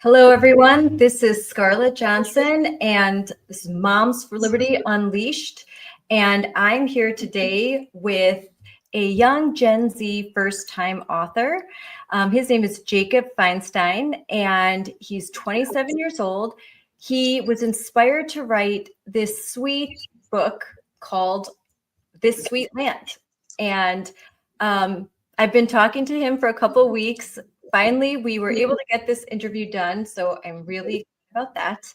Hello, everyone. This is Scarlett Johnson, and this is Moms for Liberty Unleashed. And I'm here today with a young Gen Z first-time author. His name is Jakob Feinstein, and he's 27 years old. He was inspired to write this sweet book called This Sweet Land. And I've been talking to him for a couple weeks. Finally, we were able to get this interview done, so I'm really excited about that.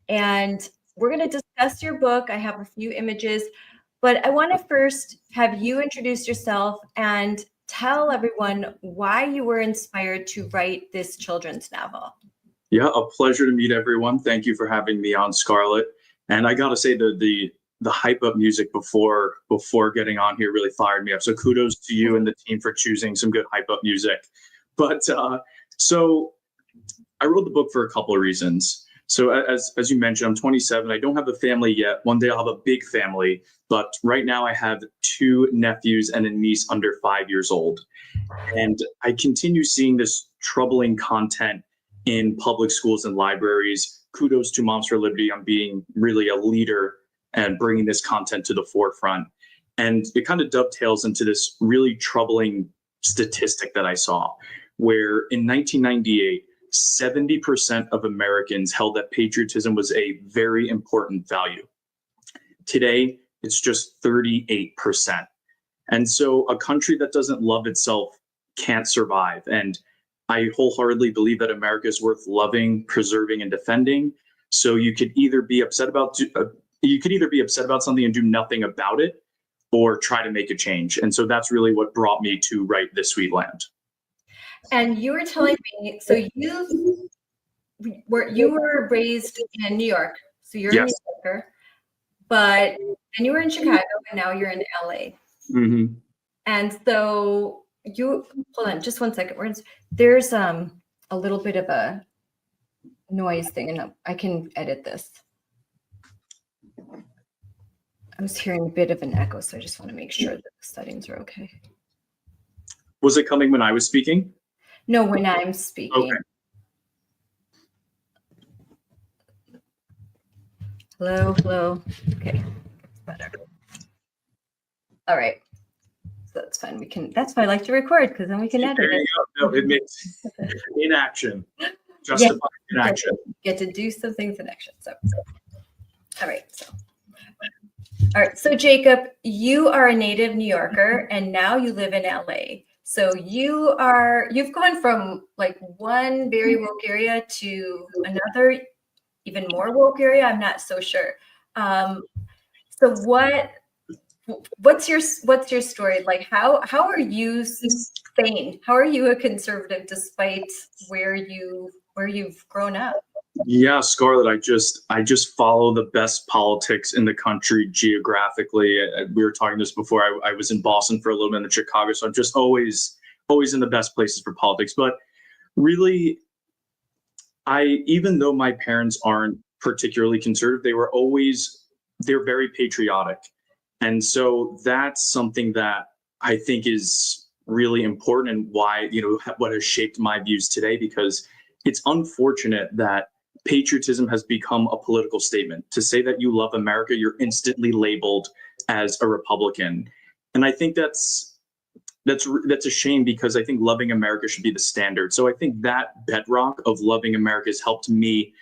And we're going to discuss your book. I have a few images, but I want to first have you introduce yourself and tell everyone why you were inspired to write this children's novel. Yeah, a pleasure to meet everyone. Thank you for having me on, Scarlett. And I got to say the hype up music before getting on here really fired me up. So kudos to you and the team for choosing some good hype up music. But so I wrote the book for a couple of reasons. So as you mentioned, I'm 27. I don't have a family yet. One day I'll have a big family. But right now I have 2 nephews and a niece under 5 years old. And I continue seeing this troubling content in public schools and libraries. Kudos to Moms for Liberty on being really a leader and bringing this content to the forefront. And it kind of dovetails into this really troubling statistic that I saw, where in 1998, 70% of Americans held that patriotism was a very important value. Today, it's just 38%. And so a country that doesn't love itself can't survive. And I wholeheartedly believe that America is worth loving, preserving, and defending. So you could either be upset about something and do nothing about it, or try to make a change. And so that's really what brought me to write This Sweet Land. And you were telling me, so you were raised in New York, so you're a New Yorker, and you were in Chicago, and now you're in LA. Mm-hmm. And so hold on just one second. There's a little bit of a noise thing, and I can edit this. I was hearing a bit of an echo, so I just want to make sure that the settings are okay. Was it coming when I was speaking? No, when I'm speaking. Okay. Hello. Okay, better. All right. So that's fine. That's why I like to record, because then we can edit it. There you go. No, it makes in action. Justify in action. Get to do some things in action. So all right. So Jakob, you are a native New Yorker, and now you live in LA. So you've gone from like one very woke area to another even more woke area. I'm not so sure. So what's your story? Like how are you sane? How are you a conservative despite where you've grown up? Yeah, Scarlett, I just follow the best politics in the country geographically. We were talking this before. I was in Boston for a little bit, in Chicago, so I'm just always in the best places for politics. But really, even though my parents aren't particularly conservative, they're very patriotic. And so that's something that I think is really important, and why, what has shaped my views today, because it's unfortunate that patriotism has become a political statement. To say that you love America, you're instantly labeled as a Republican. And I think that's a shame, because I think loving America should be the standard. So I think that bedrock of loving America has helped me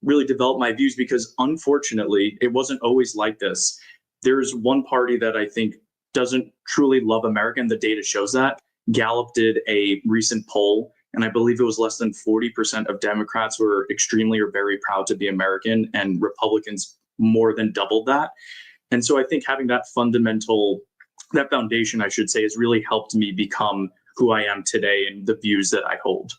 really develop my views, because unfortunately, it wasn't always like this. There's one party that I think doesn't truly love America, and the data shows that. Gallup did a recent poll, and I believe it was less than 40% of Democrats were extremely or very proud to be American, and Republicans more than doubled that. And so I think having that foundation, I should say, has really helped me become who I am today and the views that I hold.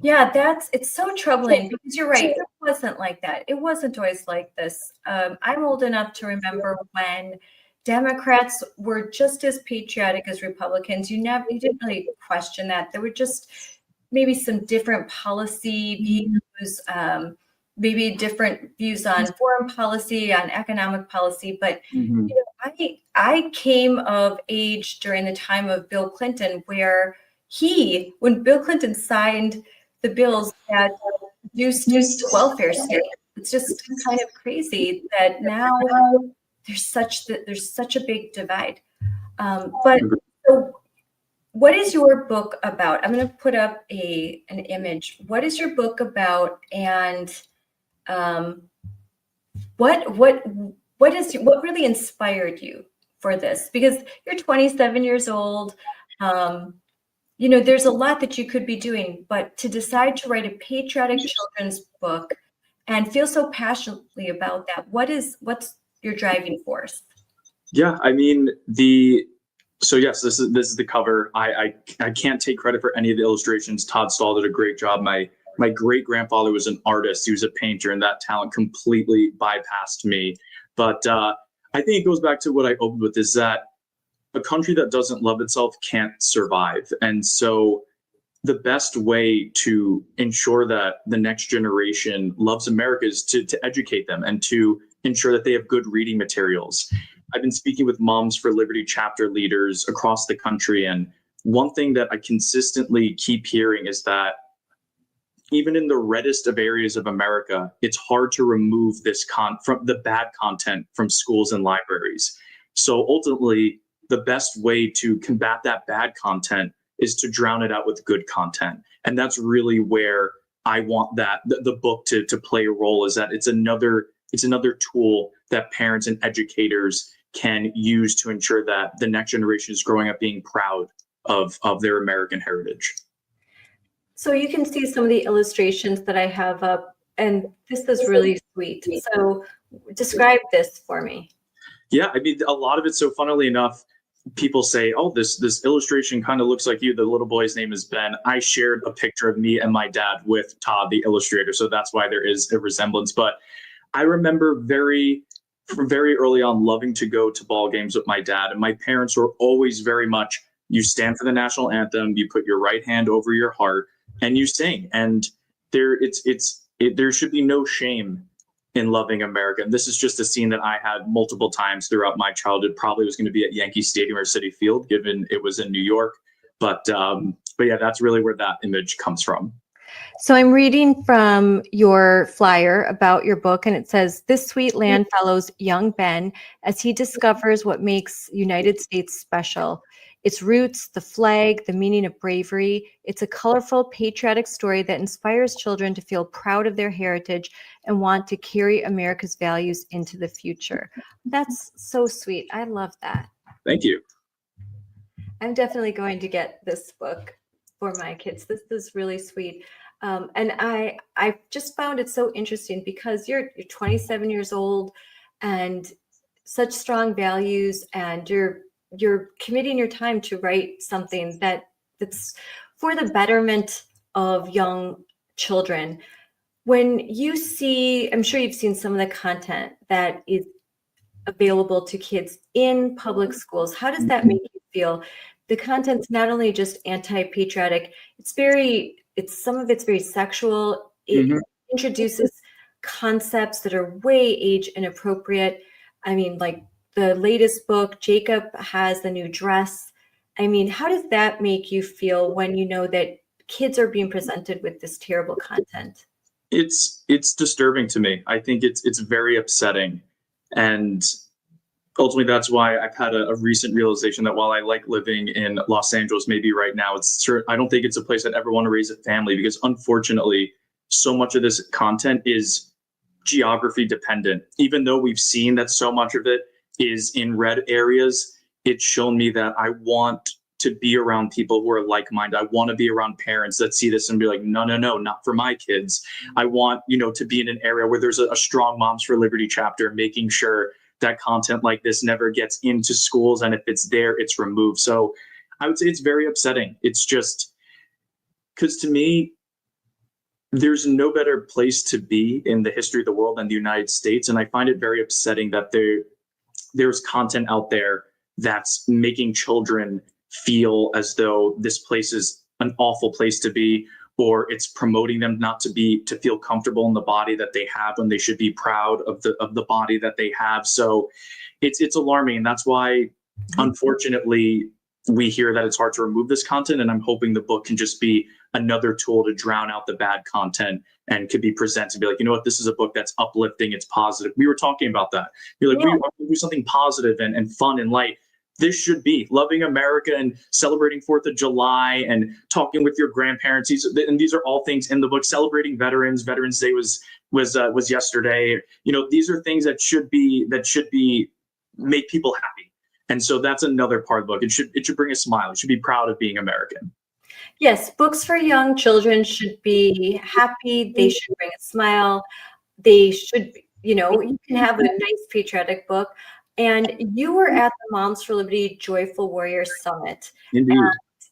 Yeah, it's so troubling, because you're right. It wasn't like that. It wasn't always like this. I'm old enough to remember when Democrats were just as patriotic as Republicans. You didn't really question that. There were just maybe some different policy views, maybe different views on foreign policy, on economic policy. But I came of age during the time of Bill Clinton, where when Bill Clinton signed the bills that reduced the welfare state. It's just kind of crazy that now there's such a big divide. But so what is your book about? I'm going to put up an image. What is your book about? And what really inspired you for this? Because you're 27 years old. There's a lot that you could be doing, but to decide to write a patriotic children's book and feel so passionately about that, what's your driving force? Yeah, I mean, so yes, this is the cover. I can't take credit for any of the illustrations. Todd Stahl did a great job. My great grandfather was an artist. He was a painter, and that talent completely bypassed me. But I think it goes back to what I opened with, is that a country that doesn't love itself can't survive. And so the best way to ensure that the next generation loves America is to educate them and to ensure that they have good reading materials. I've been speaking with Moms for Liberty chapter leaders across the country, and one thing that I consistently keep hearing is that even in the reddest of areas of America, it's hard to remove this from the bad content from schools and libraries. So ultimately, the best way to combat that bad content is to drown it out with good content. And that's really where I want the book to play a role, is that it's another tool that parents and educators can use to ensure that the next generation is growing up being proud of their American heritage. So you can see some of the illustrations that I have up, and this is really sweet. So describe this for me. Yeah, I mean, a lot of it, so funnily enough, people say, oh, this illustration kind of looks like you. The little boy's name is Ben. I shared a picture of me and my dad with Todd, the illustrator. So that's why there is a resemblance. But I remember very early on loving to go to ball games with my dad. And my parents were always very much, you stand for the national anthem, you put your right hand over your heart, and you sing. And there should be no shame in loving America. And this is just a scene that I had multiple times throughout my childhood. Probably was going to be at Yankee Stadium or Citi Field, given it was in New York. But yeah, that's really where that image comes from. So I'm reading from your flyer about your book, and it says, "This sweet land follows young Ben as he discovers what makes United States special. Its roots, the flag, the meaning of bravery. It's a colorful, patriotic story that inspires children to feel proud of their heritage and want to carry America's values into the future." That's so sweet. I love that. Thank you. I'm definitely going to get this book for my kids. This is really sweet. And I just found it so interesting because you're 27 years old and such strong values, and you're committing your time to write something that's for the betterment of young children. When you see, I'm sure you've seen some of the content that is available to kids in public schools. How does that make you feel? The content's not only just anti-patriotic, some of it's very sexual. It introduces concepts that are way age inappropriate. I mean, like the latest book, Jakob has the new dress. I mean, how does that make you feel when you know that kids are being presented with this terrible content? It's disturbing to me. I think it's very upsetting. And ultimately, that's why I've had a recent realization that while I like living in Los Angeles, maybe right now, I don't think it's a place I'd ever want to raise a family, because unfortunately, so much of this content is geography dependent. Even though we've seen that so much of it is in red areas, it's shown me that I want to be around people who are like-minded. I want to be around parents that see this and be like, no, not for my kids. I want, to be in an area where there's a strong Moms for Liberty chapter, making sure that content like this never gets into schools. And if it's there, it's removed. So I would say it's very upsetting. It's just because to me, there's no better place to be in the history of the world than the United States. And I find it very upsetting that there's content out there that's making children feel as though this place is an awful place to be, or it's promoting them not to feel comfortable in the body that they have when they should be proud of the body that they have. So it's alarming. And that's why, unfortunately, we hear that it's hard to remove this content, and I'm hoping the book can just be another tool to drown out the bad content and could be presented to be like, you know what, this is a book that's uplifting, it's positive. We were talking about that. You're like, we want to do something positive and fun and light. This should be loving America and celebrating 4th of July and talking with your grandparents. These are all things in the book. Celebrating veterans. Veterans Day was yesterday. You know, these are things that should be make people happy. And so that's another part of the book. It should bring a smile. It should be proud of being American. Yes, books for young children should be happy. They should bring a smile. They should, you know, you can have a nice patriotic book. And you were at the Moms for Liberty Joyful Warrior Summit. Indeed.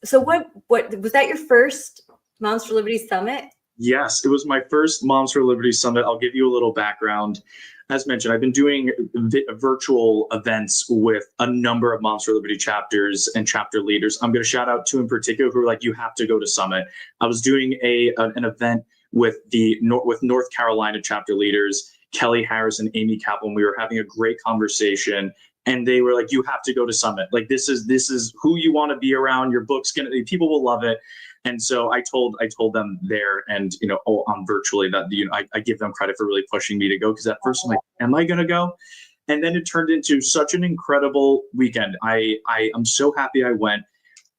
So what was that your first Moms for Liberty Summit? Yes, it was my first Moms for Liberty Summit. I'll give you a little background. As mentioned, I've been doing virtual events with a number of Moms for Liberty chapters and chapter leaders. I'm going to shout out two in particular who are like, you have to go to Summit. I was doing an event with North Carolina chapter leaders, Kelly Harris and Amy Kaplan. We were having a great conversation, and they were like, you have to go to Summit. Like, this is who you want to be around. Your book's people will love it. And so I told them there, and virtually that I give them credit for really pushing me to go, because at first I'm like, am I gonna go? And then it turned into such an incredible weekend. I'm so happy I went.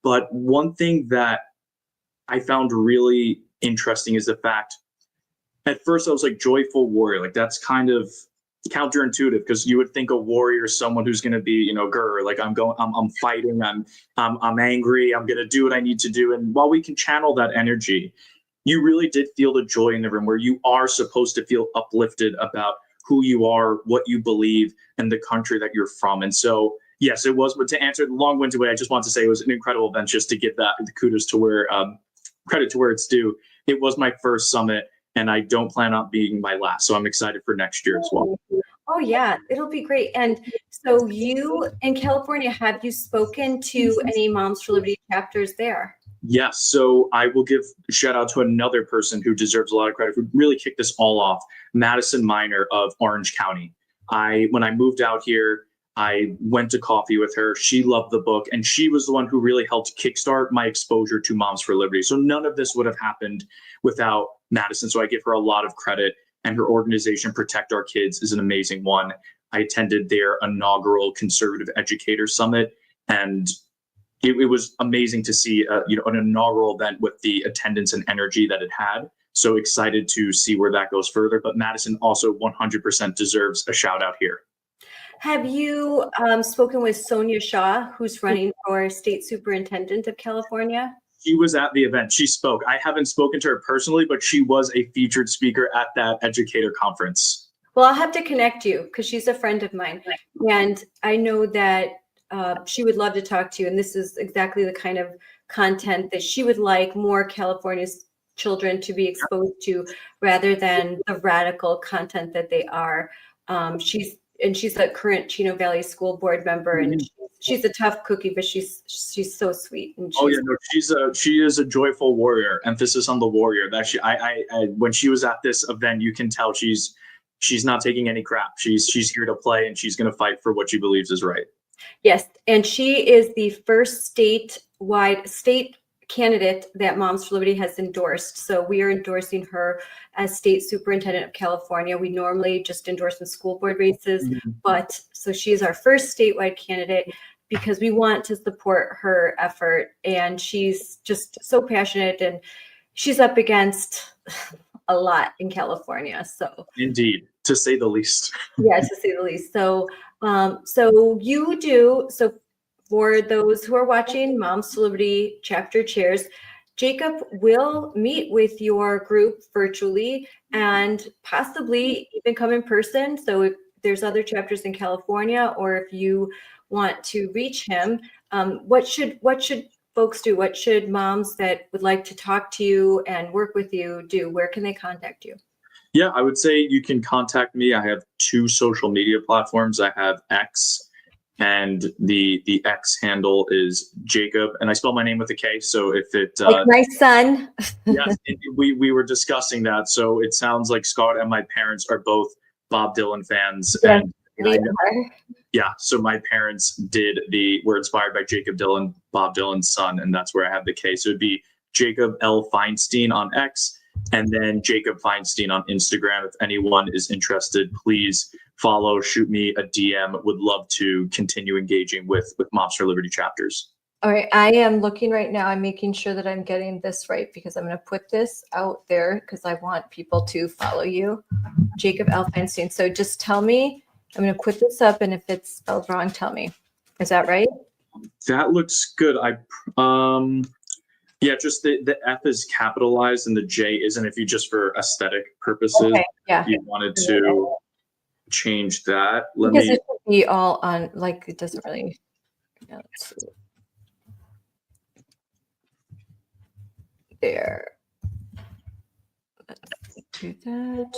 But one thing that I found really interesting is the fact, at first I was like, joyful warrior, like that's kind of counterintuitive, because you would think a warrior is someone who's going to be, like I'm fighting, I'm angry, I'm going to do what I need to do. And while we can channel that energy, you really did feel the joy in the room, where you are supposed to feel uplifted about who you are, what you believe, and the country that you're from. And so, yes, it was. But to answer the long-winded way, I just want to say it was an incredible event, just to give that the kudos to where credit to where it's due. It was my first summit, and I don't plan on being my last. So I'm excited for next year as well. Oh yeah, it'll be great. And so you in California, have you spoken to any Moms for Liberty chapters there? Yes. So I will give a shout out to another person who deserves a lot of credit, who really kicked this all off, Madison Miner of Orange County. When I moved out here, I went to coffee with her. She loved the book, and she was the one who really helped kickstart my exposure to Moms for Liberty. So none of this would have happened without Madison. So I give her a lot of credit, and her organization, Protect Our Kids, is an amazing one. I attended their inaugural Conservative Educator Summit, and it was amazing to see an inaugural event with the attendance and energy that it had. So excited to see where that goes further. But Madison also 100% deserves a shout out here. Have you spoken with Sonia Shaw, who's running for State Superintendent of California? She was at the event. She spoke. I haven't spoken to her personally, but she was a featured speaker at that educator conference. Well, I'll have to connect you, because she's a friend of mine. And I know that she would love to talk to you. And this is exactly the kind of content that she would like more California's children to be exposed to, rather than the radical content that they are. She's a current Chino Valley School Board member, and she's a tough cookie, but she's so sweet. And she is a joyful warrior. Emphasis on the warrior. That when she was at this event, you can tell she's not taking any crap. She's here to play, and she's going to fight for what she believes is right. Yes, and she is the first state candidate that Moms for Liberty has endorsed. So we are endorsing her as State Superintendent of California. We normally just endorse in school board races, but so she is our first statewide candidate, because we want to support her effort. And she's just so passionate, and she's up against a lot in California. So indeed, to say the least. Yeah, to say the least. So for those who are watching Moms for Liberty chapter chairs, Jakob will meet with your group virtually and possibly even come in person. So if there's other chapters in California, or if you want to reach him, what should folks do? What should moms that would like to talk to you and work with you do? Where can they contact you? Yeah, I would say you can contact me. I have 2 social media platforms. I have X, and the X handle is Jakob, and I spell my name with a K. So if it like my son. Yes, we were discussing that. So it sounds like Scott and my parents are both Bob Dylan fans, Yeah. and And yeah, so my parents were inspired by Jakob Dylan, Bob Dylan's son, and that's where I have the K. So it'd be Jakob L. Feinstein on X, and then Jakob Feinstein on Instagram. If anyone is interested, please follow, shoot me a DM. Would love to continue engaging with Moms for Liberty chapters. All right, I am looking right now. I'm making sure that I'm getting this right because I'm going to put this out there because I want people to follow you, Jakob L. Feinstein. So just tell me, I'm going to put this up, and if it's spelled wrong, tell me. Is that right? That looks good. Yeah, just the F is capitalized and the J isn't. If you just for aesthetic purposes, okay, yeah. you wanted to change that. Because it should be all on, like, it doesn't really. Yeah, let's see. There. Let's do that.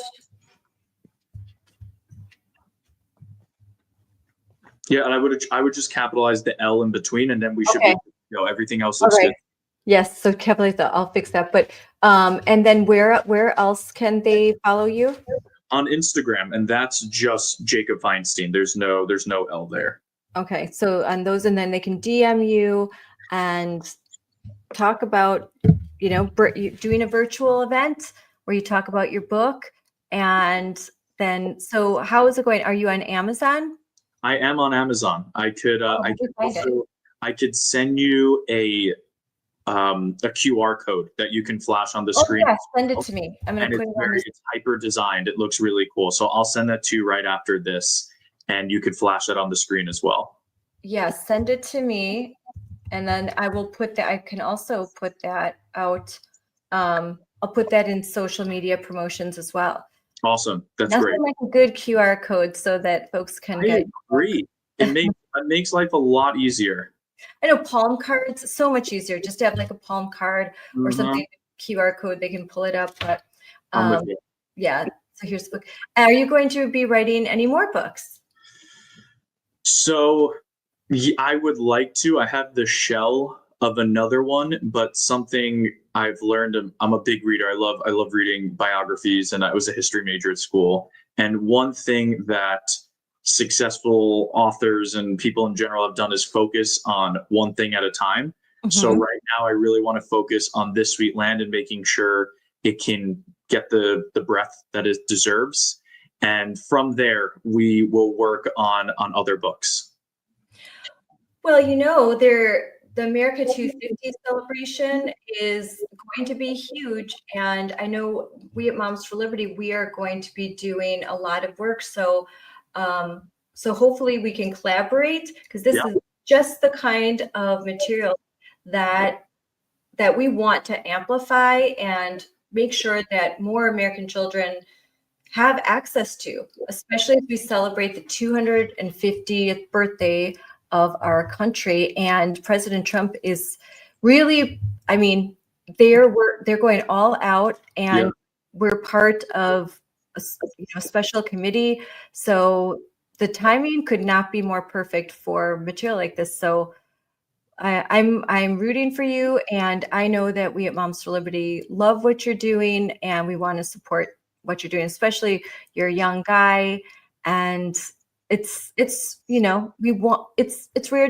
Yeah, and I would just capitalize the L in between, and then we should be, everything else looks good. Yes, so capitalize that. I'll fix that. But and then where else can they follow you? On Instagram, and that's just Jakob Feinstein. There's no L there. Okay, so on those, and then they can DM you and talk about, doing a virtual event where you talk about your book. And then, so how is it going? Are you on Amazon? I am on Amazon. I could send you a QR code that you can flash on the screen. Yeah, send it to me. I'm going to put it on. It's hyper designed. It looks really cool. So I'll send that to you right after this, and you could flash that on the screen as well. Yeah, send it to me, and then I will put that. I can also put that out. I'll put that in social media promotions as well. Awesome. That's great. Like a good QR code so that folks can get. Great. It makes life a lot easier. I know palm cards, so much easier just to have like a palm card or something, QR code, they can pull it up. But yeah, so here's the book. Are you going to be writing any more books? So I would like to. I have the shell of another one, but something I've learned, I'm a big reader. I love reading biographies, and I was a history major at school. And one thing that successful authors and people in general have done is focus on one thing at a time. Mm-hmm. So right now I really want to focus on This Sweet Land and making sure it can get the breadth that it deserves. And from there, we will work on other books. Well, the America 250 celebration is going to be huge. And I know we at Moms for Liberty, we are going to be doing a lot of work. So hopefully we can collaborate, because this is just the kind of material that we want to amplify and make sure that more American children have access to, especially as we celebrate the 250th birthday of our country. And President Trump is really, they're going all out, and we're part of a special committee. So the timing could not be more perfect for material like this. So I'm rooting for you, and I know that we at Moms for Liberty love what you're doing, and we want to support what you're doing, especially you're a young guy, and it's rare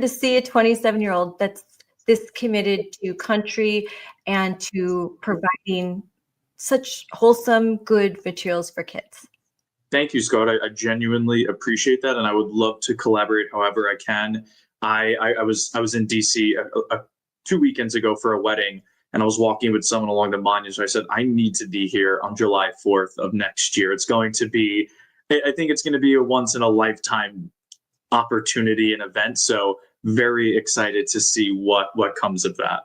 to see a 27-year-old that's this committed to country and to providing such wholesome, good materials for kids. Thank you, Scott. I genuinely appreciate that, and I would love to collaborate however I can. I was in DC 2 weekends ago for a wedding, and I was walking with someone along the monuments. So I said, I need to be here on July 4th of next year. It's going to be, I think it's going to be a once in a lifetime opportunity and event. So very excited to see what comes of that.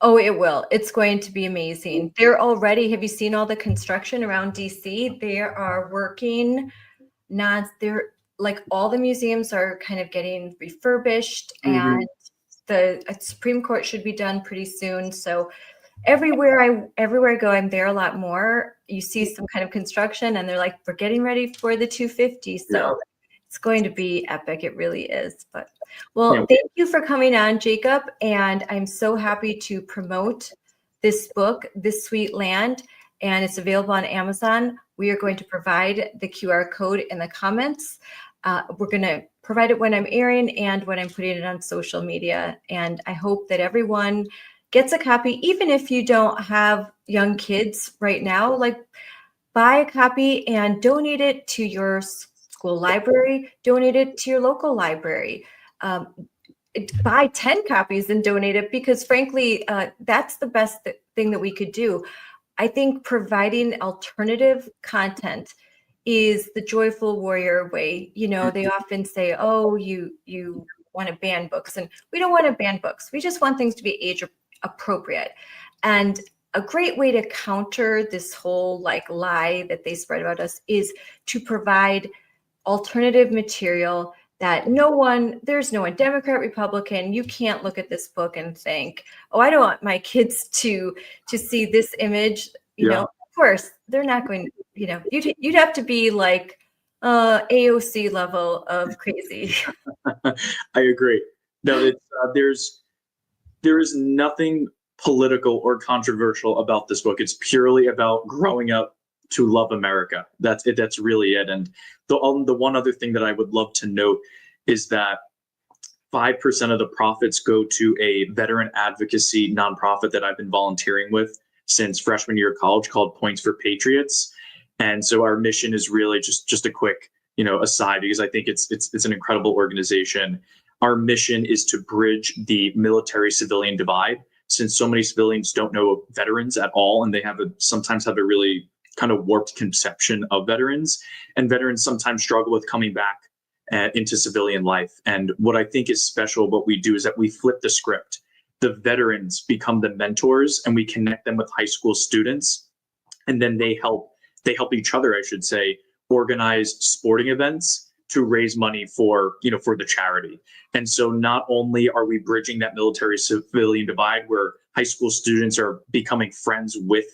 Oh, it will. It's going to be amazing. They're already, have you seen all the construction around DC? They are working they're like, all the museums are kind of getting refurbished, and the Supreme Court should be done pretty soon. So everywhere I go, I'm there a lot more. You see some kind of construction, and they're like, we're getting ready for the 250. So it's going to be epic. It really is. But thank you for coming on, Jakob. And I'm so happy to promote this book, This Sweet Land, and it's available on Amazon. We are going to provide the QR code in the comments. We're going to provide it when I'm airing and when I'm putting it on social media. And I hope that everyone gets a copy, even if you don't have young kids right now. Like, buy a copy and donate it to your school library, donate it to your local library. Buy 10 copies and donate it, because frankly, that's the best thing that we could do. I think providing alternative content is the joyful warrior way. You know, they often say, oh, you want to ban books, and we don't want to ban books. We just want things to be age appropriate. And a great way to counter this whole like lie that they spread about us is to provide alternative material that there's no one, Democrat, Republican, you can't look at this book and think, oh, I don't want my kids to see this image. You know, of course, they're not going, you'd have to be like AOC level of crazy. I agree. No, there is nothing political or controversial about this book. It's purely about growing up to love America. That's it. That's really it. And the one other thing that I would love to note is that 5% of the profits go to a veteran advocacy nonprofit that I've been volunteering with since freshman year of college, called Points for Patriots. And so our mission is really just a quick, aside, because I think it's an incredible organization. Our mission is to bridge the military-civilian divide, since so many civilians don't know veterans at all, and they sometimes have a really kind of warped conception of veterans, and veterans sometimes struggle with coming back into civilian life. And what I think is special, what we do is that we flip the script. The veterans become the mentors, and we connect them with high school students, and then they help each other, I should say, organize sporting events to raise money for the charity. And so not only are we bridging that military civilian divide where high school students are becoming friends with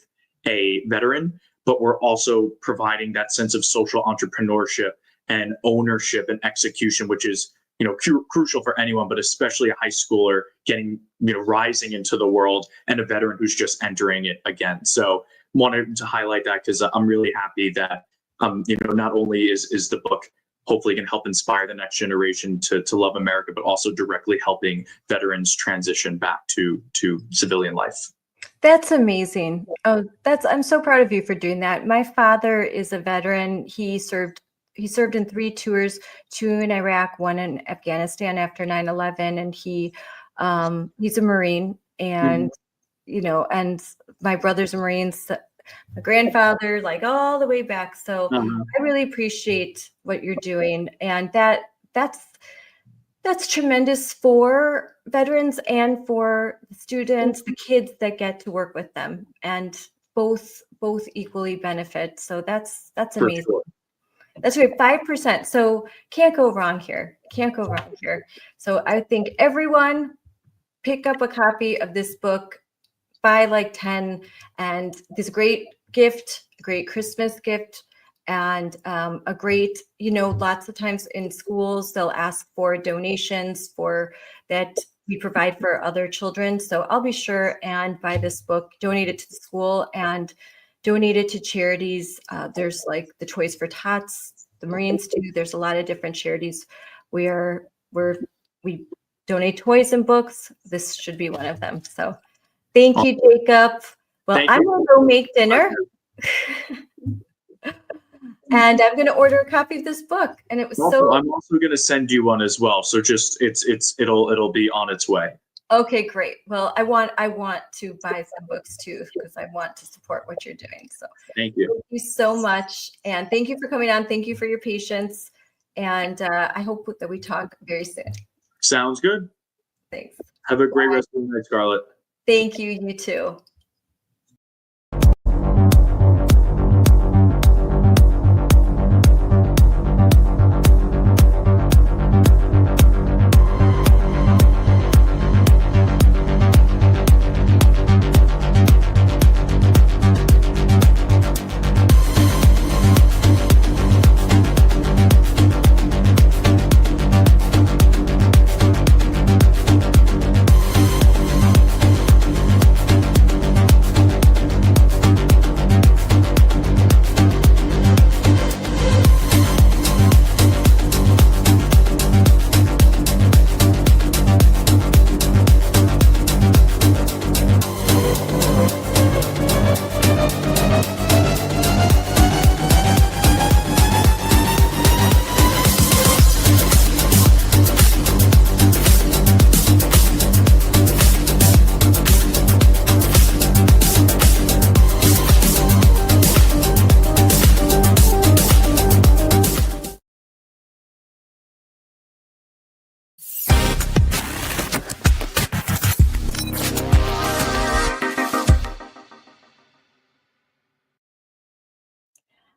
a veteran, but we're also providing that sense of social entrepreneurship and ownership and execution, which is crucial for anyone, but especially a high schooler getting rising into the world, and a veteran who's just entering it again. So wanted to highlight that, because I'm really happy that not only is the book hopefully can help inspire the next generation to love America, but also directly helping veterans transition back to civilian life. That's amazing. Oh, I'm so proud of you for doing that. My father is a veteran. He served in 3 tours, 2 in Iraq, 1 in Afghanistan after 9/11, and he's a Marine, and and my brother's a Marine, so my grandfather, like all the way back. So I really appreciate what you're doing, and that's tremendous for veterans and for the students, the kids that get to work with them, and both equally benefit. So that's amazing. Sure. That's right, 5%. So can't go wrong here. So I think everyone pick up a copy of this book, buy like 10, and this great gift, a great Christmas gift, and a great, lots of times in schools, they'll ask for donations for that we provide for other children. So I'll be sure and buy this book, donate it to the school, and donate it to charities. There's like the Toys for Tots, the Marines too. There's a lot of different charities where we donate toys and books. This should be one of them. So thank you, Jakob. Well, I'm going to go make dinner. And I'm going to order a copy of this book. And it was I'm also going to send you one as well. So just it'll be on its way. Okay, great. Well, I want to buy some books too, because I want to support what you're doing. So thank you so much. And thank you for coming on. Thank you for your patience. And I hope that we talk very soon. Sounds good. Thanks. Have a great rest of the night, Scarlett. Thank you. You too.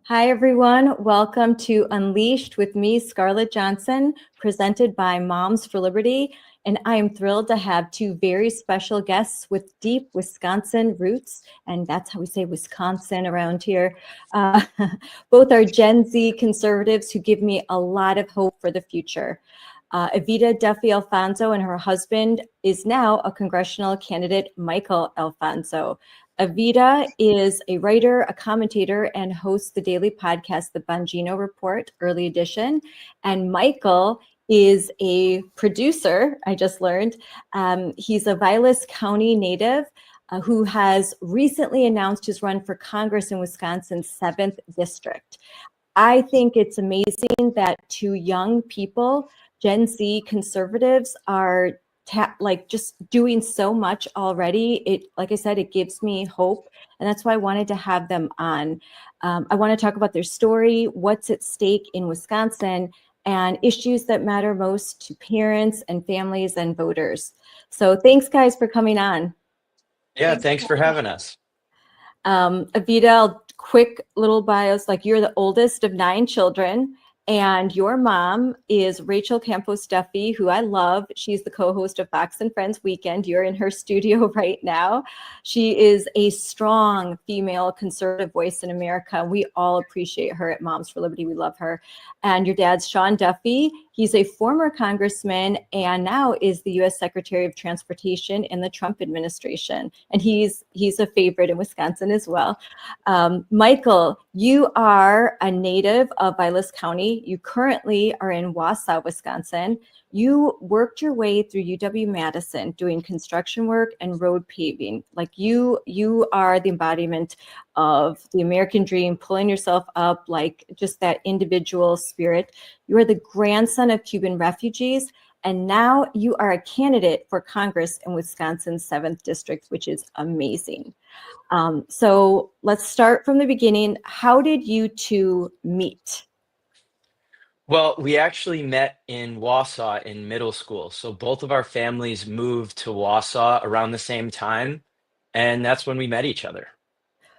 Hi, everyone. Welcome to Unleashed with me, Scarlett Johnson, presented by Moms for Liberty. And I am thrilled to have two very special guests with deep Wisconsin roots. And that's how we say Wisconsin around here. Both are Gen Z conservatives who give me a lot of hope for the future. Evita Duffy-Alfonso and her husband is now a congressional candidate, Michael Alfonso. Evita is a writer, a commentator, and hosts the daily podcast, The Bongino Report, Early Edition. And Michael is a producer, I just learned. He's a Vilas County native who has recently announced his run for Congress in Wisconsin's 7th district. I think it's amazing that two young people, Gen Z conservatives, are just doing so much already. It, like I said, it gives me hope, and that's why I wanted to have them on. I want to talk about their story, what's at stake in Wisconsin, and issues that matter most to parents and families and voters. So thanks, guys, for coming on. Yeah, thanks for having us. Evita, quick little bios, like you're the oldest of 9 children. And your mom is Rachel Campos Duffy, who I love. She's the co-host of Fox and Friends Weekend. You're in her studio right now. She is a strong female conservative voice in America. We all appreciate her at Moms for Liberty. We love her. And your dad's Sean Duffy. He's a former congressman and now is the U.S. Secretary of Transportation in the Trump administration. And he's a favorite in Wisconsin as well. Michael, you are a native of Vilas County. You currently are in Wausau, Wisconsin. You worked your way through UW-Madison doing construction work and road paving. Like you are the embodiment of the American dream, pulling yourself up, like just that individual spirit. You are the grandson of Cuban refugees, and now you are a candidate for Congress in Wisconsin's 7th district, which is amazing. So let's start from the beginning. How did you two meet? Well, we actually met in Wausau in middle school. So both of our families moved to Wausau around the same time, and that's when we met each other.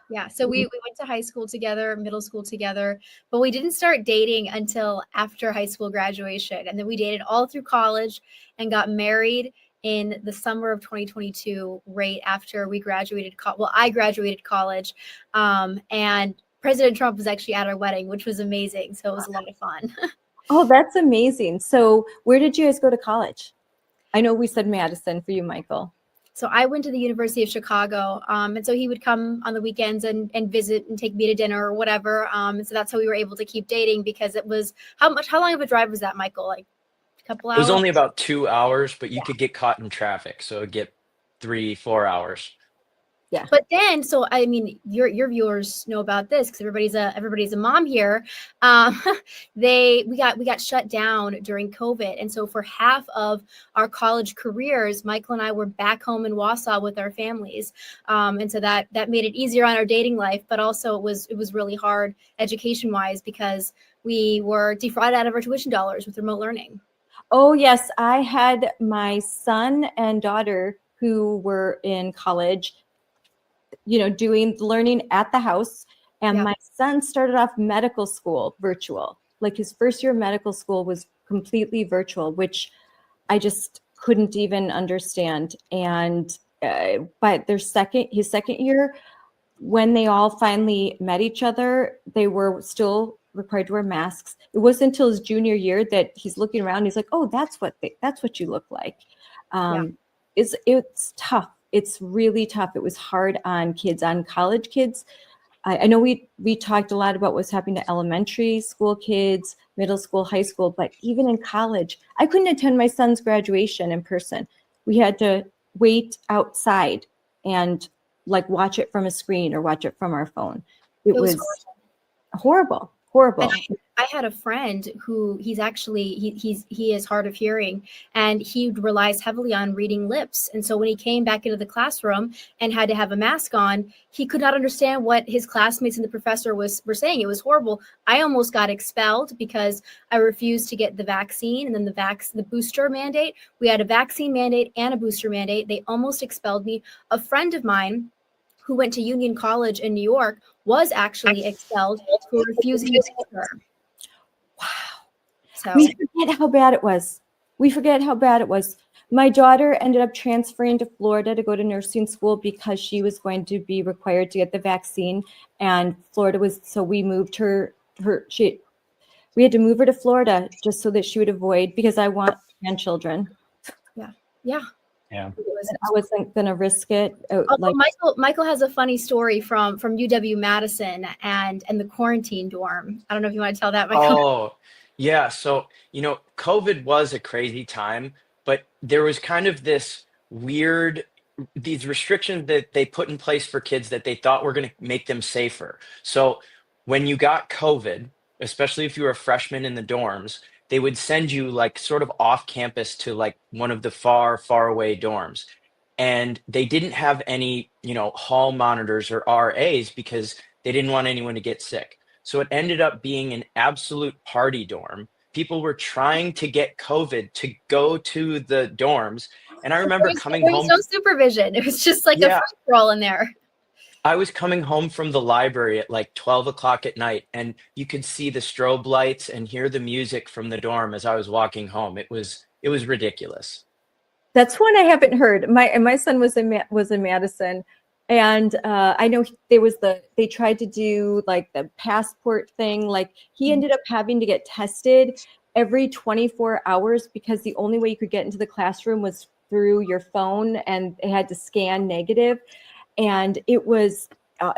Yeah, so we went to high school together, middle school together, but we didn't start dating until after high school graduation. And then we dated all through college and got married in the summer of 2022, right after we graduated. I graduated college, and President Trump was actually at our wedding, which was amazing. So it was a lot of fun. Oh, that's amazing. So where did you guys go to college? I know we said Madison for you, Michael. So I went to the University of Chicago, and so he would come on the weekends and visit and take me to dinner or whatever. And so that's how we were able to keep dating, because it was how long of a drive was that, Michael? Like a couple hours? It was only about 2 hours, but you could get caught in traffic, so it'd get 3-4 hours. Yeah. But then, so I mean, your viewers know about this because everybody's a mom here. We got shut down during COVID, and so for half of our college careers, Michael and I were back home in Wausau with our families, and so that made it easier on our dating life, but also it was really hard education wise because we were defrauded out of our tuition dollars with remote learning. Oh yes, I had my son and daughter who were in college, doing learning at the house. And my son started off medical school virtual. Like his first year of medical school was completely virtual, which I just couldn't even understand. And but his second year, when they all finally met each other, they were still required to wear masks. It wasn't until his junior year that he's looking around. He's like, "Oh, that's what you look like." It's tough. It's really tough. It was hard on kids, on college kids. I know we talked a lot about what's happening to elementary school kids, middle school, high school, but even in college, I couldn't attend my son's graduation in person. We had to wait outside and like watch it from a screen or watch it from our phone. It was horrible. I had a friend who he is hard of hearing, and he relies heavily on reading lips. And so when he came back into the classroom and had to have a mask on, he could not understand what his classmates and the professor were saying. It was horrible. I almost got expelled because I refused to get the vaccine, and then the booster mandate. We had a vaccine mandate and a booster mandate. They almost expelled me. A friend of mine who went to Union College in New York was actually expelled for refusing to take her. Wow. So We forget how bad it was. We forget how bad it was. My daughter ended up transferring to Florida to go to nursing school because she was going to be required to get the vaccine. And Florida was, so we moved we had to move her to Florida just so that she would avoid, because I want grandchildren. yeah. Yeah. I wasn't going to risk it. Michael has a funny story from UW Madison and the quarantine dorm. I don't know if you want to tell that, Michael. Oh, yeah. So, COVID was a crazy time, but there was kind of these restrictions that they put in place for kids that they thought were going to make them safer. So when you got COVID, especially if you were a freshman in the dorms, they would send you like sort of off campus to like one of the far, far away dorms. And they didn't have any, hall monitors or RAs because they didn't want anyone to get sick. So it ended up being an absolute party dorm. People were trying to get COVID to go to the dorms. And I remember coming home. There was no supervision. It was just like a free for all in there. I was coming home from the library at like 12 o'clock at night, and you could see the strobe lights and hear the music from the dorm as I was walking home. It was ridiculous. That's one I haven't heard. My son was in Madison, and I know they tried to do like the passport thing. Like he ended up having to get tested every 24 hours because the only way you could get into the classroom was through your phone, and it had to scan negative. And it was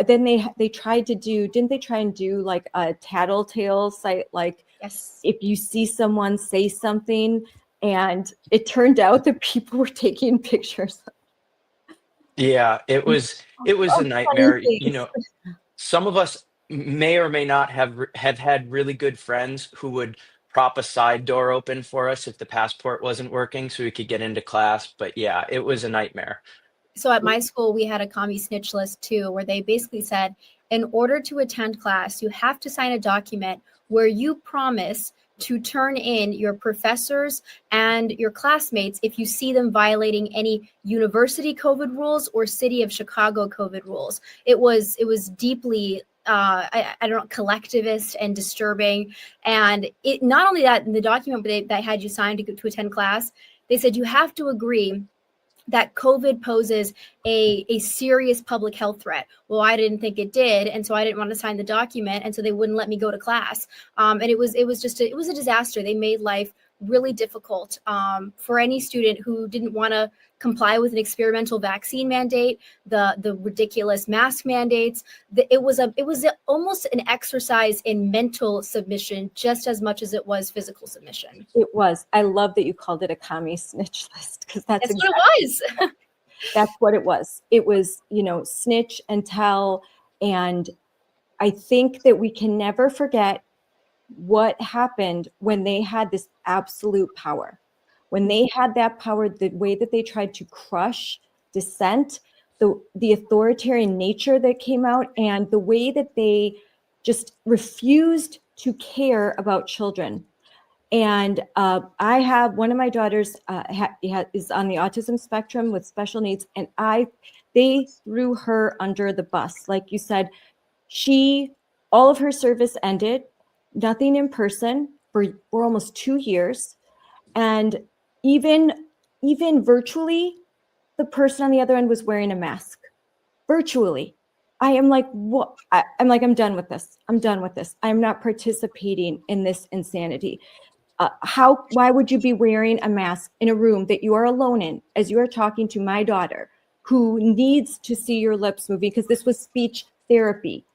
then they tried to do, didn't they try and do like a tattletale site, like yes, if you see someone say something, and it turned out that people were taking pictures. Yeah, it was a nightmare. Some of us may or may not have had really good friends who would prop a side door open for us if the passport wasn't working so we could get into class. But yeah, it was a nightmare. So at my school, we had a commie snitch list too, where they basically said, in order to attend class, you have to sign a document where you promise to turn in your professors and your classmates if you see them violating any university COVID rules or city of Chicago COVID rules. It was deeply I don't know, collectivist and disturbing. And it not only that in the document that had you sign to attend class, they said you have to agree that COVID poses a serious public health threat. Well, I didn't think it did, and so I didn't want to sign the document, and so they wouldn't let me go to class. And it was a disaster. They made life really difficult for any student who didn't want to comply with an experimental vaccine mandate, the ridiculous mask mandates. It was almost an exercise in mental submission just as much as it was physical submission. It was. I love that you called it a commie snitch list, because that's exactly what it was. That's what it was. It was, snitch and tell. And I think that we can never forget what happened when they had this absolute power. When they had that power, the way that they tried to crush dissent, the authoritarian nature that came out, and the way that they just refused to care about children. And I have one of my daughters is on the autism spectrum with special needs, and they threw her under the bus. Like you said, all of her service ended, nothing in person for almost 2 years. And even virtually, the person on the other end was wearing a mask. Virtually. I am like, what? I'm done with this. I'm done with this. I'm not participating in this insanity. Why would you be wearing a mask in a room that you are alone in as you are talking to my daughter who needs to see your lips moving? Because this was speech therapy.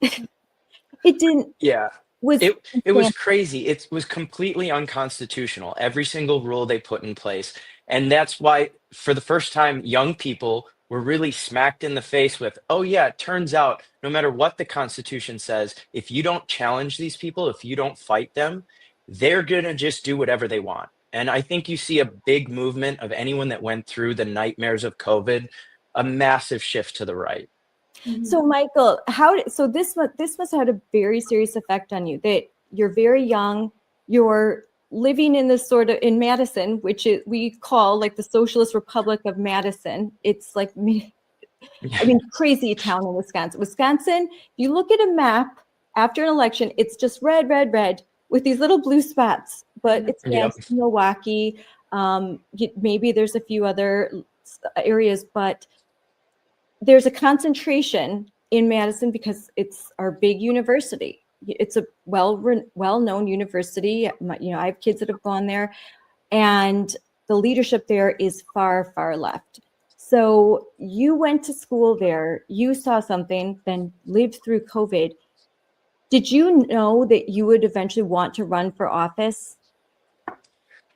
It didn't. Yeah. It was crazy. It was completely unconstitutional. Every single rule they put in place. And that's why, for the first time, young people were really smacked in the face with, oh yeah, it turns out no matter what the Constitution says, if you don't challenge these people, if you don't fight them, they're going to just do whatever they want. And I think you see a big movement of anyone that went through the nightmares of COVID, a massive shift to the right. So Michael, this must have had a very serious effect on you, that you're very young, you're living in this sort of, in Madison, which we call like the Socialist Republic of Madison. It's like I mean, crazy town in Wisconsin. Wisconsin, if you look at a map after an election, it's just red, red, red with these little blue spots, but it's Yep. Milwaukee. Maybe there's a few other areas, but there's a concentration in Madison because it's our big university. It's a well-known university. I have kids that have gone there, and the leadership there is far, far left. So you went to school there, you saw something, then lived through COVID. Did you know that you would eventually want to run for office?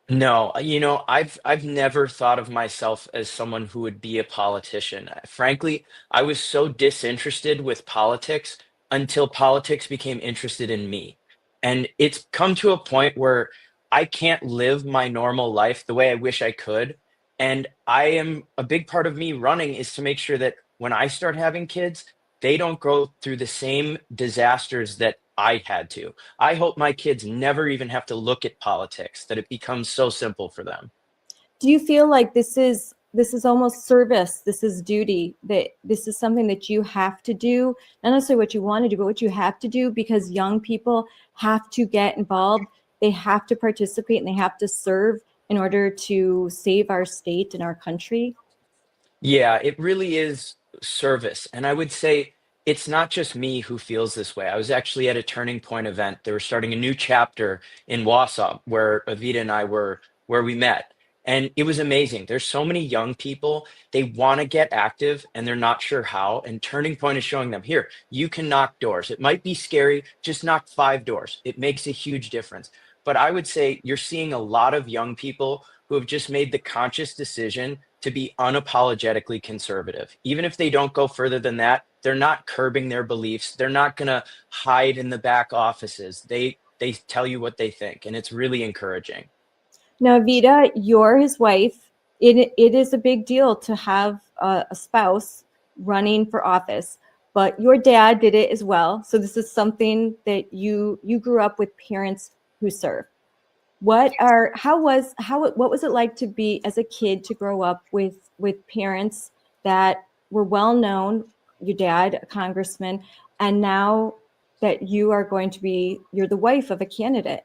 No, I've never thought of myself as someone who would be a politician. Frankly, I was so disinterested with politics until politics became interested in me. And it's come to a point where I can't live my normal life the way I wish I could. And a big part of me running is to make sure that when I start having kids, they don't go through the same disasters that I had to. I hope my kids never even have to look at politics, that it becomes so simple for them. Do you feel like this is almost service, this is duty, that this is something that you have to do, not necessarily what you want to do, but what you have to do, because young people have to get involved, they have to participate, and they have to serve in order to save our state and our country? Yeah, it really is service. And I would say it's not just me who feels this way. I was actually at a Turning Point event. They were starting a new chapter in Wausau where Evita and I were, where we met. And it was amazing. There's so many young people, they want to get active and they're not sure how. And Turning Point is showing them, here, you can knock doors. It might be scary, just knock 5 doors. It makes a huge difference. But I would say you're seeing a lot of young people who have just made the conscious decision to be unapologetically conservative. Even if they don't go further than that, they're not curbing their beliefs. They're not going to hide in the back offices. They tell you what they think, and it's really encouraging. Now, Evita, you're his wife. It is a big deal to have a spouse running for office, but your dad did it as well. So this is something that you grew up with parents who serve. What was it like to be, as a kid, to grow up with parents that were well known, your dad, a congressman, and now that you're the wife of a candidate?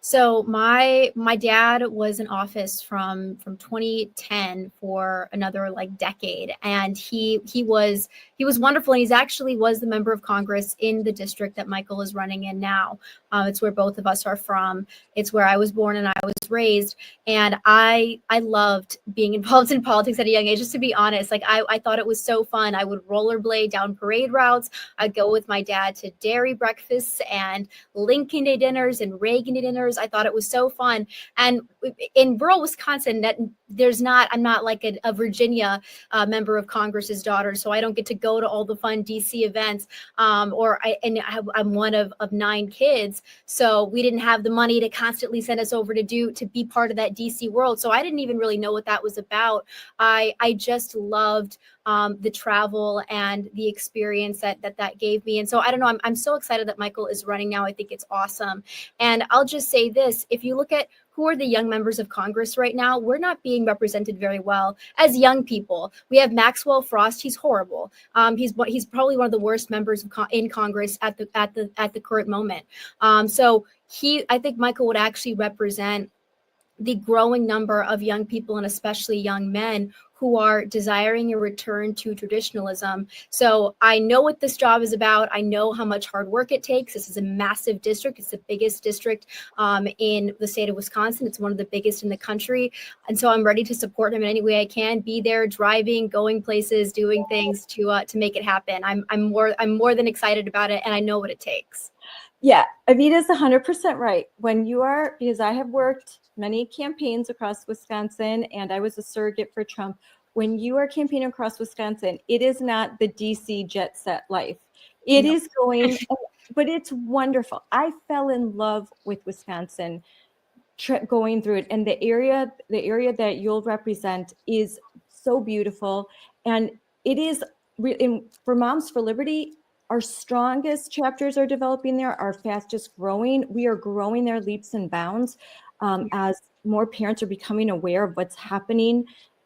So my dad was in office from 2010 for another like decade, and he was wonderful, and he's actually was the member of Congress in the district that Michael is running in now. It's where both of us are from. It's where I was born and I was raised, and I loved being involved in politics at a young age. Just to be honest, like I thought it was so fun. I would rollerblade down parade routes. I'd go with my dad to dairy breakfasts and Lincoln Day dinners and Reagan Day dinners. I thought it was so fun. And in rural Wisconsin, I'm not like a Virginia member of Congress's daughter, so I don't get to go to all the fun DC events. I'm one of 9 kids, so we didn't have the money to constantly send us over to be part of that DC world. So I didn't even really know what that was about. I just loved the travel and the experience that gave me. And so I don't know, I'm so excited that Michael is running now. I think it's awesome. And I'll just say this, if you look at who are the young members of Congress right now, we're not being represented very well as young people. We have Maxwell Frost. He's horrible. He's probably one of the worst members in Congress at the current moment. I think Michael would actually represent the growing number of young people, and especially young men, who are desiring a return to traditionalism. So I know what this job is about. I know how much hard work it takes. This is a massive district. It's the biggest district in the state of Wisconsin. It's one of the biggest in the country. And so I'm ready to support him in any way I can, be there, driving, going places, doing things to make it happen. I'm more than excited about it, and I know what it takes. Yeah, Evita's 100% right. Because I have worked many campaigns across Wisconsin, and I was a surrogate for Trump. When you are campaigning across Wisconsin, it is not the DC jet set life. It is going, but it's wonderful. I fell in love with Wisconsin going through it, and the area that you'll represent is so beautiful, and it is for Moms for Liberty. Our strongest chapters are developing there, our fastest growing. We are growing their leaps and bounds as more parents are becoming aware of what's happening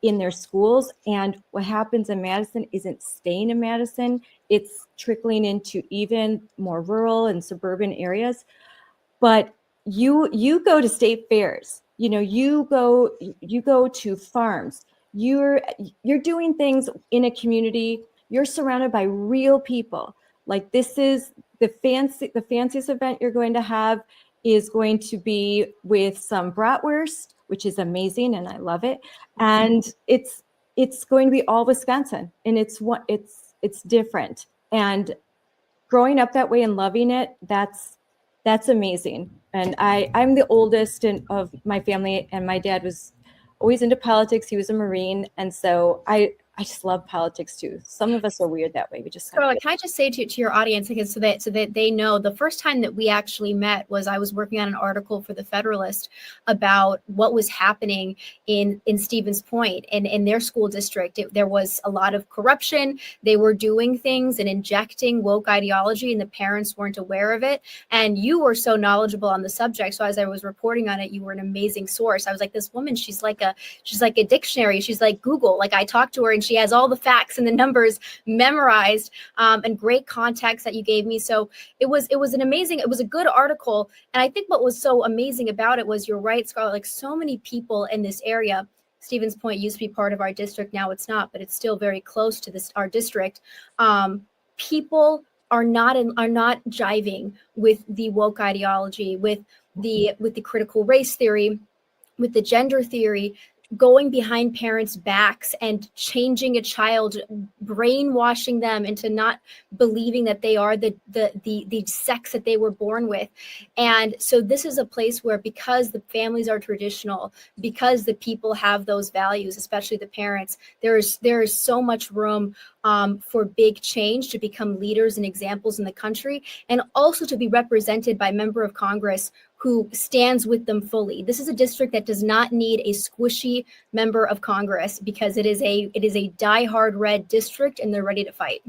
in their schools. And what happens in Madison isn't staying in Madison. It's trickling into even more rural and suburban areas. But you go to state fairs, you go to farms, you're doing things in a community, you're surrounded by real people. Like, this is the fanciest event you're going to have is going to be with some bratwurst, which is amazing, and I love it. And it's going to be all Wisconsin, and it's different. And growing up that way and loving it, that's amazing. And I'm the oldest of my family, and my dad was always into politics. He was a Marine, and so I just love politics too. Some of us are weird that way. We just can I just say to your audience, because so that they know, the first time that we actually met was I was working on an article for the Federalist about what was happening in Stevens Point and in their school district. There was a lot of corruption. They were doing things and injecting woke ideology, and the parents weren't aware of it. And you were so knowledgeable on the subject. So as I was reporting on it, you were an amazing source. I was like, this woman, she's like a dictionary. She's like Google. Like, I talked to her and she has all the facts and the numbers memorized, and great context that you gave me. So it was a good article. And I think what was so amazing about it was, you're right, Scarlett, like, so many people in this area. Stevens Point used to be part of our district. Now it's not, but it's still very close to our district. People are not jiving with the woke ideology, with the critical race theory, with the gender theory, going behind parents' backs and changing a child, brainwashing them into not believing that they are the sex that they were born with. And so this is a place where, because the families are traditional, because the people have those values, especially the parents, there is so much room for big change, to become leaders and examples in the country, and also to be represented by a member of Congress who stands with them fully. This is a district that does not need a squishy member of Congress, because it is a diehard red district, and they're ready to fight.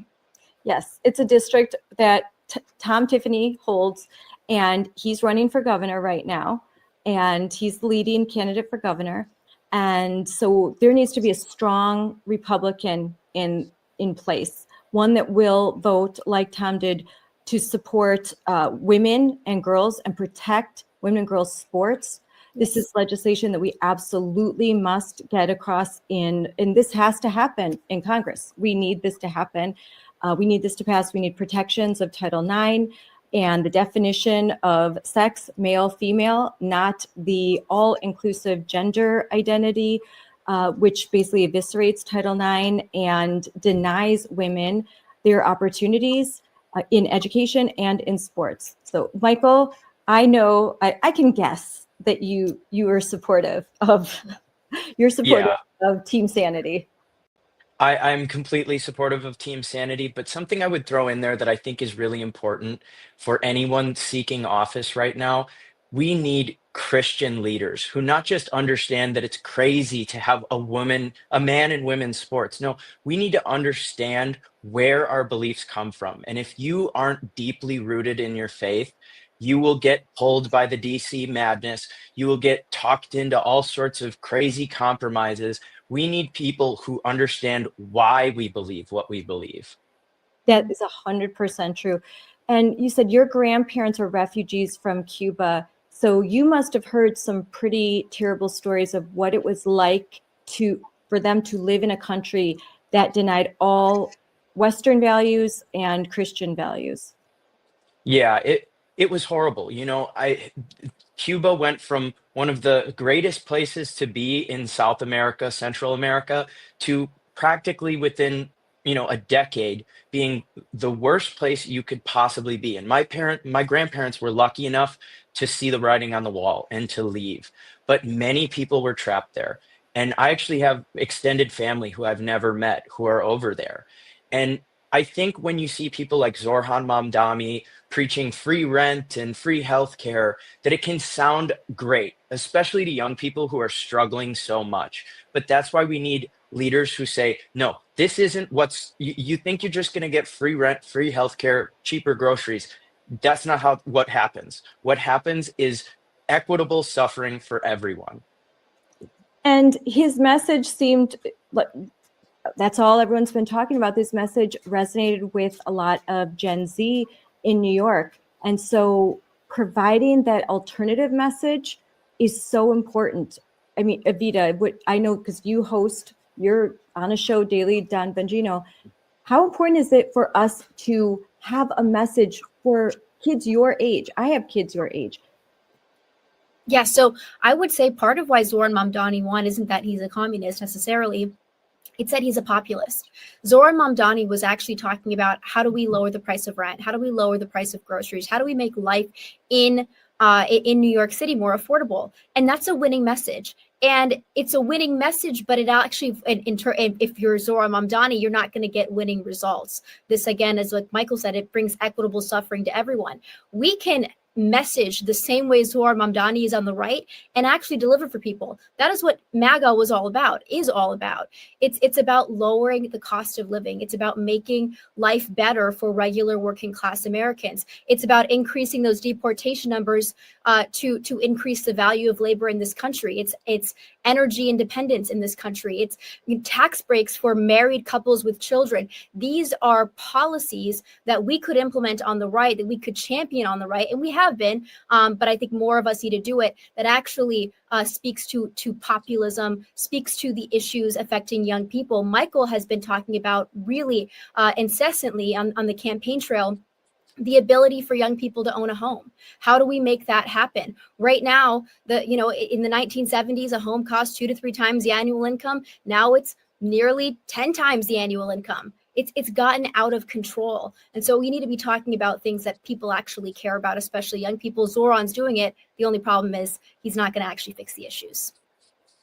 Yes, it's a district that Tom Tiffany holds, and he's running for governor right now, and he's the leading candidate for governor. And so there needs to be a strong Republican in place, one that will vote like Tom did, to support women and girls and protect women and girls sports. This is legislation that we absolutely must get across and this has to happen in Congress. We need this to happen. We need this to pass. We need protections of Title IX and the definition of sex, male, female, not the all-inclusive gender identity, which basically eviscerates Title IX and denies women their opportunities in education and in sports. So, Michael, I know I can guess that you are supportive of of Team Sanity. I'm completely supportive of Team Sanity, but something I would throw in there that I think is really important for anyone seeking office right now, we need Christian leaders who not just understand that it's crazy to have a man in women's sports. No, we need to understand where our beliefs come from. And if you aren't deeply rooted in your faith, you will get pulled by the DC madness. You will get talked into all sorts of crazy compromises. We need people who understand why we believe what we believe. That is 100% true. And you said your grandparents are refugees from Cuba. So you must have heard some pretty terrible stories of what it was like for them to live in a country that denied all Western values and Christian values. Yeah, it was horrible. Cuba went from one of the greatest places to be in South America, Central America, to practically within, a decade being the worst place you could possibly be. And my grandparents were lucky enough to see the writing on the wall and to leave. But many people were trapped there. And I actually have extended family who I've never met who are over there. And I think when you see people like Zorhan Mamdani preaching free rent and free healthcare, that it can sound great, especially to young people who are struggling so much. But that's why we need leaders who say, no, this isn't you think you're just going to get free rent, free healthcare, cheaper groceries. That's not what happens. What happens is equitable suffering for everyone. And his message seemed like that's all everyone's been talking about. This message resonated with a lot of Gen Z in New York. And so providing that alternative message is so important. I mean, Evita, what I know, because you're on a show daily, Don Bongino. How important is it for us to have a message for kids your age? I have kids your age. Yeah, so I would say part of why Zoran Mamdani won isn't that he's a communist necessarily. It's that he's a populist. Zoran Mamdani was actually talking about how do we lower the price of rent? How do we lower the price of groceries? How do we make life in New York City more affordable? And that's a winning message. And it's a winning message, but it actually, if you're Zoran Mamdani, you're not going to get winning results. This, again, is like Michael said, it brings equitable suffering to everyone. We can message the same way Zoran Mamdani is on the right and actually deliver for people. That is what MAGA is all about. It's about lowering the cost of living. It's about making life better for regular working class Americans. It's about increasing those deportation numbers to increase the value of labor in this country. It's energy independence in this country. It's tax breaks for married couples with children. These are policies that we could implement on the right, that we could champion on the right, and we have been, but I think more of us need to do it, that actually speaks to populism, speaks to the issues affecting young people. Michael has been talking about really incessantly on the campaign trail the ability for young people to own a home. How do we make that happen? Right now, in the 1970s, a home cost 2 to 3 times the annual income. Now it's nearly 10 times the annual income. It's gotten out of control. And so we need to be talking about things that people actually care about, especially young people. Zoran's doing it. The only problem is he's not going to actually fix the issues.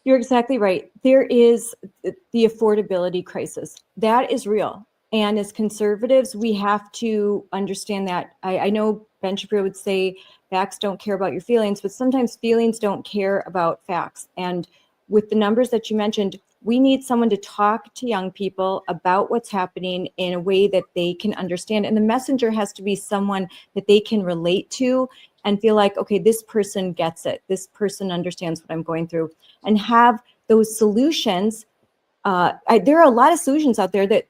You're exactly right. There is the affordability crisis. That is real. And as conservatives, we have to understand that. I know Ben Shapiro would say facts don't care about your feelings, but sometimes feelings don't care about facts. And with the numbers that you mentioned, we need someone to talk to young people about what's happening in a way that they can understand. And the messenger has to be someone that they can relate to and feel like, okay, this person gets it. This person understands what I'm going through, and have those solutions. There are a lot of solutions out there that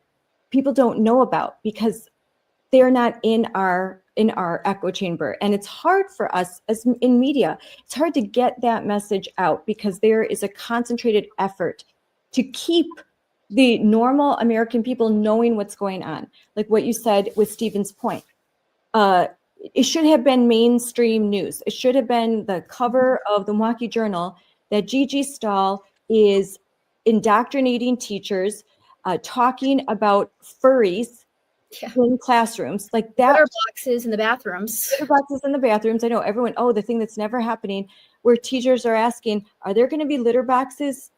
people don't know about because they're not in our echo chamber. And it's hard for us as in media. It's hard to get that message out because there is a concentrated effort to keep the normal American people knowing what's going on. Like what you said with Stephen's point. It should have been mainstream news. It should have been the cover of the Milwaukee Journal that Gigi Stahl is indoctrinating teachers, talking about furries in classrooms. Like that. Litter boxes in the bathrooms. Litter boxes in the bathrooms. I know everyone, the thing that's never happening, where teachers are asking, are there going to be litter boxes?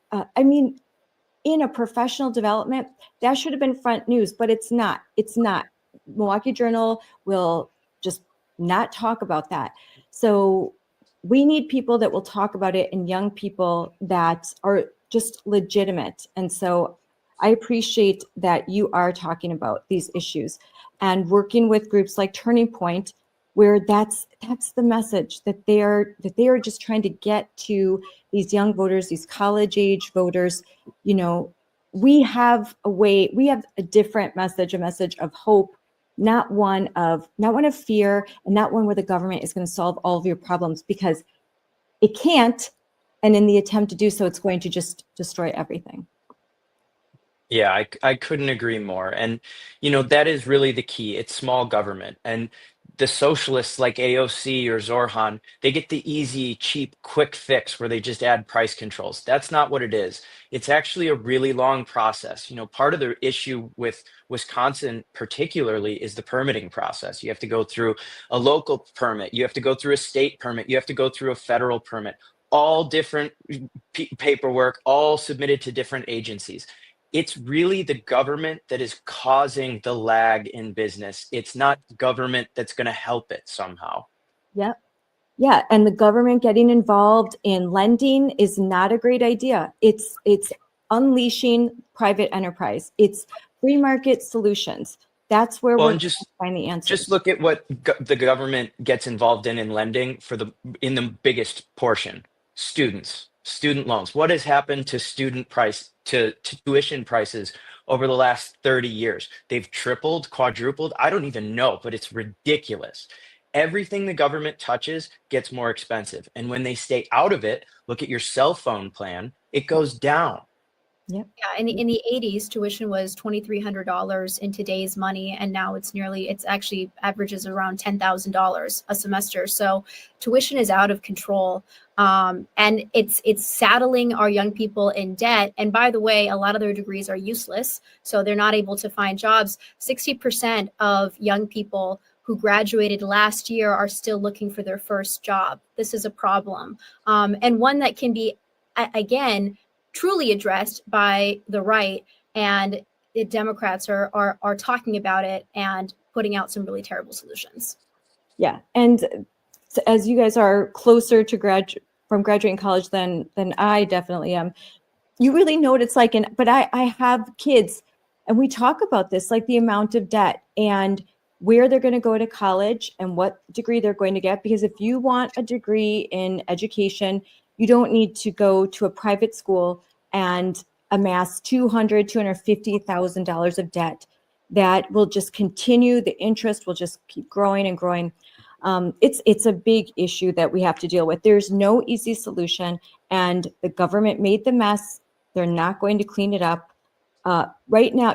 In a professional development, that should have been front news, but it's not. It's not. Milwaukee Journal will just not talk about that. So we need people that will talk about it, and young people that are just legitimate. And so I appreciate that you are talking about these issues and working with groups like Turning Point, where that's the message that they are just trying to get to these young voters, these college age voters. We have a different message, a message of hope, not one of fear, and not one where the government is going to solve all of your problems, because it can't. And in the attempt to do so, it's going to just destroy everything. Yeah, I couldn't agree more. And, that is really the key. It's small government. And the socialists like AOC or Zorhan, they get the easy, cheap, quick fix where they just add price controls. That's not what it is. It's actually a really long process. Part of the issue with Wisconsin particularly is the permitting process. You have to go through a local permit. You have to go through a state permit. You have to go through a federal permit. All different paperwork, all submitted to different agencies. It's really the government that is causing the lag in business. It's not government that's going to help it somehow. Yep. Yeah. And the government getting involved in lending is not a great idea. It's unleashing private enterprise. It's free market solutions. That's where we're going to find the answer. Just look at what the government gets involved in lending in the biggest portion. Students. student loans. What has happened to tuition prices over the last 30 years? They've tripled, quadrupled. I don't even know, but it's ridiculous. Everything the government touches gets more expensive. And when they stay out of it, look at your cell phone plan, it goes down. Yeah, in the 80s, tuition was $2,300 in today's money, and now it's actually averages around $10,000 a semester. So tuition is out of control, and it's saddling our young people in debt. And by the way, a lot of their degrees are useless, so they're not able to find jobs. 60% of young people who graduated last year are still looking for their first job. This is a problem, and one that can be, again, truly addressed by the right, and the Democrats are talking about it and putting out some really terrible solutions. Yeah, and as you guys are closer to graduating college than I definitely am, you really know what it's like. But I have kids, and we talk about this, like the amount of debt and where they're going to go to college and what degree they're going to get. Because if you want a degree in education, you don't need to go to a private school and amass $250,000 of debt that will just continue. The interest will just keep growing and growing. It's a big issue that we have to deal with. There's no easy solution, and the government made the mess. They're not going to clean it up. Right now,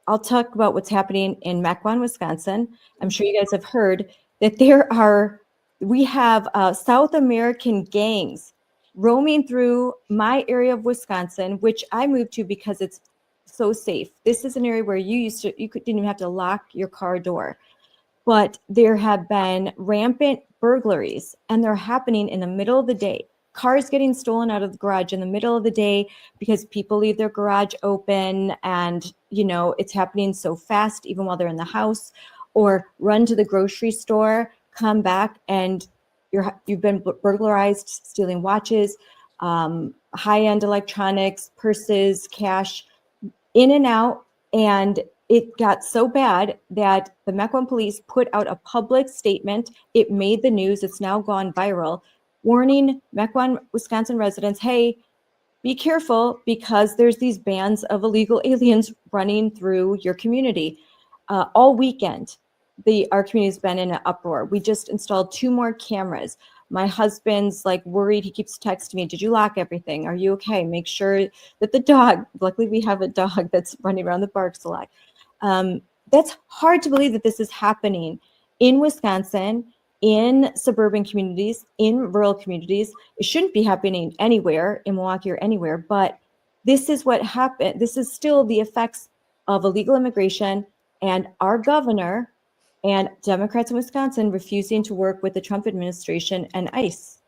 I'll talk about what's happening in Mequon, Wisconsin. I'm sure you guys have heard that we have South American gangs roaming through my area of Wisconsin, which I moved to because it's so safe. This is an area where you didn't even have to lock your car door. But there have been rampant burglaries, and they're happening in the middle of the day. Cars getting stolen out of the garage in the middle of the day because people leave their garage open, and it's happening so fast even while they're in the house, or run to the grocery store, come back, and you've been burglarized, stealing watches, high-end electronics, purses, cash, in and out. And it got so bad that the Mequon police put out a public statement. It made the news. It's now gone viral, warning Mequon, Wisconsin residents, hey, be careful because there's these bands of illegal aliens running through your community. All weekend, our community's been in an uproar. We just installed 2 more cameras. My husband's worried. He keeps texting me, did you lock everything? Are you okay? Make sure that the dog, luckily we have a dog that's running around that barks a lot. That's hard to believe that this is happening in Wisconsin, in suburban communities, in rural communities. It shouldn't be happening anywhere in Milwaukee or anywhere, but this is what happened. This is still the effects of illegal immigration and our governor and Democrats in Wisconsin refusing to work with the Trump administration and ICE.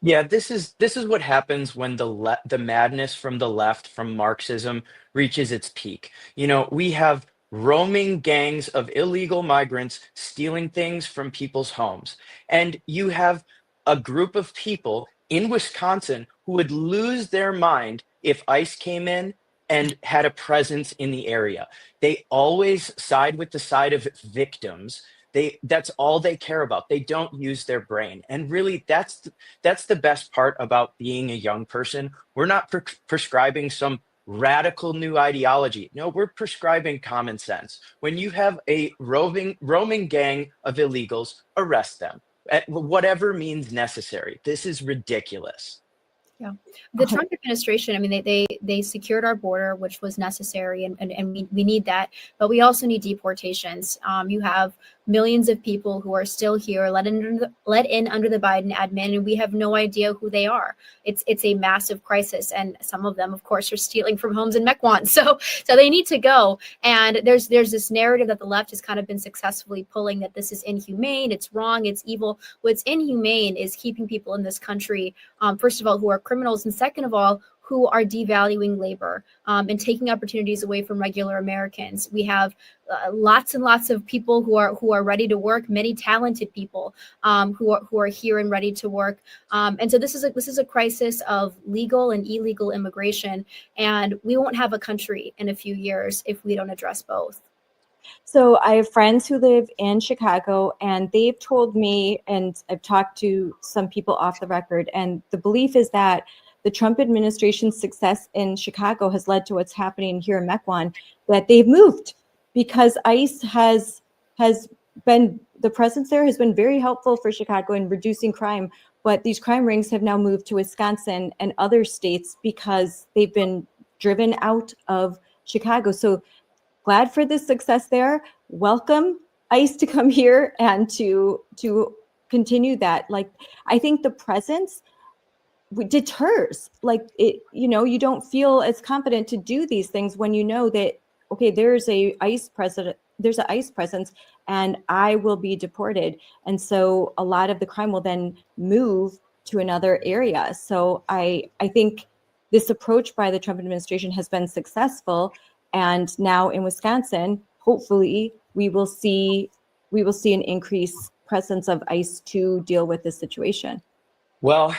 Yeah, this is what happens when the madness from the left, from Marxism, reaches its peak. We have roaming gangs of illegal migrants stealing things from people's homes. And you have a group of people in Wisconsin who would lose their mind if ICE came in and had a presence in the area. They always side with the side of victims. That's all they care about. They don't use their brain. And really, that's the best part about being a young person. We're not prescribing some radical new ideology. No, we're prescribing common sense. When you have a roaming gang of illegals, arrest them at whatever means necessary. This is ridiculous. Yeah, the Trump administration, I mean, they secured our border, which was necessary, and we need that, but we also need deportations. You have millions of people who are still here, let in under the Biden admin, and we have no idea who they are. It's a massive crisis, and some of them, of course, are stealing from homes in Mequon, so they need to go. And there's this narrative that the left has kind of been successfully pulling, that this is inhumane, it's wrong, it's evil. What's inhumane is keeping people in this country, first of all, who are criminals, and second of all, who are devaluing labor and taking opportunities away from regular Americans. We have lots and lots of people who are ready to work, many talented people who are here and ready to work. And so this is a crisis of legal and illegal immigration, and we won't have a country in a few years if we don't address both. So I have friends who live in Chicago, and they've told me, and I've talked to some people off the record, and the belief is that the Trump administration's success in Chicago has led to what's happening here in Mequon, that they've moved because ICE has been, the presence there has been very helpful for Chicago in reducing crime, but these crime rings have now moved to Wisconsin and other states because they've been driven out of Chicago. So glad for the success there. Welcome ICE to come here and to continue that. Like, I think the presence deters, like, it, you know, you don't feel as confident to do these things when you know that, okay, there's an ICE presence and I will be deported. And so a lot of the crime will then move to another area. So I think this approach by the Trump administration has been successful. And now in Wisconsin, hopefully we will see an increased presence of ICE to deal with this situation. Well,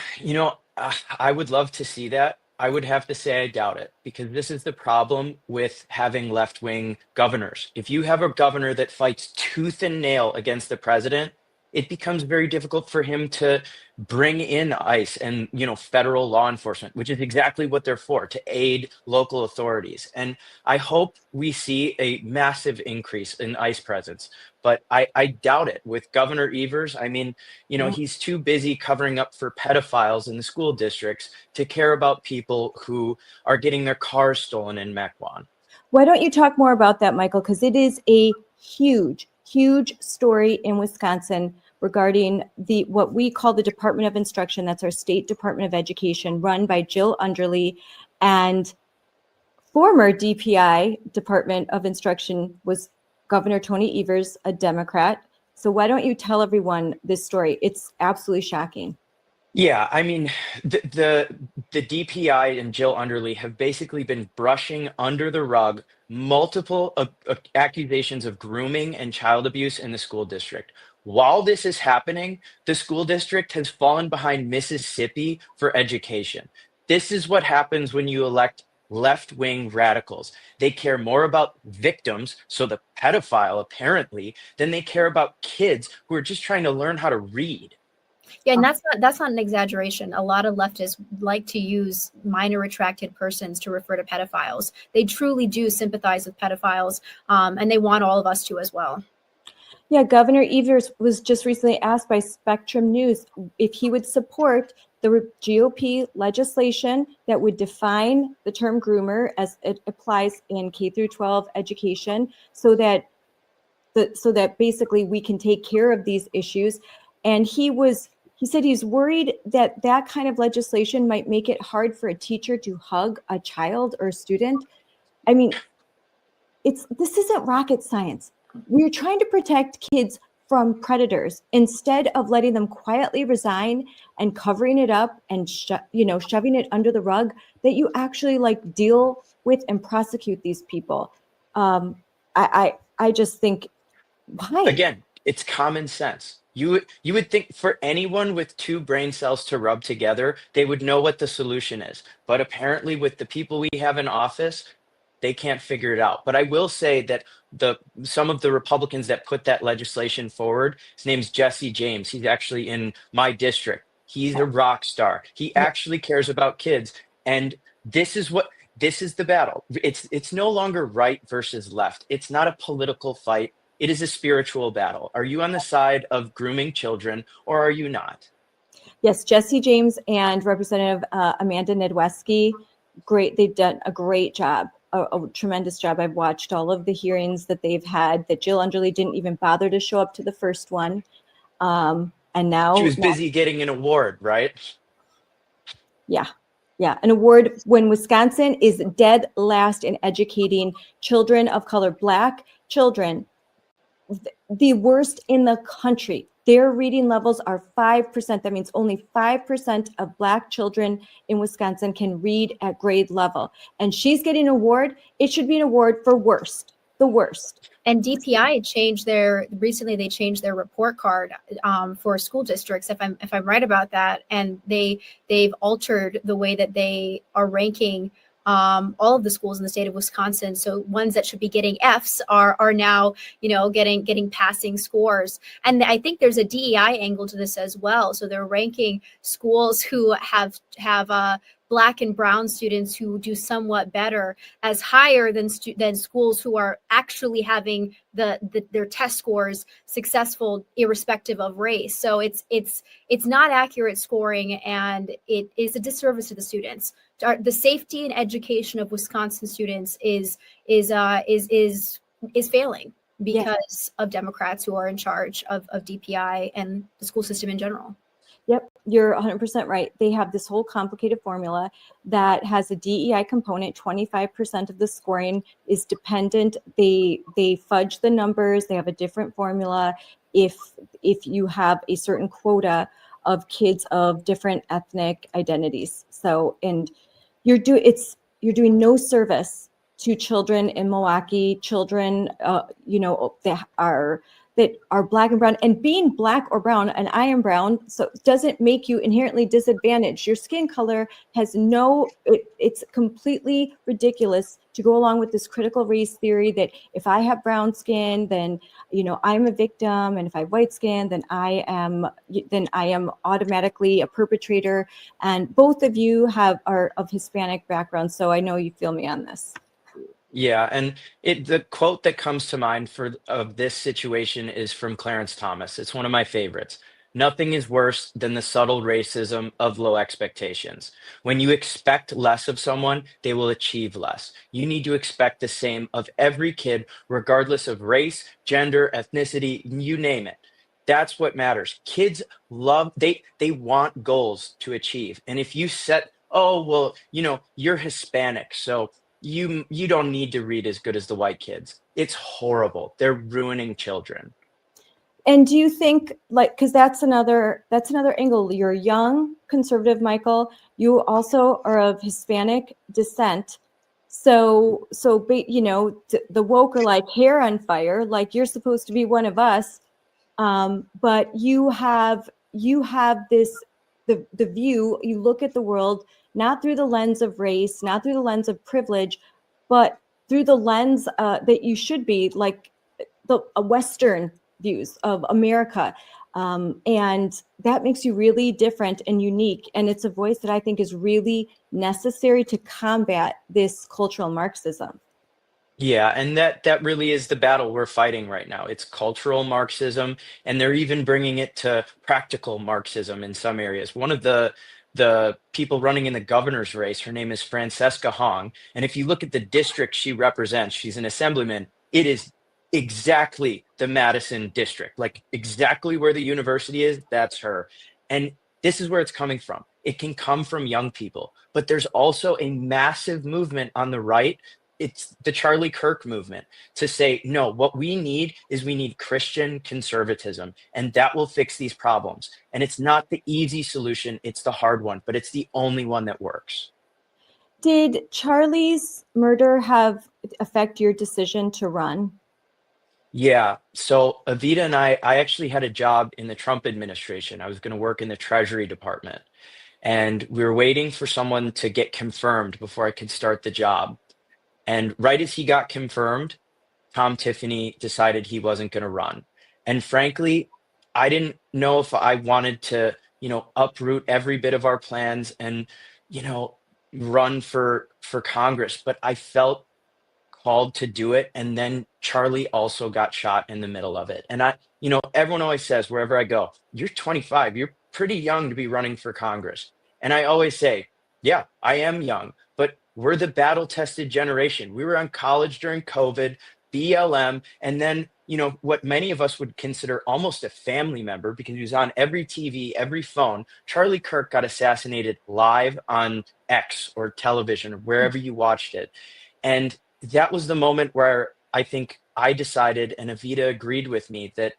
I would love to see that. I would have to say I doubt it, because this is the problem with having left-wing governors. If you have a governor that fights tooth and nail against the president, it becomes very difficult for him to bring in ICE and, federal law enforcement, which is exactly what they're for, to aid local authorities. And I hope we see a massive increase in ICE presence, but I doubt it with Governor Evers. I mean, he's too busy covering up for pedophiles in the school districts to care about people who are getting their cars stolen in Mequon. Why don't you talk more about that, Michael? Because it is a huge story in Wisconsin regarding what we call the Department of Instruction. That's our state Department of Education, run by Jill Underly, and former DPI, Department of Instruction, was Governor Tony Evers, a Democrat. So why don't you tell everyone this story? It's absolutely shocking. Yeah, I mean, the DPI and Jill Underly have basically been brushing under the rug multiple accusations of grooming and child abuse in the school district. While this is happening, the school district has fallen behind Mississippi for education. This is what happens when you elect left-wing radicals. They care more about victims, so the pedophile apparently, than they care about kids who are just trying to learn how to read. Yeah, and that's not an exaggeration. A lot of leftists like to use minor attracted persons to refer to pedophiles. They truly do sympathize with pedophiles, and they want all of us to as well. Yeah, Governor Evers was just recently asked by Spectrum News if he would support the GOP legislation that would define the term groomer as it applies in K through 12 education, so that basically we can take care of these issues. And he said he's worried that that kind of legislation might make it hard for a teacher to hug a child or a student. I mean, this isn't rocket science. We're trying to protect kids from predators instead of letting them quietly resign and covering it up and shoving it under the rug, that you actually deal with and prosecute these people. I just think, why? Again, it's common sense. You would think for anyone with two brain cells to rub together, they would know what the solution is. But apparently with the people we have in office, they can't figure it out. But I will say that some of the Republicans that put that legislation forward, his name's Jesse James. He's actually in my district. He's a rock star. He actually cares about kids. And this is the battle. It's no longer right versus left. It's not a political fight. It is a spiritual battle. Are you on the side of grooming children or are you not? Yes, Jesse James and Representative Amanda Nedweski, great. They've done a great job, a tremendous job. I've watched all of the hearings that they've had, that Jill Underly didn't even bother to show up to the first one. And now she was busy getting an award, right? Yeah, an award when Wisconsin is dead last in educating children of color, Black children, the worst in the country. Their reading levels are 5%. That means only 5% of Black children in Wisconsin can read at grade level. And she's getting an award. It should be an award for the worst. And DPI recently they changed their report card for school districts, if I'm right about that. And they've altered the way that they are ranking all of the schools in the state of Wisconsin. So ones that should be getting Fs are now, getting passing scores. And I think there's a DEI angle to this as well. So they're ranking schools who have Black and brown students who do somewhat better as higher than schools who are actually having their test scores successful irrespective of race. So it's not accurate scoring, and it is a disservice to the students. The safety and education of Wisconsin students is failing because of Democrats who are in charge of DPI and the school system in general. Yep, you're 100% right. They have this whole complicated formula that has a DEI component. 25% of the scoring is dependent. They fudge the numbers. They have a different formula if you have a certain quota of kids of different ethnic identities. So, and you're doing no service to children in Milwaukee, children that are Black and brown, and being Black or brown, and I am brown, so it doesn't make you inherently disadvantaged. Your skin color has it's completely ridiculous to go along with this critical race theory that if I have brown skin, then, I'm a victim. And if I have white skin, then I am automatically a perpetrator. And both of you are of Hispanic background. So I know you feel me on this. Yeah, and the quote that comes to mind of this situation is from Clarence Thomas. It's one of my favorites. Nothing is worse than the subtle racism of low expectations. When you expect less of someone, they will achieve less. You need to expect the same of every kid, regardless of race, gender, ethnicity, you name it. That's what matters. Kids they want goals to achieve. And if you set, oh, well, you're Hispanic, so you don't need to read as good as the white kids. It's horrible. They're ruining children. And do you think, because that's another angle. You're young, conservative, Michael. You also are of Hispanic descent. So the woke are like hair on fire, like you're supposed to be one of us. But you have this, the view, you look at the world not through the lens of race, not through the lens of privilege, but through the lens that you should be, like the Western views of America. And that makes you really different and unique. And it's a voice that I think is really necessary to combat this cultural Marxism. Yeah, and that really is the battle we're fighting right now. It's cultural Marxism, and they're even bringing it to practical Marxism in some areas. One of the people running in the governor's race, her name is Francesca Hong, and if you look at the district she represents, she's an assemblyman. It is exactly the Madison district, like exactly where the university is. That's her, and this is where it's coming from. It can come from young people, but there's also a massive movement on the right. It's the Charlie Kirk movement to say, no, what we need Christian conservatism, and that will fix these problems. And it's not the easy solution, it's the hard one, but it's the only one that works. Did Charlie's murder affect your decision to run? Yeah. So Evita and I actually had a job in the Trump administration. I was going to work in the Treasury Department, and we were waiting for someone to get confirmed before I could start the job. And right as he got confirmed, Tom Tiffany decided he wasn't going to run. And frankly, I didn't know if I wanted to, uproot every bit of our plans and, run for Congress. But I felt called to do it. And then Charlie also got shot in the middle of it. And everyone always says, wherever I go, you're 25, you're pretty young to be running for Congress. And I always say, yeah, I am young, but we're the battle-tested generation. We were on college during COVID, BLM, and then, what many of us would consider almost a family member because he was on every TV, every phone. Charlie Kirk got assassinated live on X or television or wherever you watched it. And that was the moment where I think I decided, and Evita agreed with me, that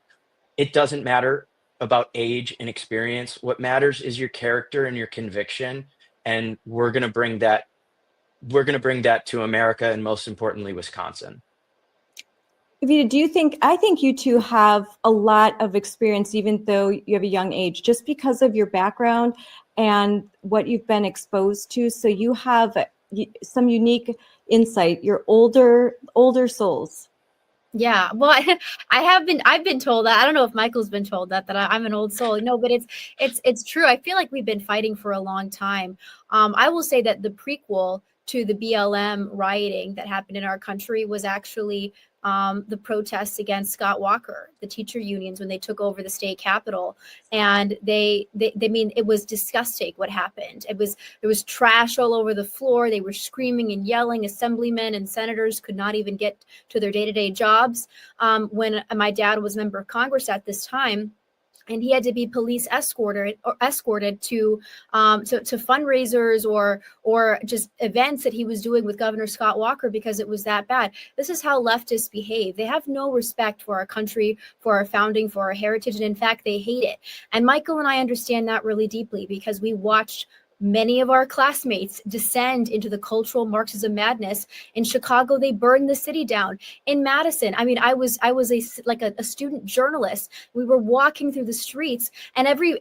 it doesn't matter about age and experience. What matters is your character and your conviction. And we're going to bring that to America, and most importantly, Wisconsin. Evita, I think you two have a lot of experience, even though you have a young age, just because of your background and what you've been exposed to. So you have some unique insight. You're older souls. Yeah, well, I've been told that. I don't know if Michael's been told that I'm an old soul. No, but it's true. I feel like we've been fighting for a long time. I will say that the prequel to the BLM rioting that happened in our country was actually the protests against Scott Walker, the teacher unions, when they took over the state capitol. And they mean, it was disgusting what happened. There was trash all over the floor. They were screaming and yelling. Assemblymen and senators could not even get to their day-to-day jobs. When my dad was a member of Congress at this time, and he had to be police escorted to fundraisers or just events that he was doing with Governor Scott Walker because it was that bad. This is how leftists behave. They have no respect for our country, for our founding, for our heritage, and in fact, they hate it. And Michael and I understand that really deeply because we watched many of our classmates descend into the cultural Marxism madness. In Chicago, they burned the city down. In Madison, I mean, I was a student journalist. We were walking through the streets, and every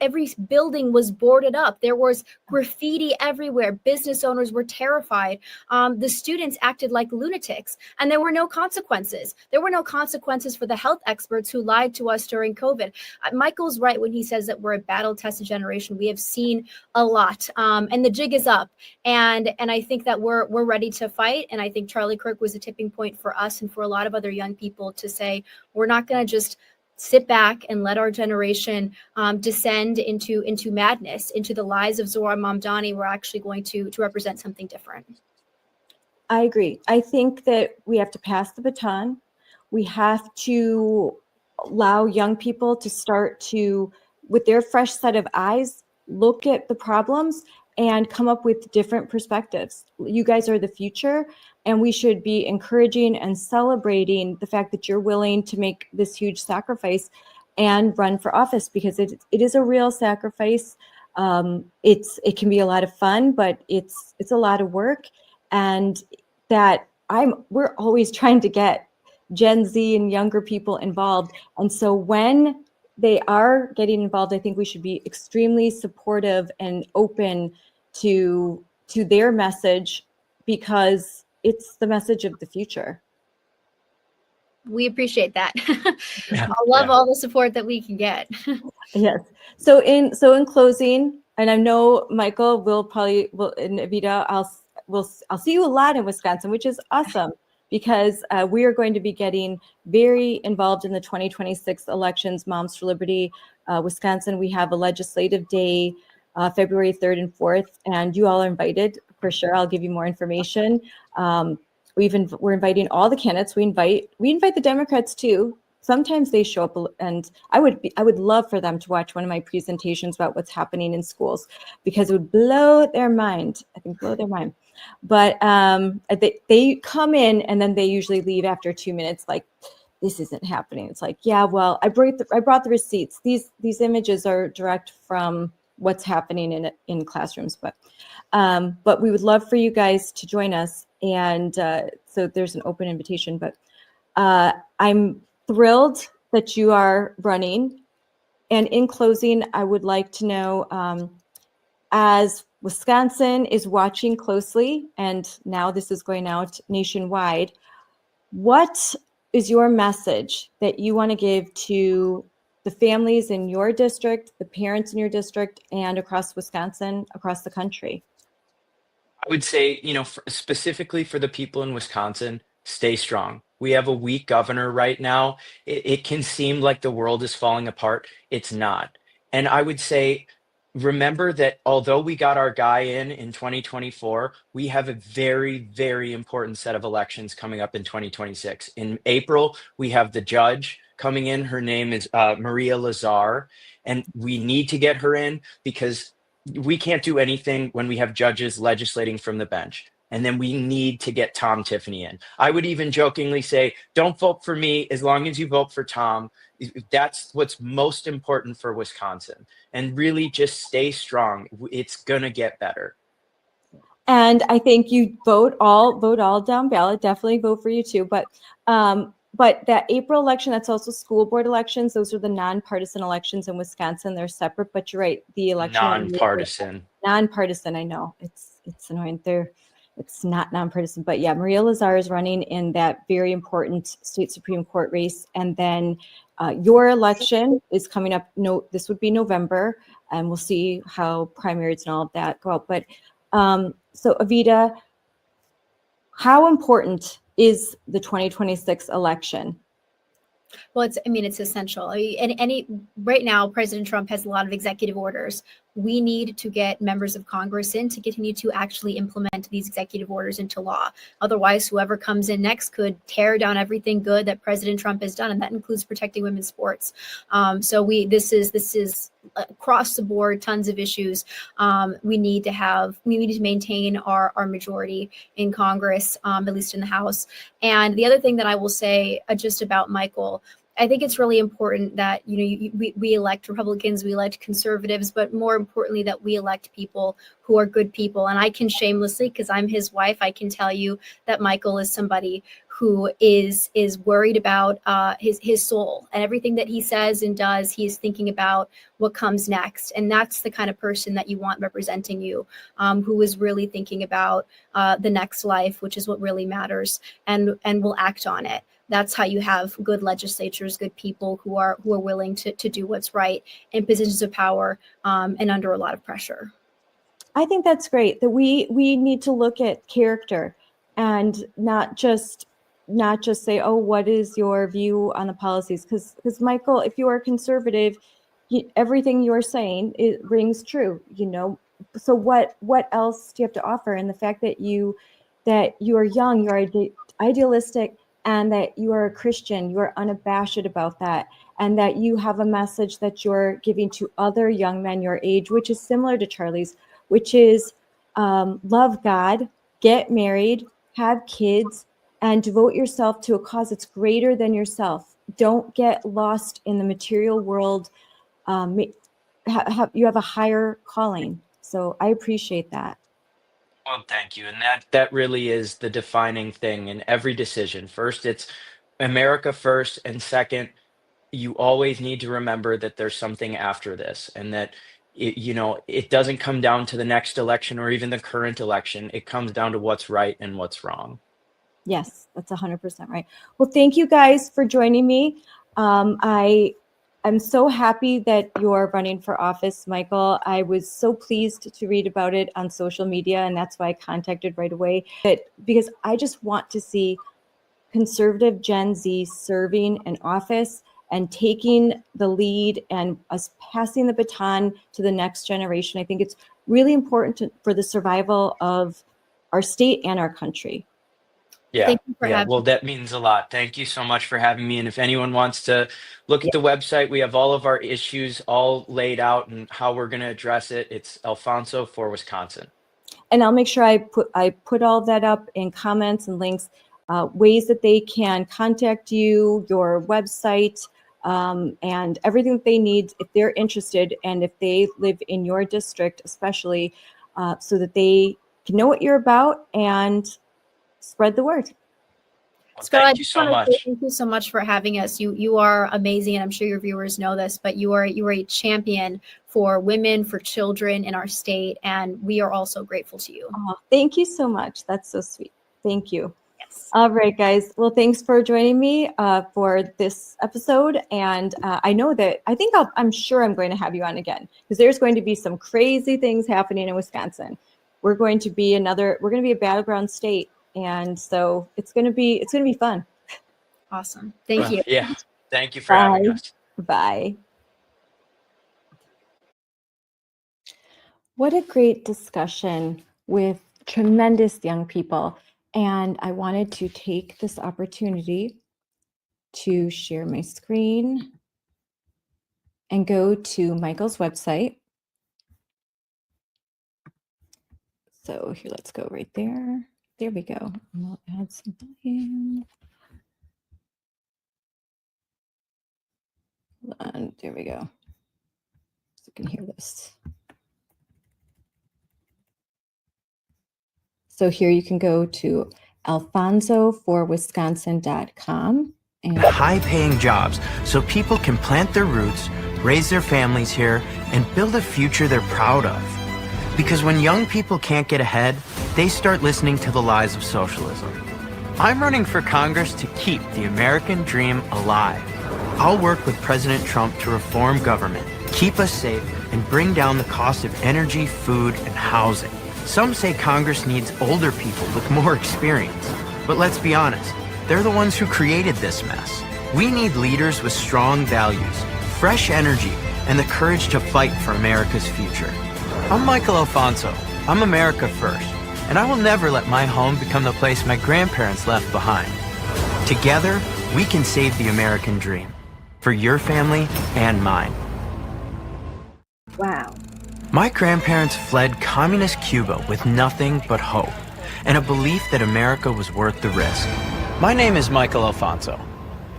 building was boarded up. There was graffiti everywhere. Business owners were terrified. The students acted like lunatics, and there were no consequences. There were no consequences for the health experts who lied to us during COVID. Michael's right when he says that we're a battle-tested generation. We have seen a lot. And the jig is up, and I think that we're ready to fight. And I think Charlie Kirk was a tipping point for us and for a lot of other young people to say we're not going to just sit back and let our generation descend into madness, into the lies of Zohar Mamdani. We're actually going to represent something different. I agree. I think that we have to pass the baton. We have to allow young people to start to, with their fresh set of eyes, look at the problems and come up with different perspectives. You guys are the future, and we should be encouraging and celebrating the fact that you're willing to make this huge sacrifice and run for office, because it is a real sacrifice. It can be a lot of fun, but it's a lot of work, and we're always trying to get Gen Z and younger people involved. And so when they are getting involved, I think we should be extremely supportive and open to their message, because it's the message of the future. We appreciate that. I love all the support that we can get. Yes. So in closing, and I know Michael will and Evita, I'll see you a lot in Wisconsin, which is awesome, because we are going to be getting very involved in the 2026 elections. Moms for Liberty, Wisconsin. We have a legislative day, February 3rd and 4th, and you all are invited for sure. I'll give you more information. We're inviting all the candidates. We invite the Democrats too. Sometimes they show up, and I would love for them to watch one of my presentations about what's happening in schools, because it would blow their mind. I think blow their mind. But they come in and then they usually leave after 2 minutes, like, this isn't happening. It's like, yeah, well, I brought the receipts. These images are direct from what's happening in classrooms. But we would love for you guys to join us. And so there's an open invitation. But I'm thrilled that you are running. And in closing, I would like to know, as Wisconsin is watching closely, and now this is going out nationwide, what is your message that you want to give to the families in your district, the parents in your district, and across Wisconsin, across the country? I would say, specifically for the people in Wisconsin, stay strong. We have a weak governor right now. It can seem like the world is falling apart. It's not. And I would say, remember that although we got our guy in 2024, we have a very, very important set of elections coming up in 2026. In April, we have the judge coming in. Her name is Maria Lazar, and we need to get her in because we can't do anything when we have judges legislating from the bench. And then we need to get Tom Tiffany in. I would even jokingly say, don't vote for me as long as you vote for Tom. That's what's most important for Wisconsin. And really just stay strong. It's going to get better. And I think you vote all down ballot. Definitely vote for you too. But that April election, that's also school board elections. Those are the nonpartisan elections in Wisconsin. They're separate, but you're right. The election Nonpartisan. Nonpartisan. I know it's annoying. it's not nonpartisan, but yeah, Maria Lazar is running in that very important state Supreme Court race. And then your election is coming up. No, this would be November, and we'll see how primaries and all of that go out. But so Evita, how important is the 2026 election? Well, it's essential. Right now, President Trump has a lot of executive orders. We need to get members of Congress in to continue to actually implement these executive orders into law. Otherwise, whoever comes in next could tear down everything good that President Trump has done, and that includes protecting women's sports. This is across the board, tons of issues. We need to maintain our majority in Congress, at least in the House. And the other thing that I will say just about Michael, I think it's really important that we elect Republicans, we elect conservatives, but more importantly that we elect people who are good people. And I can shamelessly, because I'm his wife, I can tell you that Michael is somebody who is worried about his soul, and everything that he says and does, he is thinking about what comes next. And that's the kind of person that you want representing you, who is really thinking about the next life, which is what really matters, and will act on it. That's how you have good legislatures, good people who are willing to do what's right in positions of power, and under a lot of pressure. I think that's great, that we need to look at character and not just say, oh, what is your view on the policies? Because Michael, if you are conservative, everything you're saying, it rings true, So what else do you have to offer? And the fact that you are young, you are idealistic, and that you are a Christian, you are unabashed about that, and that you have a message that you're giving to other young men your age, which is similar to Charlie's, which is love God, get married, have kids, and devote yourself to a cause that's greater than yourself. Don't get lost in the material world. You have a higher calling. So I appreciate that. Well, thank you. And that really is the defining thing in every decision. First, it's America first. And second, you always need to remember that there's something after this, and that it doesn't come down to the next election or even the current election. It comes down to what's right and what's wrong. Yes, that's 100% right. Well, thank you guys for joining me. I'm so happy that you're running for office, Michael. I was so pleased to read about it on social media, and that's why I contacted right away. Because I just want to see conservative Gen Z serving in office and taking the lead and us passing the baton to the next generation. I think it's really important for the survival of our state and our country. Yeah, well, that means a lot. Thank you so much for having me. And if anyone wants to look at the website, we have all of our issues all laid out and how we're going to address it. It's Alfonso for Wisconsin. And I'll make sure I put all that up in comments and links, ways that they can contact you, your website, and everything that they need if they're interested and if they live in your district, especially, so that they can know what you're about and spread the word. Well, thank you so much. Thank you so much for having us. You are amazing, and I'm sure your viewers know this, but you are a champion for women, for children in our state, and we are also grateful to you. Oh, thank you so much. That's so sweet. Thank you. Yes. All right, guys. Well, thanks for joining me for this episode. And I'm sure I'm going to have you on again, because there's going to be some crazy things happening in Wisconsin. We're going to be a battleground state. And so it's going to be fun. Awesome. Thank you. Yeah. Thank you for having us. Bye. What a great discussion with tremendous young people. And I wanted to take this opportunity to share my screen and go to Michael's website. So here, let's go right there. There we go. And we'll add some volume. Hold on. There we go. So you can hear this. So here you can go to alfonsoforwisconsin.com. And high-paying jobs so people can plant their roots, raise their families here, and build a future they're proud of. Because when young people can't get ahead, they start listening to the lies of socialism. I'm running for Congress to keep the American dream alive. I'll work with President Trump to reform government, keep us safe, and bring down the cost of energy, food, and housing. Some say Congress needs older people with more experience. But let's be honest, they're the ones who created this mess. We need leaders with strong values, fresh energy, and the courage to fight for America's future. I'm Michael Alfonso. I'm America first, and I will never let my home become the place my grandparents left behind. Together, we can save the American dream for your family and mine. Wow. My grandparents fled communist Cuba with nothing but hope and a belief that America was worth the risk. My name is Michael Alfonso,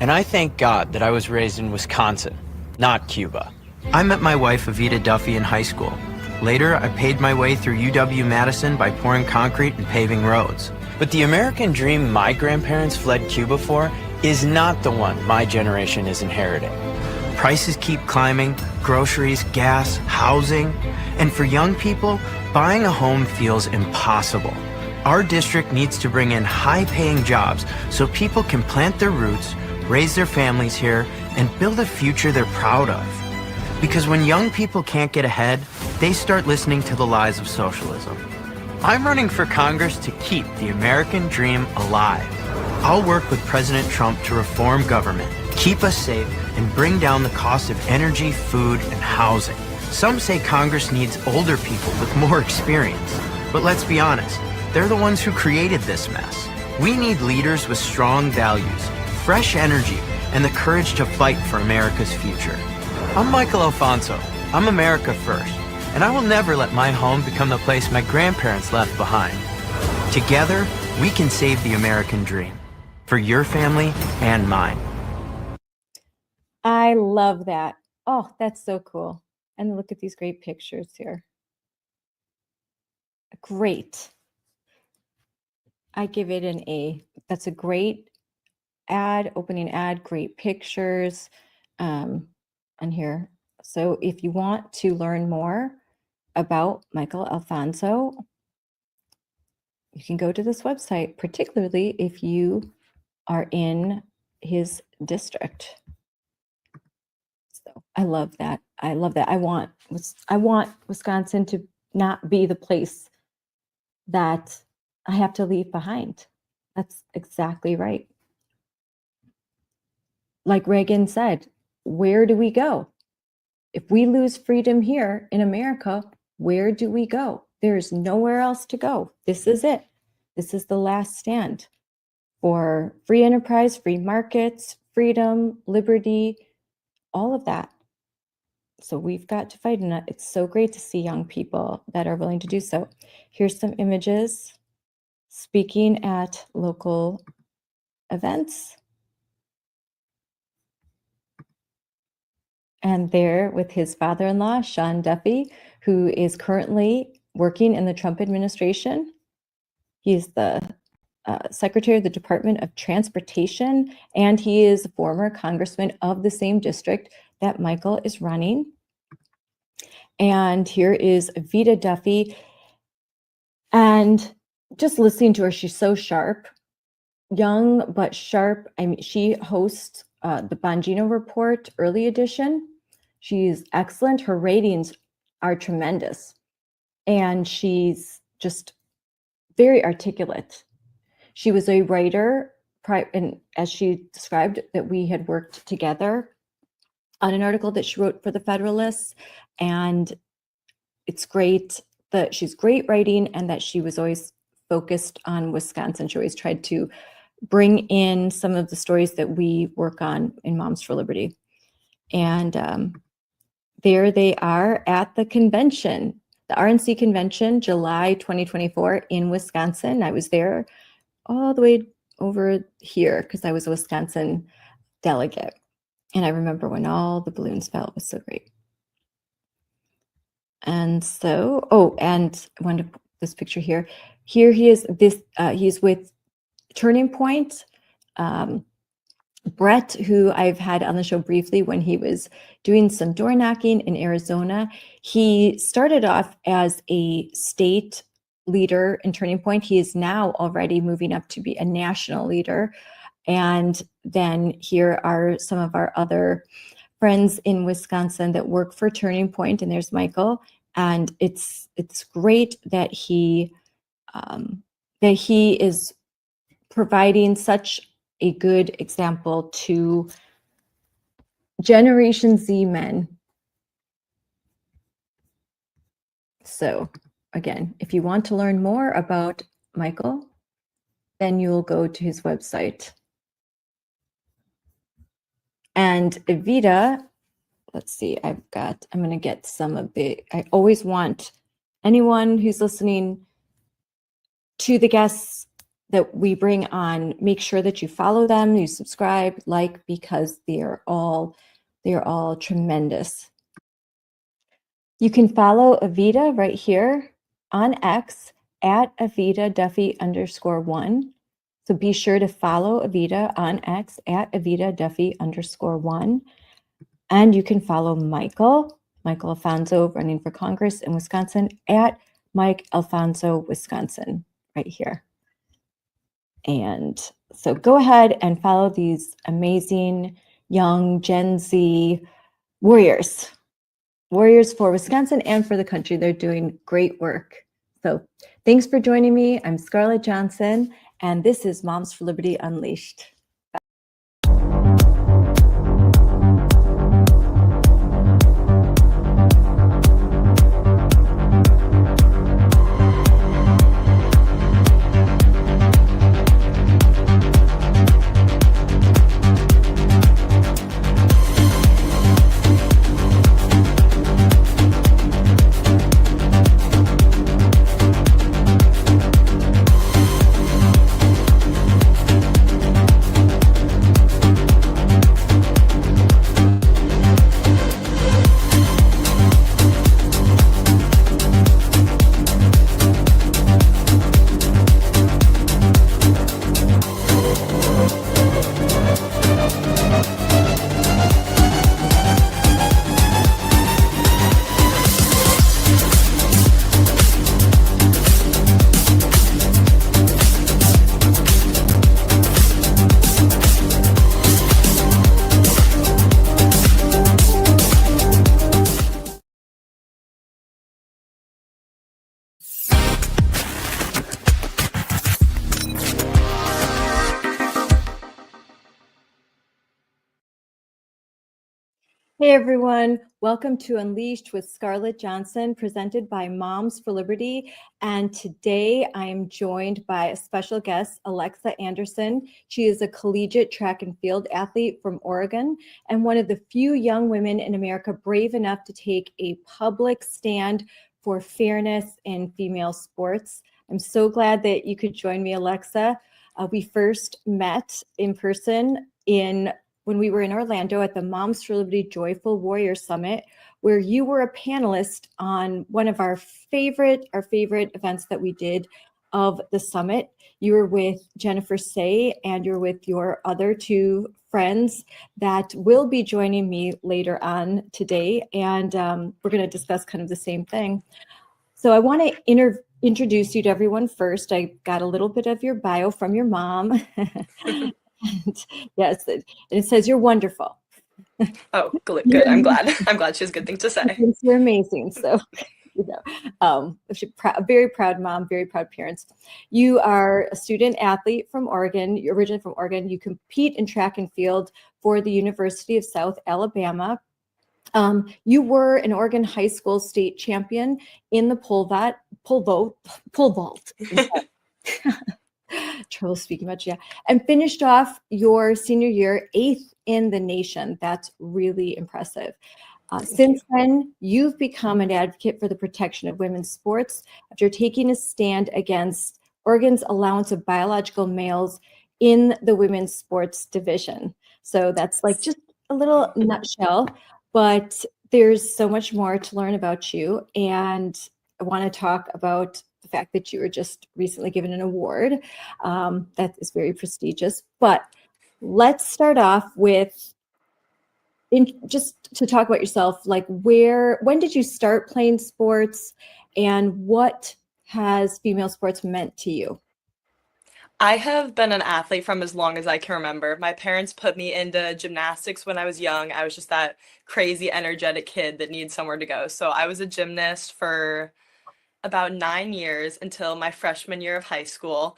and I thank God that I was raised in Wisconsin, not Cuba. I met my wife, Evita Duffy, in high school. Later, I paid my way through UW-Madison by pouring concrete and paving roads. But the American dream my grandparents fled Cuba for is not the one my generation is inheriting. Prices keep climbing, groceries, gas, housing, and for young people, buying a home feels impossible. Our district needs to bring in high-paying jobs so people can plant their roots, raise their families here, and build a future they're proud of. Because when young people can't get ahead, they start listening to the lies of socialism. I'm running for Congress to keep the American dream alive. I'll work with President Trump to reform government, keep us safe, and bring down the cost of energy, food, and housing. Some say Congress needs older people with more experience. But let's be honest, they're the ones who created this mess. We need leaders with strong values, fresh energy, and the courage to fight for America's future. I'm Michael Alfonso. I'm America first, and I will never let my home become the place my grandparents left behind. Together, we can save the American dream for your family and mine. I love that. Oh, that's so cool. And look at these great pictures here. Great. I give it an A. That's a great ad, opening ad, great pictures on here. So if you want to learn more about Michael Alfonso, you can go to this website, particularly if you are in his district. So I love that. I love that. I want Wisconsin to not be the place that I have to leave behind. That's exactly right. Like Reagan said, where do we go? If we lose freedom here in America, where do we go? There's nowhere else to go. This is it. This is the last stand for free enterprise, free markets, freedom, liberty, all of that. So we've got to fight, and it's so great to see young people that are willing to do so. Here's some images speaking at local events. And there with his father-in-law, Sean Duffy, who is currently working in the Trump administration. He's the Secretary of the Department of Transportation, and he is a former congressman of the same district that Michael is running. And here is Evita Duffy. And just listening to her, she's so sharp, young but sharp. I mean, she hosts the Bongino Report Early Edition. She's excellent. Her ratings are tremendous. And she's just very articulate. She was a writer, and as she described, that we had worked together on an article that she wrote for the Federalists. And it's great that she's great writing and that she was always focused on Wisconsin. She always tried to bring in some of the stories that we work on in Moms for Liberty. And there they are at the convention, the RNC convention, July 2024 in Wisconsin. I was there all the way over here because I was a Wisconsin delegate. And I remember when all the balloons fell. It was so great. And so, oh, and I wanted to put this picture here. Here he is. He's with Turning Point. Brett, who I've had on the show briefly when he was doing some door knocking in Arizona. He started off as a state leader in Turning Point. He is now already moving up to be a national leader. And then here are some of our other friends in Wisconsin that work for Turning Point, and there's Michael. And it's great that he is providing such a good example to Generation Z men. So again, if you want to learn more about Michael, then you'll go to his website. And Evita, let's see, I'm going to get some of I always want anyone who's listening to the guests that we bring on, make sure that you follow them, you subscribe, like, because they are all tremendous. You can follow Evita right here on X at Evita Duffy_1. So be sure to follow Evita on X at Evita Duffy_1. And you can follow Michael Alfonso, running for Congress in Wisconsin, at Mike Alfonso, Wisconsin, right here. And so go ahead and follow these amazing young Gen Z warriors for Wisconsin and for the country. They're doing great work. So thanks for joining me. I'm Scarlett Johnson, and this is Moms for Liberty Unleashed. Hey everyone, welcome to Unleashed with Scarlett Johnson, presented by Moms for Liberty. And today I am joined by a special guest, Alexa Anderson. She is a collegiate track and field athlete from Oregon and one of the few young women in America brave enough to take a public stand for fairness in female sports. I'm so glad that you could join me, Alexa. We first met in person when we were in Orlando at the Moms for Liberty Joyful Warrior Summit, where you were a panelist on one of our favorite events that we did of the summit. You were with Jennifer Say, and you're with your other two friends that will be joining me later on today. And we're going to discuss kind of the same thing. So I want to introduce you to everyone first. I got a little bit of your bio from your mom. And yes, it says you're wonderful. Oh, good. I'm glad. I'm glad she has good things to say. You're amazing. So, very proud mom, very proud parents. You are a student athlete from Oregon. You're originally from Oregon. You compete in track and field for the University of South Alabama. You were an Oregon high school state champion in the pole vault. Trouble speaking much, yeah. And finished off your senior year 8th in the nation. That's really impressive. Since then, you've become an advocate for the protection of women's sports after taking a stand against Oregon's allowance of biological males in the women's sports division. So that's like just a little nutshell, but there's so much more to learn about you. And I want to talk about the fact that you were just recently given an award. That is very prestigious. But let's start off with just to talk about yourself, like when did you start playing sports and what has female sports meant to you? I have been an athlete from as long as I can remember. My parents put me into gymnastics when I was young. I was just that crazy, energetic kid that needed somewhere to go. So I was a gymnast for about 9 years until my freshman year of high school.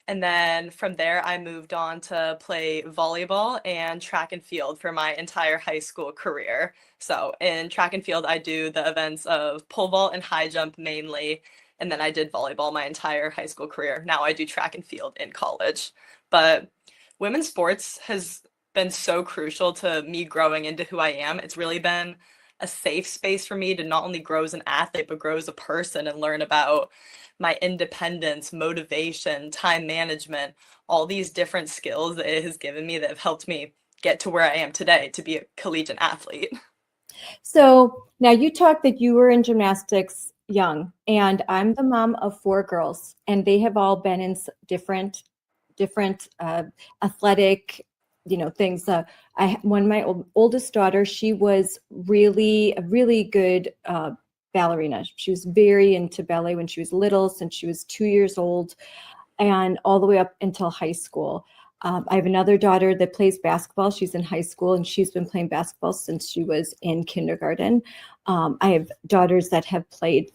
And then from there, I moved on to play volleyball and track and field for my entire high school career. So in track and field, I do the events of pole vault and high jump mainly. And then I did volleyball my entire high school career. Now I do track and field in college. But women's sports has been so crucial to me growing into who I am. It's really been a safe space for me to not only grow as an athlete, but grow as a person and learn about my independence, motivation, time management, all these different skills that it has given me that have helped me get to where I am today to be a collegiate athlete. So now you talked that you were in gymnastics young, and I'm the mom of 4 girls, and they have all been in different athletic, things. My oldest daughter, she was a really good ballerina. She was very into ballet when she was little, since she was 2 years old, and all the way up until high school. I have another daughter that plays basketball. She's in high school, and she's been playing basketball since she was in kindergarten. I have daughters that have played,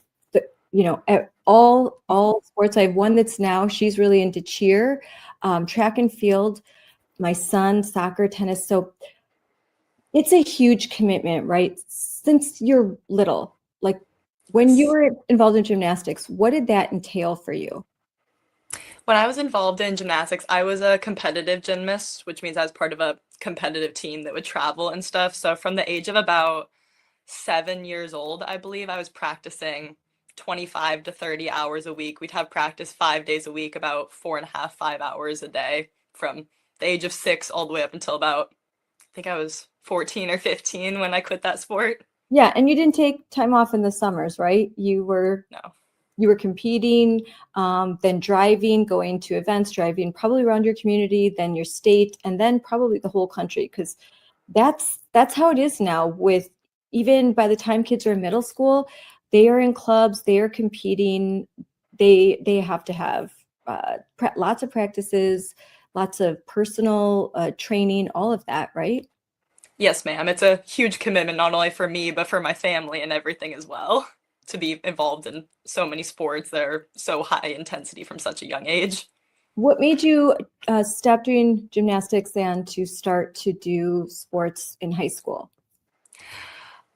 at all sports. I have one that's she's really into cheer, track and field. My son, soccer, tennis. So it's a huge commitment, right? Since you're little, like when you were involved in gymnastics, what did that entail for you? When I was involved in gymnastics, I was a competitive gymnast, which means I was part of a competitive team that would travel and stuff. So from the age of about 7 years old, I believe, I was practicing 25 to 30 hours a week. We'd have practice 5 days a week, about 4.5, 5 hours a day from the age of 6 all the way up until about, I think I was 14 or 15 when I quit that sport. Yeah, and you didn't take time off in the summers, right? You were competing, then driving, going to events, driving probably around your community, then your state, and then probably the whole country, because that's how it is now. With even by the time kids are in middle school, they are in clubs, they are competing, they have to have lots of practices, lots of personal training, all of that, right? Yes, ma'am. It's a huge commitment, not only for me, but for my family and everything as well, to be involved in so many sports that are so high intensity from such a young age. What made you stop doing gymnastics and to start to do sports in high school?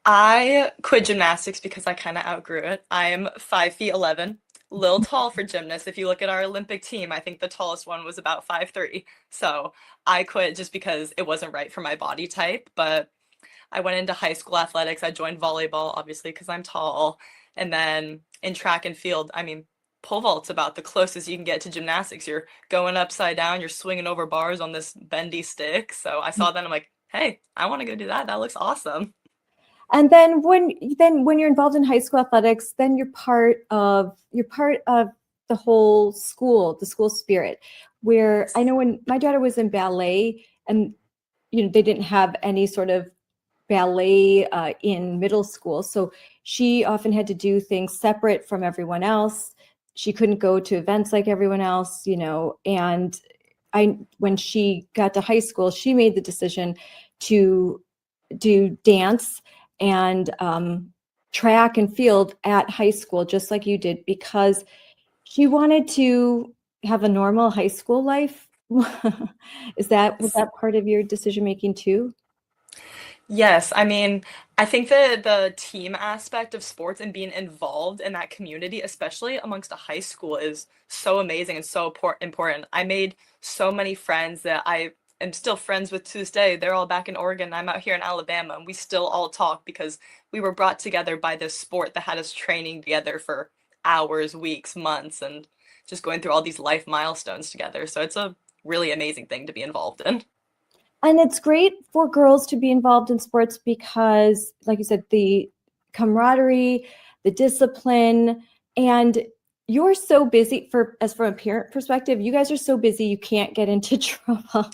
I quit gymnastics because I kind of outgrew it. I'm 5'11", a little tall for gymnasts. If you look at our Olympic team, I think the tallest one was about 5'3". So I quit just because it wasn't right for my body type. But I went into high school athletics. I joined volleyball, obviously, because I'm tall. And then in track and field, I mean, pole vault's about the closest you can get to gymnastics. You're going upside down, you're swinging over bars on this bendy stick. So I saw that, I'm like, hey, I want to go do that. That looks awesome. And then when you're involved in high school athletics, then you're part of the whole school, the school spirit. Where I know when my daughter was in ballet, and they didn't have any sort of ballet in middle school, so she often had to do things separate from everyone else. She couldn't go to events like everyone else, and when she got to high school, she made the decision to do dance and track and field at high school, just like you did, because she wanted to have a normal high school life. Was that part of your decision making too? Yes, I mean, I think that the team aspect of sports and being involved in that community, especially amongst a high school, is so amazing and so important. I made so many friends that I am still friends with to this day. They're all back in Oregon. I'm out here in Alabama, and we still all talk because we were brought together by this sport that had us training together for hours, weeks, months, and just going through all these life milestones together. So it's a really amazing thing to be involved in. And it's great for girls to be involved in sports because, like you said, the camaraderie, the discipline, and you're so busy from a parent perspective, you guys are so busy, you can't get into trouble.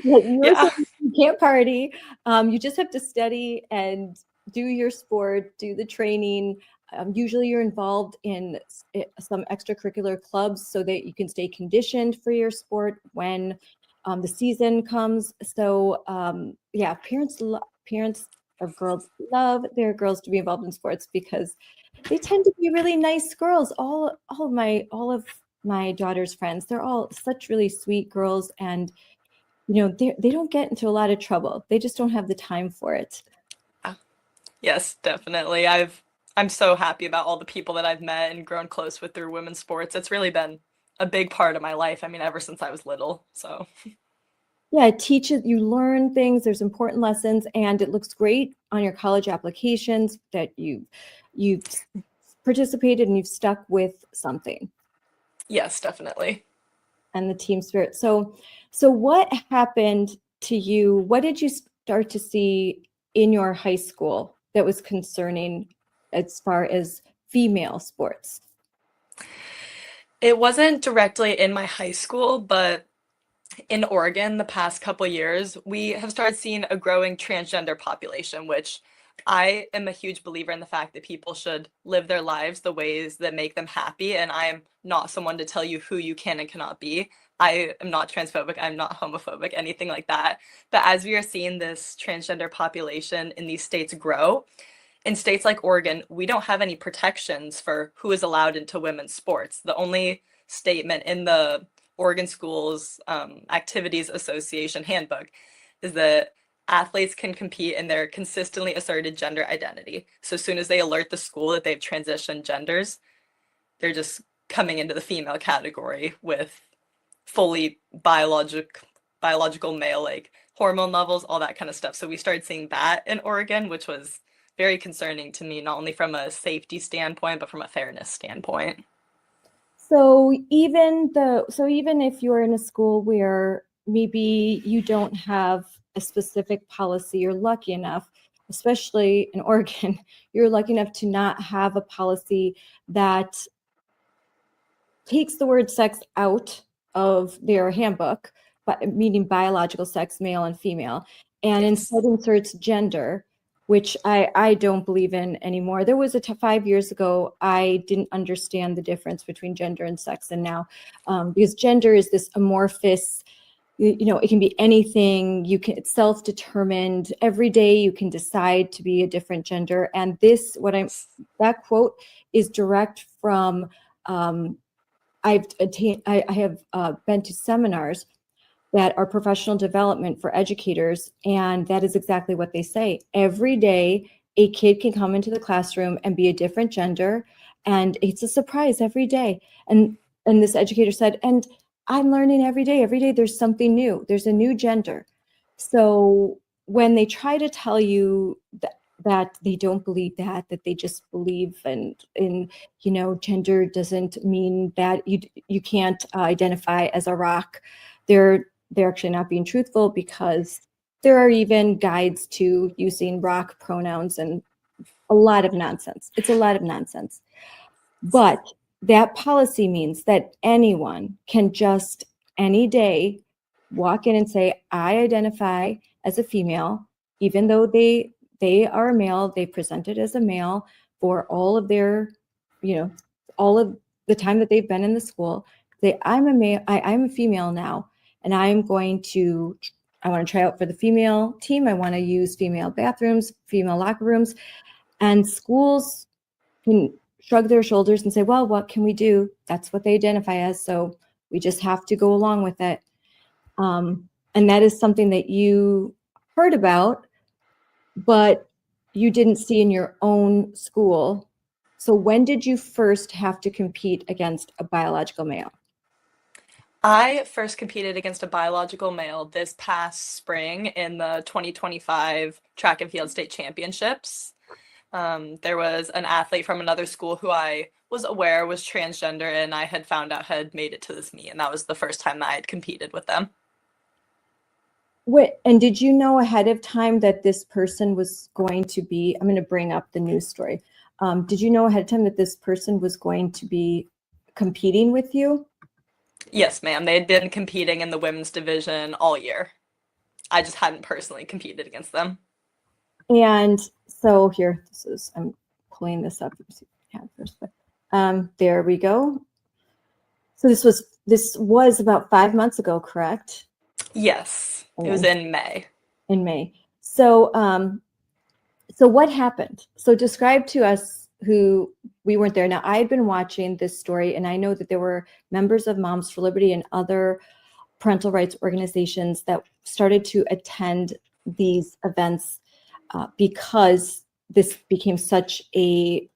Yeah. You can't party. You just have to study and do your sport, do the training. Usually you're involved in some extracurricular clubs so that you can stay conditioned for your sport when the season comes. So yeah, parents of girls love their girls to be involved in sports because they tend to be really nice girls. All of my daughter's friends, they're all such really sweet girls, and they don't get into a lot of trouble. They just don't have the time for it. Yes, definitely. I'm so happy about all the people that I've met and grown close with through women's sports. It's really been a big part of my life. I mean, ever since I was little. So Yeah, it teaches you, learn things. There's important lessons, and it looks great on your college applications that you've participated and you've stuck with something. yes, definitely. And the team spirit. So what happened to you? What did you start to see in your high school that was concerning as far as female sports? It wasn't directly in my high school, but in Oregon, the past couple years, we have started seeing a growing transgender population, which I am a huge believer in the fact that people should live their lives the ways that make them happy. And I am not someone to tell you who you can and cannot be. I am not transphobic. I'm not homophobic, anything like that. But as we are seeing this transgender population in these states grow, in states like Oregon, we don't have any protections for who is allowed into women's sports. The only statement in the Oregon Schools Activities Association handbook is that athletes can compete in their consistently asserted gender identity. So as soon as they alert the school that they've transitioned genders, they're just coming into the female category with fully biological male, like hormone levels, all that kind of stuff. So we started seeing that in Oregon, which was very concerning to me, not only from a safety standpoint, but from a fairness standpoint. So even if you're in a school where maybe you don't have a specific policy, you're lucky enough, especially in Oregon, you're lucky enough to not have a policy that takes the word sex out of their handbook, but meaning biological sex, male and female, and instead inserts gender, which I don't believe in anymore. There was 5 years ago, I didn't understand the difference between gender and sex, and now because gender is this amorphous, it can be anything. It's self-determined. Every day you can decide to be a different gender. And that quote is direct from, I have been to seminars that are professional development for educators, and that is exactly what they say. Every day, a kid can come into the classroom and be a different gender, and it's a surprise every day. And this educator said, and I'm learning every day. Every day there's something new. There's a new gender. So when they try to tell you that they don't believe that they just believe in gender doesn't mean that you can't identify as a rock, they're actually not being truthful, because there are even guides to using rock pronouns and a lot of nonsense. It's a lot of nonsense. But that policy means that anyone can just any day walk in and say, I identify as a female, even though they are a male, they presented as a male for all of their, all of the time that they've been in the school. I'm a male, I'm a female now, and I want to try out for the female team. I want to use female bathrooms, female locker rooms, and schools can shrug their shoulders and say, well, what can we do? That's what they identify as. So we just have to go along with it. And that is something that you heard about, but you didn't see in your own school. So when did you first have to compete against a biological male? I first competed against a biological male this past spring in the 2025 track and field state championships. There was an athlete from another school who I was aware was transgender, and I had found out had made it to this meet, and that was the first time that I had competed with them. And did you know ahead of time that this person was going to be, I'm going to bring up the news story. Did you know ahead of time that this person was going to be competing with you? Yes, ma'am. They had been competing in the women's division all year. I just hadn't personally competed against them. And so here, I'm pulling this up. There we go. So this was about 5 months ago, correct? Yes, it was in May. In May. So so what happened? So describe to us, who we weren't there. Now, I had been watching this story, and I know that there were members of Moms for Liberty and other parental rights organizations that started to attend these events because this became such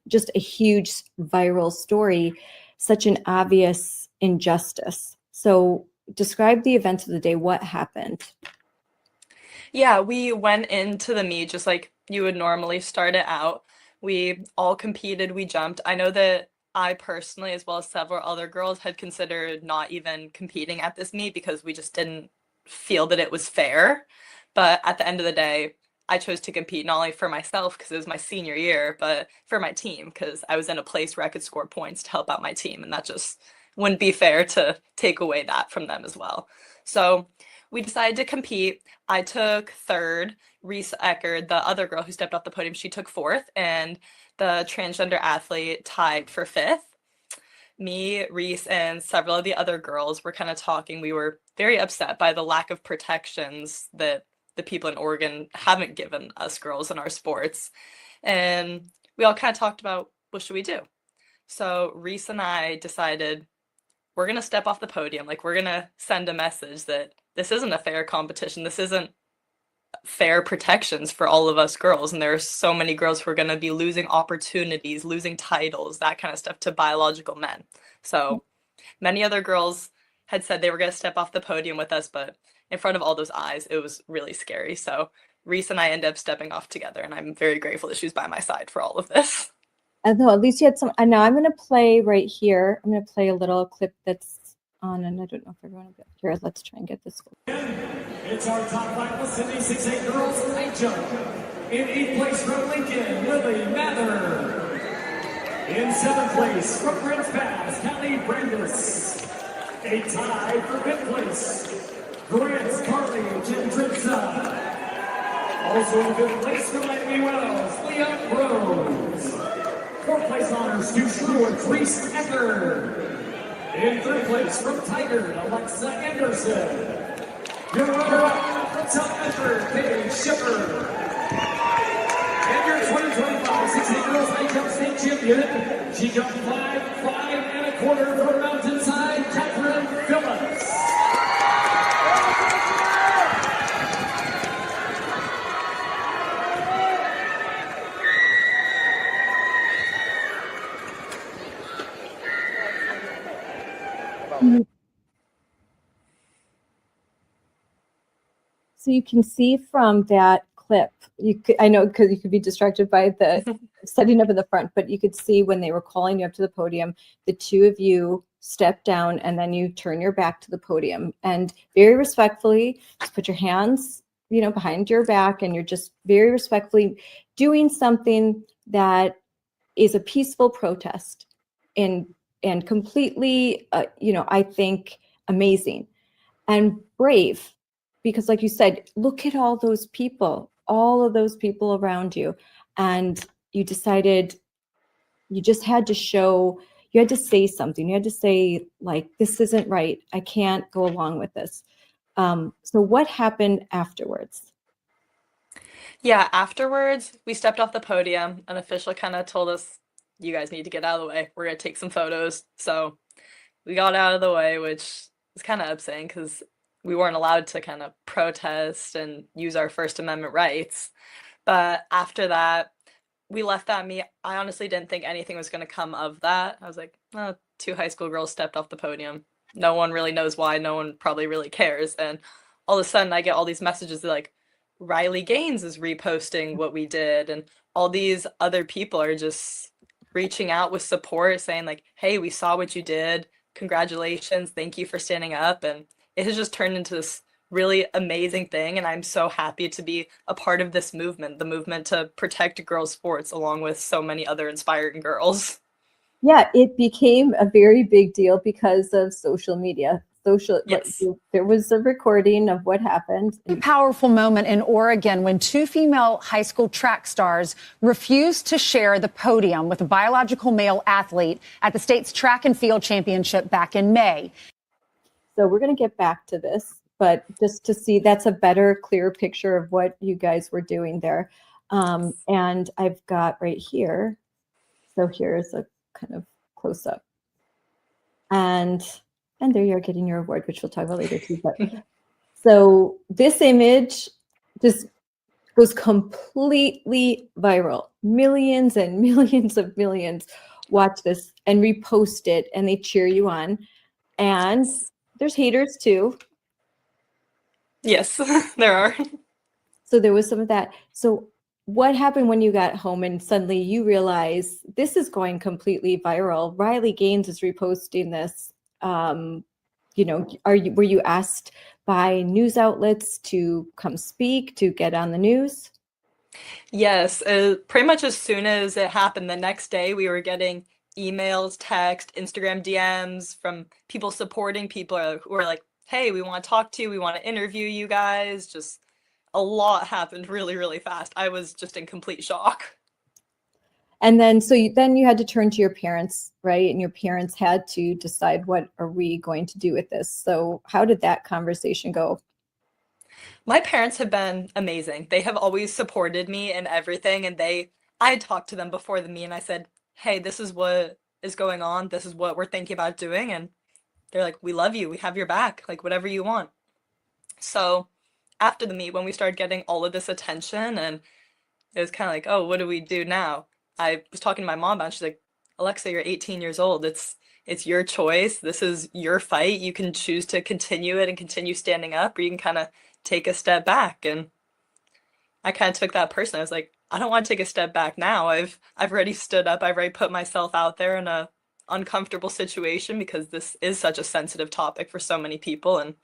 just a huge viral story, such an obvious injustice. So describe the events of the day. What happened? Yeah, we went into the meet just like you would normally start it out. We all competed, we jumped. I know that I personally, as well as several other girls, had considered not even competing at this meet because we just didn't feel that it was fair. But at the end of the day, I chose to compete not only for myself because it was my senior year, but for my team because I was in a place where I could score points to help out my team. And that just wouldn't be fair to take away that from them as well. So we decided to compete. I took third. Reese Eckerd, the other girl who stepped off the podium, she took fourth. And the transgender athlete tied for fifth. Me, Reese, and several of the other girls were kind of talking. We were very upset by the lack of protections that the people in Oregon haven't given us girls in our sports. And we all kind of talked about, what should we do? So Reese and I decided we're going to step off the podium. Like, we're going to send a message that this isn't a fair competition. This isn't fair protections for all of us girls. And there are so many girls who are going to be losing opportunities, losing titles, that kind of stuff to biological men. So many other girls had said they were going to step off the podium with us, but in front of all those eyes, it was really scary. So Reese and I ended up stepping off together, and I'm very grateful that she was by my side for all of this. I know, at least you had some. And now I'm going to play right here. I'm going to play a little clip that's on, and I don't know if everyone will get here. Let's try and get this. It's our top finalists in the 6'8" girls high jump. In 8th place from Lincoln, Lily Mather. In 7th place from Prince Pass, Callie Brandis. A tie for 5th place, Grant's Carly Gendritza. Also in 5th place from Miami Wells, Leon Rose. 4th place honors to Sherwood's Reese Eckerd. In 3rd place from Tiger, Alexa Anderson. Your runner-up from South Bedford, Paige Shepard. And your 2025 6'8" girls high jump state champion, she jumped 5'1" for Mountainside, Catherine Phillips. So you can see from that clip, I know because you could be distracted by the setting up in the front, but you could see when they were calling you up to the podium, the two of you step down and then you turn your back to the podium and very respectfully just put your hands, behind your back, and you're just very respectfully doing something that is a peaceful protest and completely, I think amazing and brave. Because like you said, look at all of those people around you. And you decided you just had to you had to say something. You had to say, like, this isn't right. I can't go along with this. So what happened afterwards? Yeah, afterwards, we stepped off the podium. An official kind of told us, you guys need to get out of the way. We're going to take some photos. So we got out of the way, which is kind of upsetting because we weren't allowed to kind of protest and use our First Amendment rights. But after that, we left that meet. I honestly didn't think anything was going to come of that. I was like, oh, 2 high school girls stepped off the podium. No one really knows why. No one probably really cares. And all of a sudden, I get all these messages that, like, Riley Gaines is reposting what we did. And all these other people are just reaching out with support, saying, like, hey, we saw what you did. Congratulations. Thank you for standing up. And it has just turned into this really amazing thing. And I'm so happy to be a part of this movement, the movement to protect girls' sports, along with so many other inspiring girls. Yeah, it became a very big deal because of social media. social. Yes. There was a recording of what happened. Powerful moment in Oregon when two female high school track stars refused to share the podium with a biological male athlete at the state's track and field championship back in May. So we're going to get back to this, but just to see, that's a better, clearer picture of what you guys were doing there. And I've got right here. So here's a kind of close up. And there you're getting your award, which we'll talk about later too. But so this image just goes completely viral. Millions and millions of millions watch this and repost it, and they cheer you on. And there's haters too. Yes, there are. So there was some of that. So what happened when you got home and suddenly you realize this is going completely viral? Riley Gaines is reposting this. Were you asked by news outlets to come speak, to get on the news? Yes, pretty much as soon as it happened, the next day we were getting emails, text, Instagram DMs from people supporting people who were like, hey, we want to talk to you, we want to interview you guys. Just a lot happened really, really fast. I was just in complete shock. And then, then you had to turn to your parents, right? And your parents had to decide, what are we going to do with this? So how did that conversation go? My parents have been amazing. They have always supported me in everything. And I had talked to them before the meet and I said, hey, this is what is going on. This is what we're thinking about doing. And they're like, we love you. We have your back, like whatever you want. So after the meet, when we started getting all of this attention, and it was kind of like, oh, what do we do now? I was talking to my mom about it. She's like, Alexa, you're 18 years old. It's your choice. This is your fight. You can choose to continue it and continue standing up, or you can kind of take a step back. And I kind of took that personally. I was like, I don't want to take a step back now. I've already stood up. I've already put myself out there in a uncomfortable situation because this is such a sensitive topic for so many people. And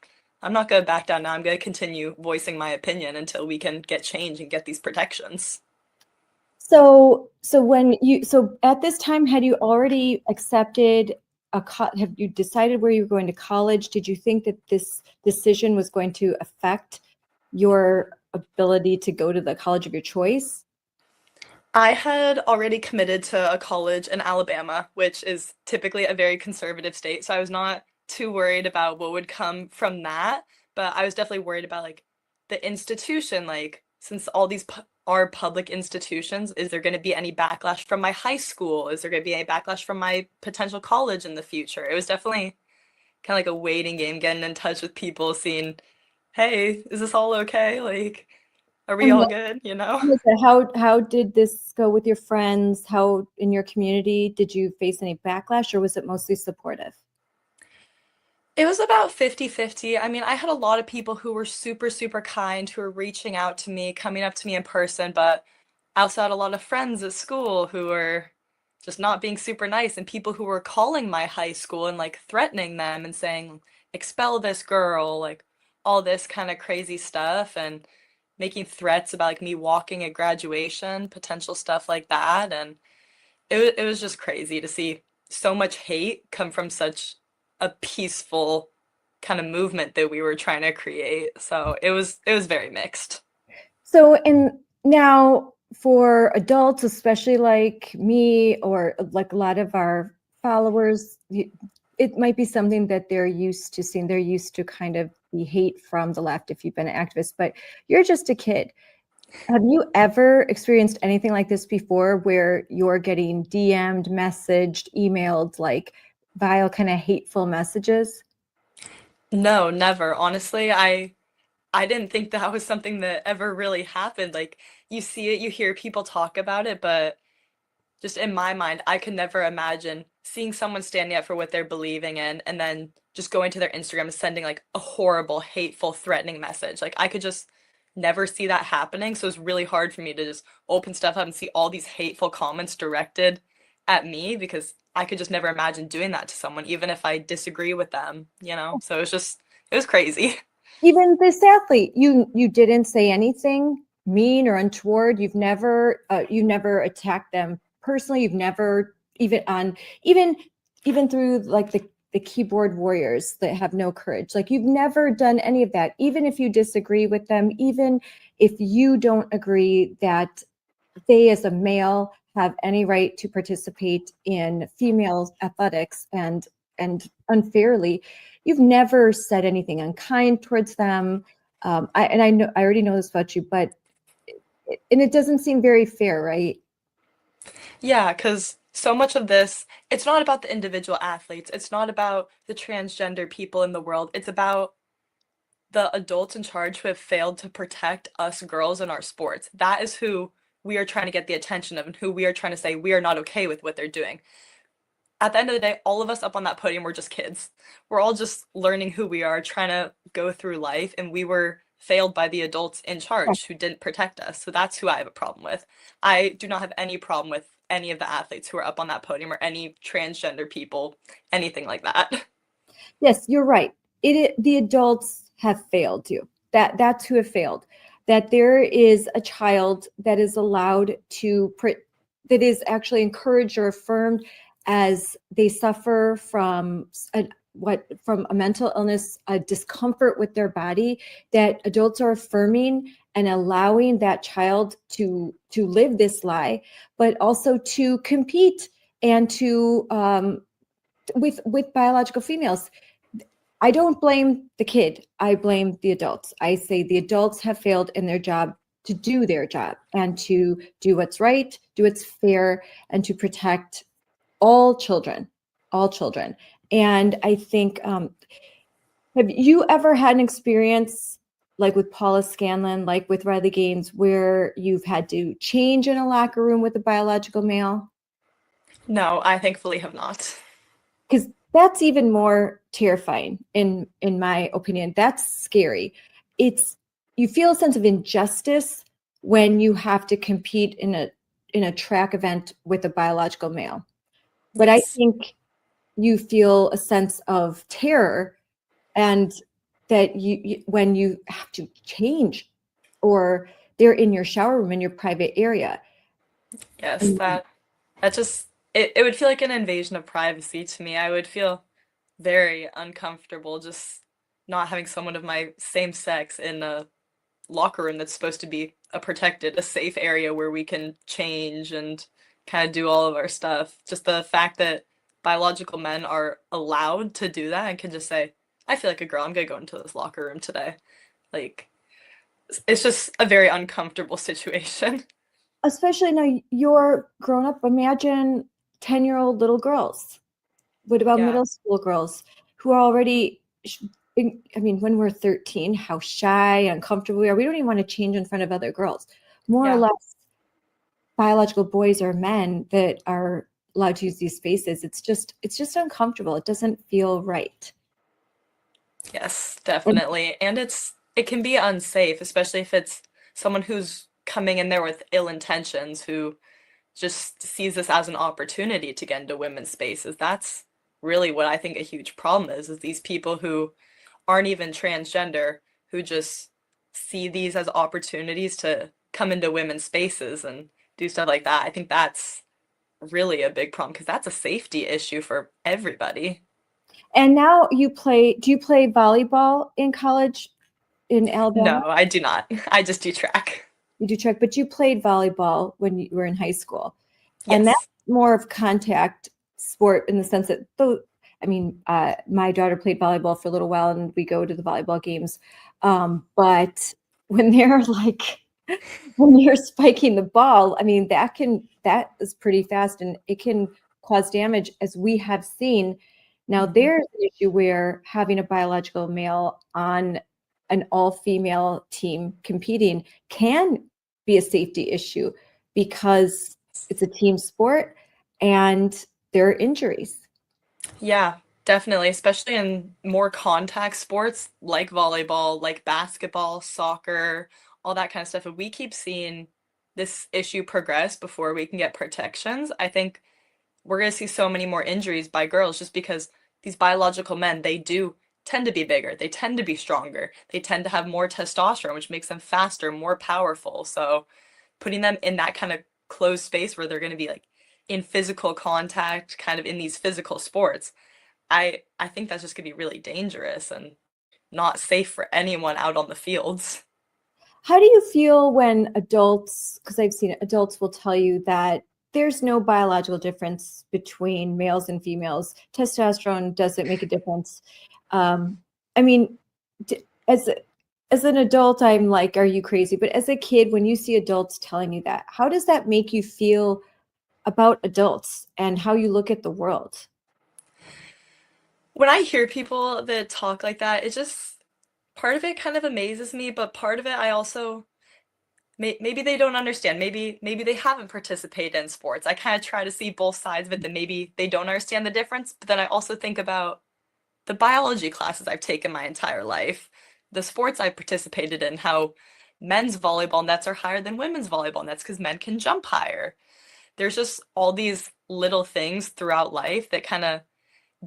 I'm not going to back down now. I'm going to continue voicing my opinion until we can get change and get these protections. So at this time, had you already accepted have you decided where you were going to college? Did you think that this decision was going to affect your ability to go to the college of your choice? I had already committed to a college in Alabama, which is typically a very conservative state. So I was not too worried about what would come from that. But I was definitely worried about like the institution, like since all these are public institutions, is there going to be any backlash from my high school? Is there going to be any backlash from my potential college in the future? It was definitely kind of like a waiting game, getting in touch with people, seeing, hey, is this all okay? Like, are we all good? You know? How did this go with your friends? How in your community, did you face any backlash, or was it mostly supportive? It was about 50-50. I mean, I had a lot of people who were super, super kind, who were reaching out to me, coming up to me in person, but I also had a lot of friends at school who were just not being super nice, and people who were calling my high school and like threatening them and saying, expel this girl, like all this kind of crazy stuff, and making threats about like me walking at graduation, potential stuff like that. And it was just crazy to see so much hate come from such a peaceful kind of movement that we were trying to create. So it was very mixed. So, and now for adults, especially like me or like a lot of our followers, it might be something that they're used to seeing. They're used to kind of the hate from the left if you've been an activist, but you're just a kid. Have you ever experienced anything like this before, where you're getting DM'd, messaged, emailed, like vile kind of hateful messages? No, never. Honestly, I didn't think that was something that ever really happened. Like you see it, you hear people talk about it, but just in my mind, I could never imagine seeing someone standing up for what they're believing in and then just going to their Instagram and sending like a horrible, hateful, threatening message. Like I could just never see that happening. So it's really hard for me to just open stuff up and see all these hateful comments directed at me, because I could just never imagine doing that to someone, even if I disagree with them, you know? So it was crazy. Even this athlete, you didn't say anything mean or untoward. You never attacked them personally. You've never even through like the keyboard warriors that have no courage. Like, you've never done any of that, even if you disagree with them, even if you don't agree that they as a male have any right to participate in female athletics and unfairly. You've never said anything unkind towards them. I know I already know this about you, but it doesn't seem very fair, right? Yeah, because so much of this, it's not about the individual athletes. It's not about the transgender people in the world. It's about the adults in charge who have failed to protect us girls in our sports. That is who we are trying to get the attention of, and who we are trying to say we are not okay with what they're doing. At the end of the day, all of us up on that podium were just kids. We're all just learning who we are, trying to go through life, and we were failed by the adults in charge who didn't protect us. So that's who I have a problem with. I do not have any problem with any of the athletes who are up on that podium, or any transgender people, anything like that. Yes, you're right. The adults have failed you. That's who have failed. That there is a child that is allowed to that is actually encouraged or affirmed as they suffer from a mental illness, a discomfort with their body, that adults are affirming and allowing that child to live this lie, but also to compete and to with biological females. I don't blame the kid. I blame the adults. I say the adults have failed in their job to do their job and to do what's right, do what's fair, and to protect all children, all children. And I think, have you ever had an experience like with Paula Scanlon, like with Riley Gaines, where you've had to change in a locker room with a biological male? No, I thankfully have not. Because that's even more terrifying, in my opinion. That's scary. You feel a sense of injustice when you have to compete in a track event with a biological male. But I think you feel a sense of terror, and that you when you have to change, or they're in your shower room in your private area. Yes, that just it would feel like an invasion of privacy to me. I would feel very uncomfortable just not having someone of my same sex in a locker room that's supposed to be a protected, a safe area where we can change and kind of do all of our stuff. Just the fact that biological men are allowed to do that and can just say, I feel like a girl, I'm gonna go into this locker room today. Like, it's just a very uncomfortable situation. Especially now you're grown up. Imagine 10-year-old little girls. What about middle school girls who are already, I mean, when we're 13, how shy, uncomfortable we are. We don't even want to change in front of other girls. More or less, biological boys or men that are allowed to use these spaces, it's just uncomfortable. It doesn't feel right. Yes, definitely. And it can be unsafe, especially if it's someone who's coming in there with ill intentions, who just sees this as an opportunity to get into women's spaces. That's really what I think a huge problem is these people who aren't even transgender, who just see these as opportunities to come into women's spaces and do stuff like that. I think that's really a big problem, because that's a safety issue for everybody. And now do you play volleyball in college in Alabama? No, I do not. I just do track. You do track, but you played volleyball when you were in high school. Yes. And that's more of contact sport, in the sense that, my daughter played volleyball for a little while, and we go to the volleyball games. But when they're when you're spiking the ball, I mean, that is pretty fast, and it can cause damage, as we have seen. Now, there's an issue where having a biological male on an all-female team competing can be a safety issue, because it's a team sport and there are injuries. Yeah, definitely, especially in more contact sports like volleyball, like basketball, soccer, all that kind of stuff. If we keep seeing this issue progress before we can get protections, I think we're going to see so many more injuries by girls, just because these biological men, they do tend to be bigger, they tend to be stronger, they tend to have more testosterone, which makes them faster, more powerful. So putting them in that kind of closed space where they're going to be like in physical contact, kind of in these physical sports, I think that's just gonna be really dangerous and not safe for anyone out on the fields. How do you feel when adults, because I've seen it, adults will tell you that there's no biological difference between males and females. Testosterone doesn't make a difference. I mean, as an adult, I'm like, are you crazy? But as a kid, when you see adults telling you that, how does that make you feel about adults and how you look at the world? When I hear people that talk like that, it just part of it kind of amazes me, but part of it I also maybe they don't understand. Maybe they haven't participated in sports. I kind of try to see both sides of it, that maybe they don't understand the difference, but then I also think about the biology classes I've taken my entire life, the sports I've participated in, how men's volleyball nets are higher than women's volleyball nets because men can jump higher. There's just all these little things throughout life that kind of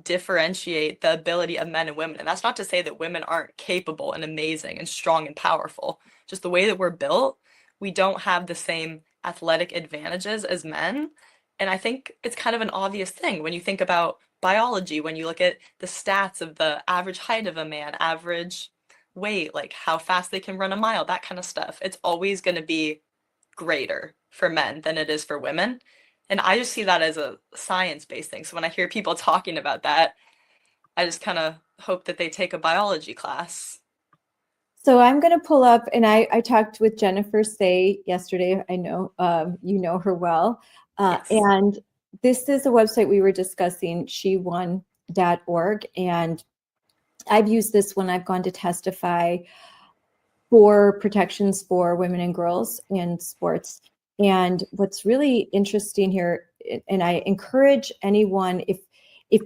differentiate the ability of men and women. And that's not to say that women aren't capable and amazing and strong and powerful. Just the way that we're built, we don't have the same athletic advantages as men. And I think it's kind of an obvious thing when you think about biology, when you look at the stats of the average height of a man, average weight, like how fast they can run a mile, that kind of stuff. It's always going to be greater for men than it is for women. And I just see that as a science-based thing. So when I hear people talking about that, I just kind of hope that they take a biology class. So I'm going to pull up, and I talked with Jennifer Say yesterday. I know you know her well. Yes. And this is a website we were discussing, shewon.org. And I've used this when I've gone to testify for protections for women and girls in sports. And what's really interesting here, and I encourage anyone, if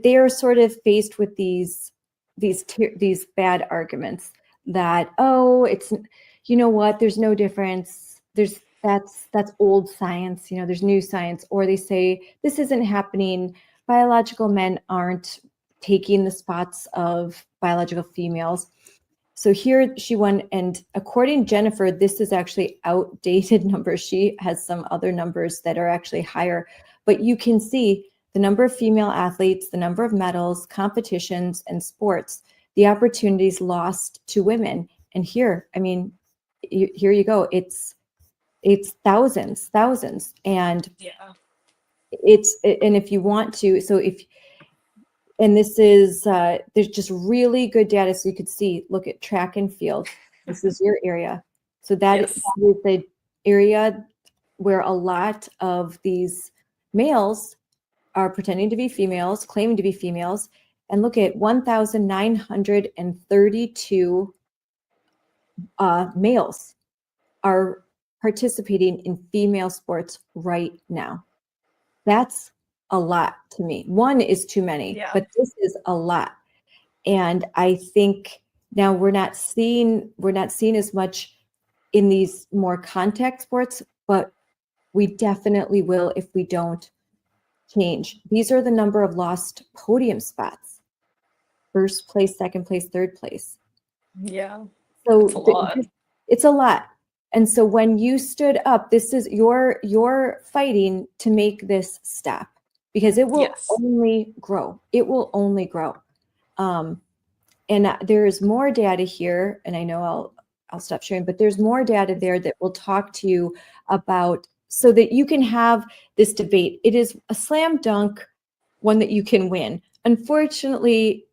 they are sort of faced with these bad arguments that, oh, it's, you know what, there's no difference, that's old science, you know, there's new science, or they say this isn't happening, biological men aren't taking the spots of biological females. So here she won, and according to Jennifer, this is actually outdated numbers. She has some other numbers that are actually higher, but you can see the number of female athletes, the number of medals, competitions, and sports, the opportunities lost to women. And here, I mean, here you go. It's thousands, and Yeah. and if you want to, and this is, there's just really good data. So you could see, look at track and field. This is your area. So that Yes. is the area where a lot of these males are pretending to be females, claiming to be females. And look at 1,932 males are participating in female sports right now. That's a lot to me. One is too many, Yeah. but this is a lot. And I think now we're not seeing as much in these more contact sports, but we definitely will if we don't change. These are the number of lost podium spots: first place, second place, third place. Yeah. So It's a lot. it's a lot. And so when you stood up, this is you're fighting to make this stop, because it will Yes. only grow. It will only grow. And there is more data here, and I know I'll stop sharing, but there's more data there that will talk to you about, so that you can have this debate. It is a slam dunk, one that you can win. Unfortunately,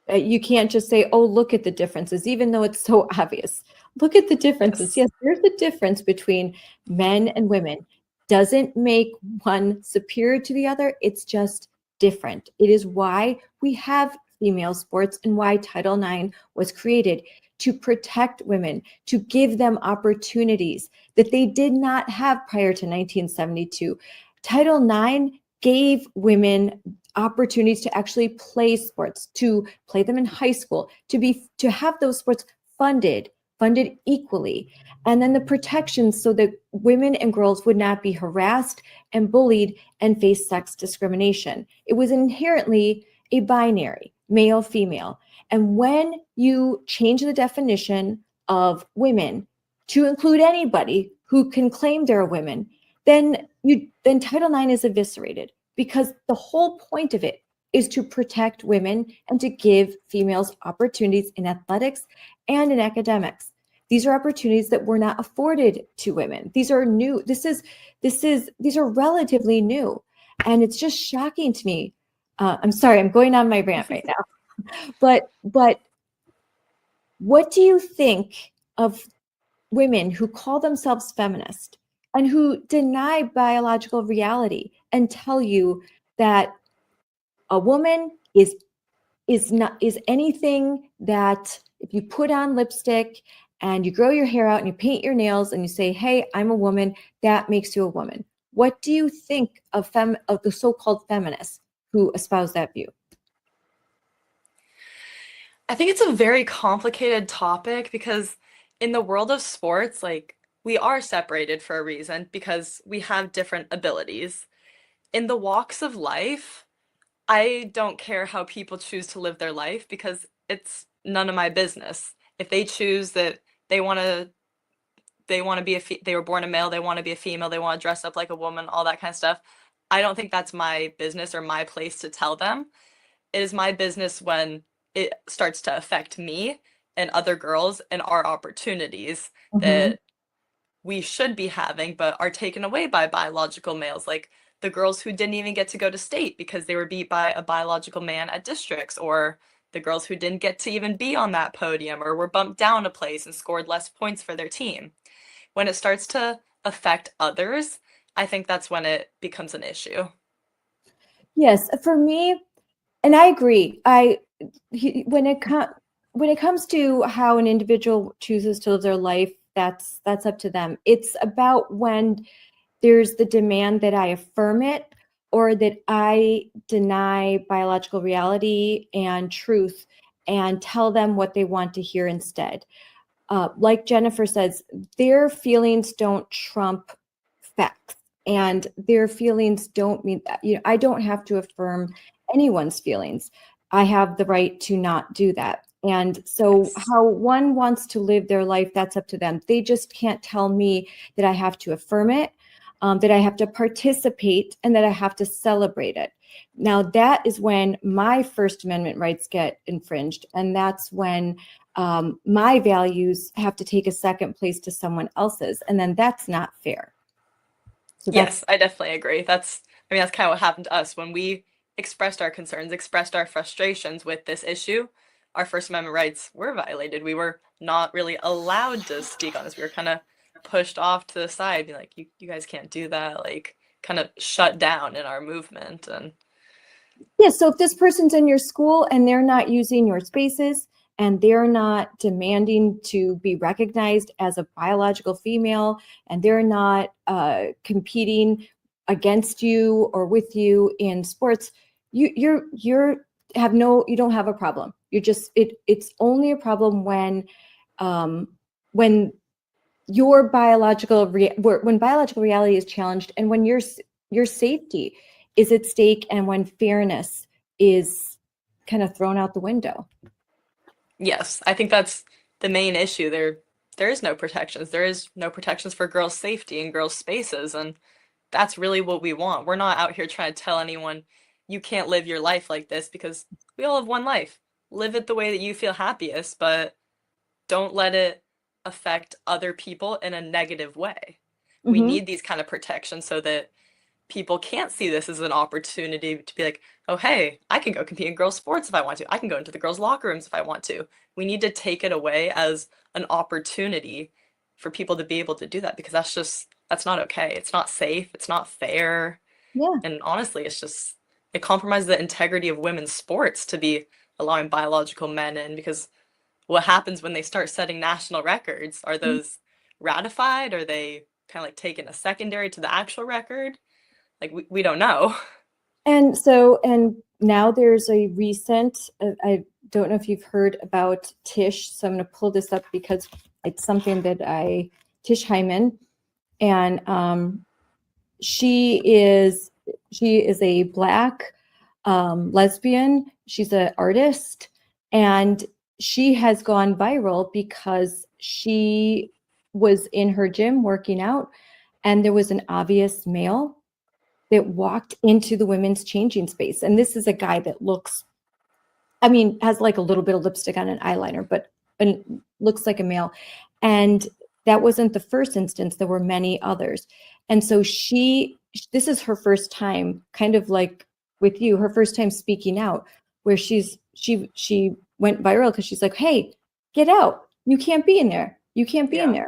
you can't just say, oh, look at the differences, even though it's so obvious. Look at the differences. Yes, there's a difference between men and women. Doesn't make one superior to the other. It's just different. It is why we have female sports and why Title IX was created, to protect women, to give them opportunities that they did not have prior to 1972. Title IX gave women opportunities to actually play sports, to play them in high school, to have those sports funded equally, and then the protections so that women and girls would not be harassed and bullied and face sex discrimination. It was inherently a binary, male, female. And when you change the definition of women to include anybody who can claim they're a woman, then Title IX is eviscerated, because the whole point of it is to protect women and to give females opportunities in athletics and in academics. These are opportunities that were not afforded to women. These are new. These are relatively new. And it's just shocking to me. I'm sorry, I'm going on my rant right now. But what do you think of women who call themselves feminist and who deny biological reality and tell you that a woman is anything that if you put on lipstick and you grow your hair out and you paint your nails and you say, hey, I'm a woman, that makes you a woman? What do you think of the so-called feminists who espouse that view? I think it's a very complicated topic because in the world of sports, like we are separated for a reason because we have different abilities. In the walks of life, I don't care how people choose to live their life because it's none of my business. If they choose that they want to be they were born a male, they want to be a female, they want to dress up like a woman, all that kind of stuff. I don't think that's my business or my place to tell them. It is my business when it starts to affect me and other girls and our opportunities that we should be having but are taken away by biological males, like the girls who didn't even get to go to state because they were beat by a biological man at districts, or the girls who didn't get to even be on that podium or were bumped down a place and scored less points for their team. When it starts to affect others, I think that's when it becomes an issue. Yes, for me, and I agree. When it comes to how an individual chooses to live their life, that's up to them. It's about when there's the demand that I affirm it or that I deny biological reality and truth and tell them what they want to hear instead. Like Jennifer says, their feelings don't trump facts, and their feelings don't mean that. I don't have to affirm anyone's feelings. I have the right to not do that. And so how one wants to live their life, that's up to them. They just can't tell me that I have to affirm it, that I have to participate, and that I have to celebrate it. Now, that is when my First Amendment rights get infringed. And that's when my values have to take a second place to someone else's. And then that's not fair. So yes, I definitely agree. That's kind of what happened to us when we expressed our concerns, expressed our frustrations with this issue. Our First Amendment rights were violated. We were not really allowed to speak on this. We were kind of pushed off to the side, be like, you guys can't do that, like kind of shut down in our movement. And yeah, so if this person's in your school and they're not using your spaces and they're not demanding to be recognized as a biological female and they're not competing against you or with you in sports, you don't have a problem. You're just it's only a problem when your biological reality is challenged and when your safety is at stake and when fairness is kind of thrown out the window. yes, I think that's the main issue. There is no protections. There is no protections for girls' safety and girls' spaces, and that's really what we want. We're not out here trying to tell anyone you can't live your life like this because we all have one life. Live it the way that you feel happiest, but don't let it affect other people in a negative way. We need these kind of protections so that people can't see this as an opportunity to be like, oh, hey, I can go compete in girls' sports if I want to. I can go into the girls' locker rooms if I want to. We need to take it away as an opportunity for people to be able to do that because that's not okay. It's not safe. It's not fair. Yeah. And honestly, it compromises the integrity of women's sports to be allowing biological men in, because what happens when they start setting national records? Are those ratified? Are they kind of like taken a secondary to the actual record? Like we don't know. And now there's a recent, I don't know if you've heard about Tish, so I'm going to pull this up because it's something that Tish Hyman, and she is a Black lesbian. She's an artist, and she has gone viral because she was in her gym working out, and there was an obvious male that walked into the women's changing space. And this is a guy that looks, has like a little bit of lipstick on an eyeliner, but looks like a male. And that wasn't the first instance. There were many others. And so this is her first time, kind of like with you, her first time speaking out, where she went viral because she's like, hey, get out. You can't be in there. You can't be in there.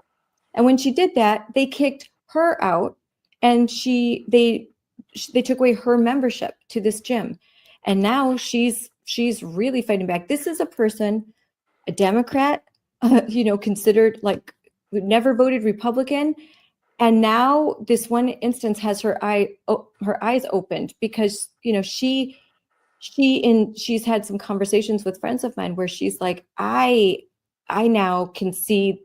And when she did that, they kicked her out, and they took away her membership to this gym. And now she's really fighting back. This is a person, a Democrat, considered like never voted Republican. And now this one instance has her eyes opened because, she's had some conversations with friends of mine where she's like, I now can see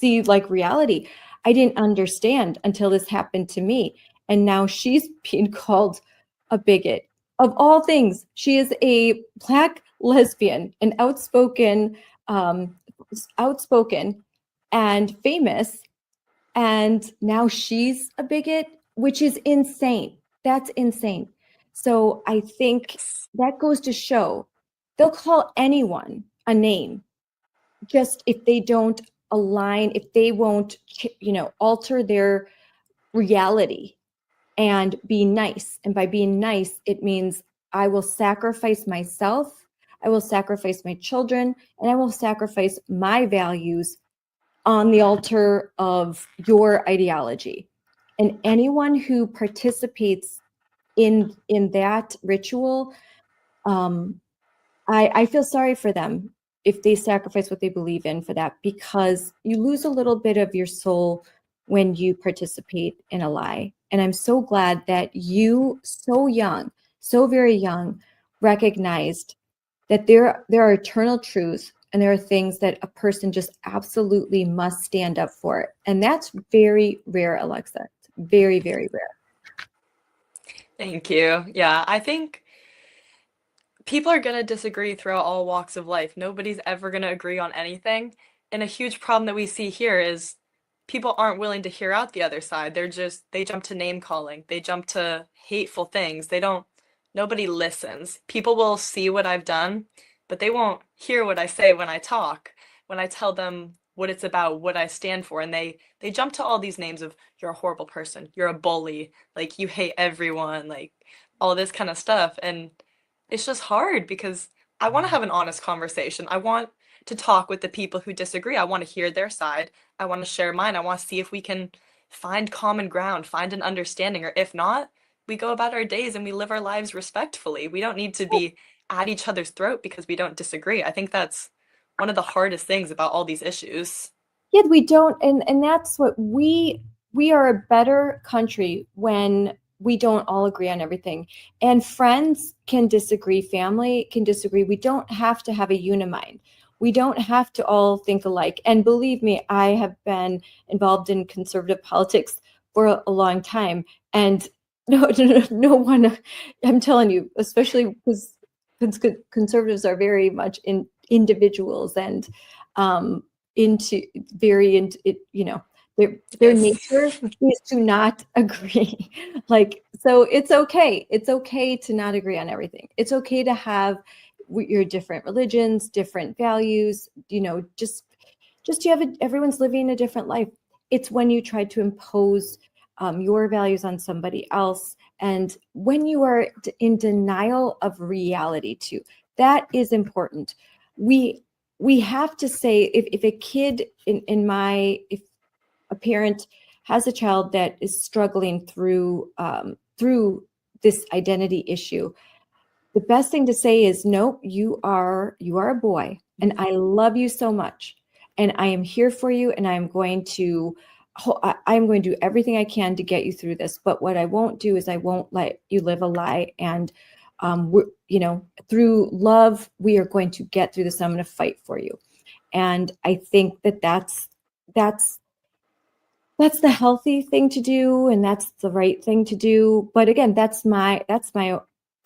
like reality. I didn't understand until this happened to me. And now she's being called a bigot. Of all things, she is a Black lesbian, an outspoken and famous. And now she's a bigot, which is insane. That's insane. So I think that goes to show they'll call anyone a name just if they don't align, if they won't, alter their reality and be nice. And by being nice, it means I will sacrifice myself, I will sacrifice my children, and I will sacrifice my values on the altar of your ideology. And anyone who participates in that ritual, I feel sorry for them if they sacrifice what they believe in for that, because you lose a little bit of your soul when you participate in a lie. And I'm so glad that you, so young, so very young, recognized that there are eternal truths and there are things that a person just absolutely must stand up for. And that's very rare, Alexa. It's very, very rare. Thank you. Yeah, I think people are going to disagree throughout all walks of life. Nobody's ever going to agree on anything. And a huge problem that we see here is people aren't willing to hear out the other side. They jump to name calling. They jump to hateful things. Nobody listens. People will see what I've done, but they won't hear what I say when I talk, when I tell them what it's about, what I stand for. And they jump to all these names of, you're a horrible person, you're a bully, like you hate everyone, like all this kind of stuff. And it's just hard because I want to have an honest conversation. I want to talk with the people who disagree. I want to hear their side. I want to share mine. I want to see if we can find common ground, find an understanding, or if not, we go about our days and we live our lives respectfully. We don't need to be at each other's throat because we don't disagree. I think that's one of the hardest things about all these issues. Yeah, we don't. And that's what we are a better country when we don't all agree on everything. And friends can disagree, family can disagree. We don't have to have a unimind. We don't have to all think alike. And believe me, I have been involved in conservative politics for a long time. And no one, I'm telling you, especially because conservatives are very much individuals and their nature is to not agree. So it's okay. It's okay to not agree on everything. It's okay to have your different religions, different values, just you have everyone's living a different life. It's when you try to impose your values on somebody else. And when you are in denial of reality too, that is important. We have to say, if a kid if a parent has a child that is struggling through this identity issue, the best thing to say is, nope, you are a boy, and I love you so much, and I am here for you, and I'm going to do everything I can to get you through this. But what I won't do is I won't let you live a lie. And through love, we are going to get through this. I'm going to fight for you. And I think that's the healthy thing to do, and that's the right thing to do. But again, that's my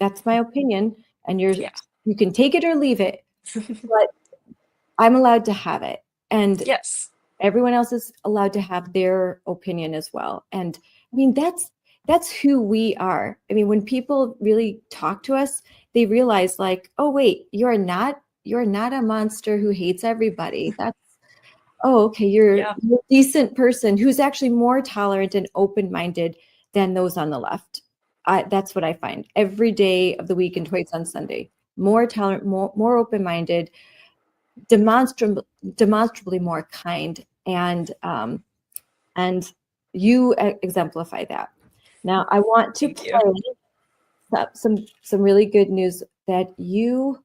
opinion, and you can take it or leave it. But I'm allowed to have it, and yes, everyone else is allowed to have their opinion as well. And I mean, that's who we are. I mean, when people really talk to us, they realize like, oh wait, you're not a monster who hates everybody. That's, oh, okay, you're a decent person who's actually more tolerant and open-minded than those on the left. That's what I find every day of the week and twice on Sunday. More tolerant, more open-minded, demonstrably more kind, and you exemplify that. Now, I want to play some really good news that you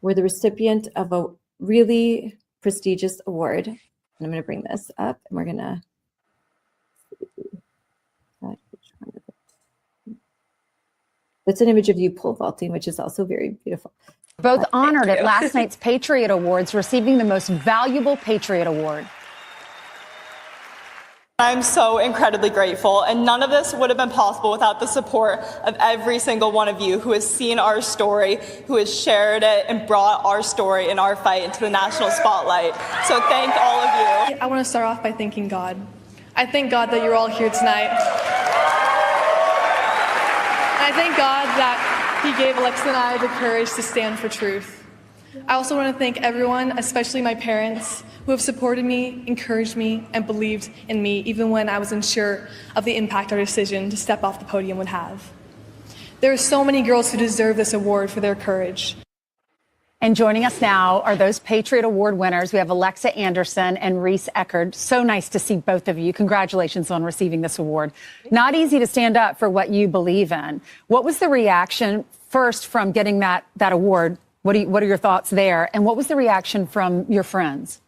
were the recipient of a really prestigious award. And I'm going to bring this up, and we're going to. It's an image of you pole vaulting, which is also very beautiful. Both honored at last night's Patriot Awards, receiving the Most Valuable Patriot Award. I'm so incredibly grateful, and none of this would have been possible without the support of every single one of you who has seen our story, who has shared it and brought our story and our fight into the national spotlight. So thank all of you. I want to start off by thanking God. I thank God that you're all here tonight. I thank God that He gave Alexa and I the courage to stand for truth. I also want to thank everyone, especially my parents, who have supported me, encouraged me, and believed in me, even when I was unsure of the impact our decision to step off the podium would have. There are so many girls who deserve this award for their courage. And joining us now are those Patriot Award winners. We have Alexa Anderson and Reese Eckerd. So nice to see both of you. Congratulations on receiving this award. Not easy to stand up for what you believe in. What was the reaction first from getting that award? What are your thoughts there? And what was the reaction from your friends?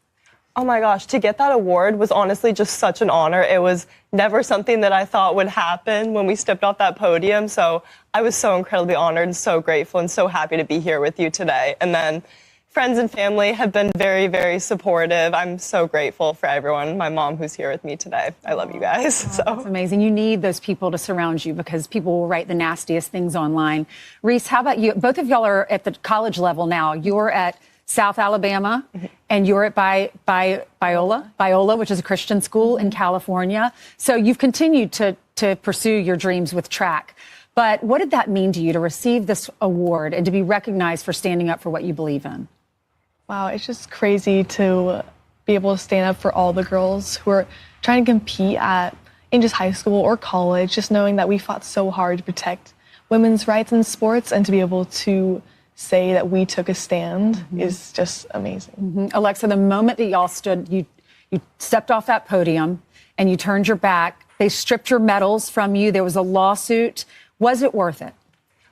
Oh my gosh, to get that award was honestly just such an honor. It was never something that I thought would happen when we stepped off that podium. So I was so incredibly honored and so grateful and so happy to be here with you today. And then friends and family have been very, very supportive. I'm so grateful for everyone. My mom who's here with me today. I love you guys. So that's amazing. You need those people to surround you because people will write the nastiest things online. Reese, how about you? Both of y'all are at the college level now. You're at South Alabama, and you're at Biola, which is a Christian school in California. So you've continued to pursue your dreams with track. But what did that mean to you to receive this award and to be recognized for standing up for what you believe in? Wow, it's just crazy to be able to stand up for all the girls who are trying to compete in just high school or college, just knowing that we fought so hard to protect women's rights in sports, and to be able to say that we took a stand is just amazing. Alexa, the moment that y'all stood, you stepped off that podium and you turned your back, they stripped your medals from you. There was a lawsuit. Was it worth it?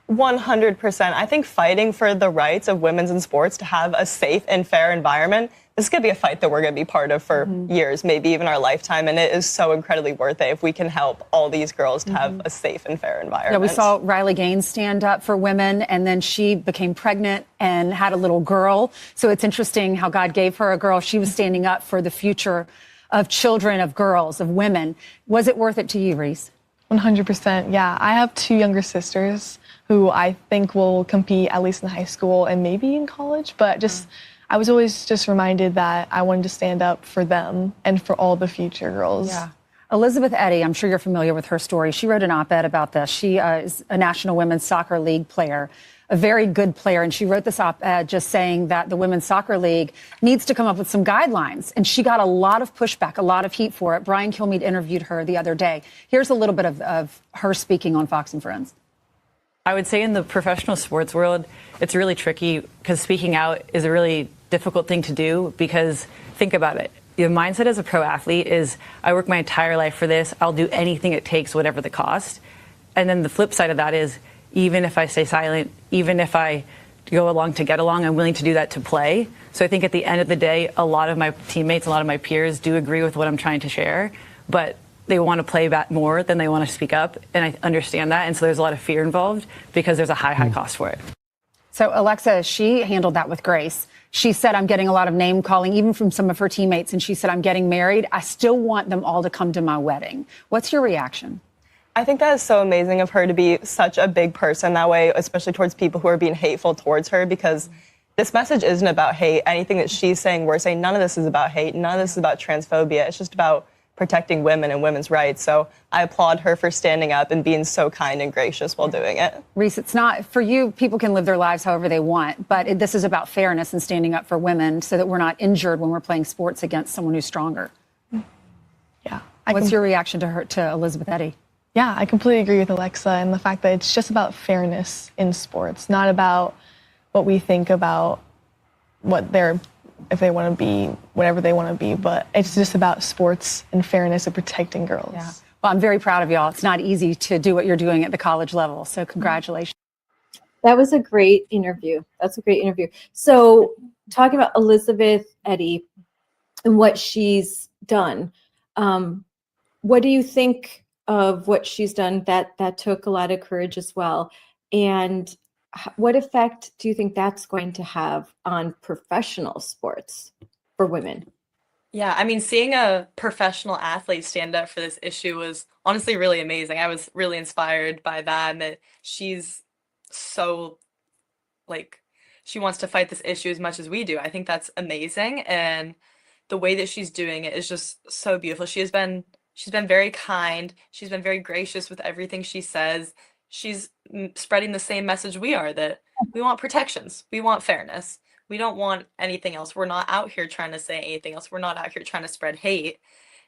100%. I think fighting for the rights of women in sports to have a safe and fair environment, this is going to be a fight that we're going to be part of for years, maybe even our lifetime. And it is so incredibly worth it if we can help all these girls to have a safe and fair environment. Yeah, we saw Riley Gaines stand up for women, and then she became pregnant and had a little girl. So it's interesting how God gave her a girl. She was standing up for the future of children, of girls, of women. Was it worth it to you, Reese? 100%. Yeah, I have two younger sisters who I think will compete at least in high school and maybe in college, but just I was always just reminded that I wanted to stand up for them and for all the future girls. Yeah. Elizabeth Eddy, I'm sure you're familiar with her story. She wrote an op-ed about this. She is a National Women's Soccer League player, a very good player. And she wrote this op-ed just saying that the Women's Soccer League needs to come up with some guidelines. And she got a lot of pushback, a lot of heat for it. Brian Kilmeade interviewed her the other day. Here's a little bit of her speaking on Fox and Friends. I would say in the professional sports world, it's really tricky because speaking out is a really difficult thing to do, because think about it. The mindset as a pro athlete is, I work my entire life for this. I'll do anything it takes, whatever the cost. And then the flip side of that is, even if I stay silent, even if I go along to get along, I'm willing to do that to play. So I think at the end of the day, a lot of my teammates, a lot of my peers do agree with what I'm trying to share, but they want to play back more than they want to speak up. And I understand that. And so there's a lot of fear involved because there's a high cost for it. So Alexa, she handled that with grace. She said, I'm getting a lot of name calling, even from some of her teammates. And she said, I'm getting married. I still want them all to come to my wedding. What's your reaction? I think that is so amazing of her to be such a big person that way, especially towards people who are being hateful towards her, because this message isn't about hate. Anything that she's saying, we're saying, none of this is about hate. None of this is about transphobia. It's just about protecting women and women's rights. So I applaud her for standing up and being so kind and gracious while doing it. Reese, it's not for you. People can live their lives however they want, but this is about fairness and standing up for women so that we're not injured when we're playing sports against someone who's stronger. Yeah. What's your reaction to Elizabeth Eddy? Yeah, I completely agree with Alexa and the fact that it's just about fairness in sports, not about what we think about if they want to be whatever they want to be, but it's just about sports and fairness and protecting girls. Yeah. Well, I'm very proud of y'all. It's not easy to do what you're doing at the college level, so congratulations. That was a great interview. That's a great interview. So talking about Elizabeth Eddy and what she's done, what do you think of what she's done? That took a lot of courage as well. And what effect do you think that's going to have on professional sports for women? Yeah, I mean, seeing a professional athlete stand up for this issue was honestly really amazing. I was really inspired by that, and that she's so, like, she wants to fight this issue as much as we do. I think that's amazing, and the way that she's doing it is just so beautiful. She's been very kind. She's been very gracious with everything she says. She's spreading the same message we are, that we want protections. We want fairness. We don't want anything else. We're not out here trying to say anything else. We're not out here trying to spread hate.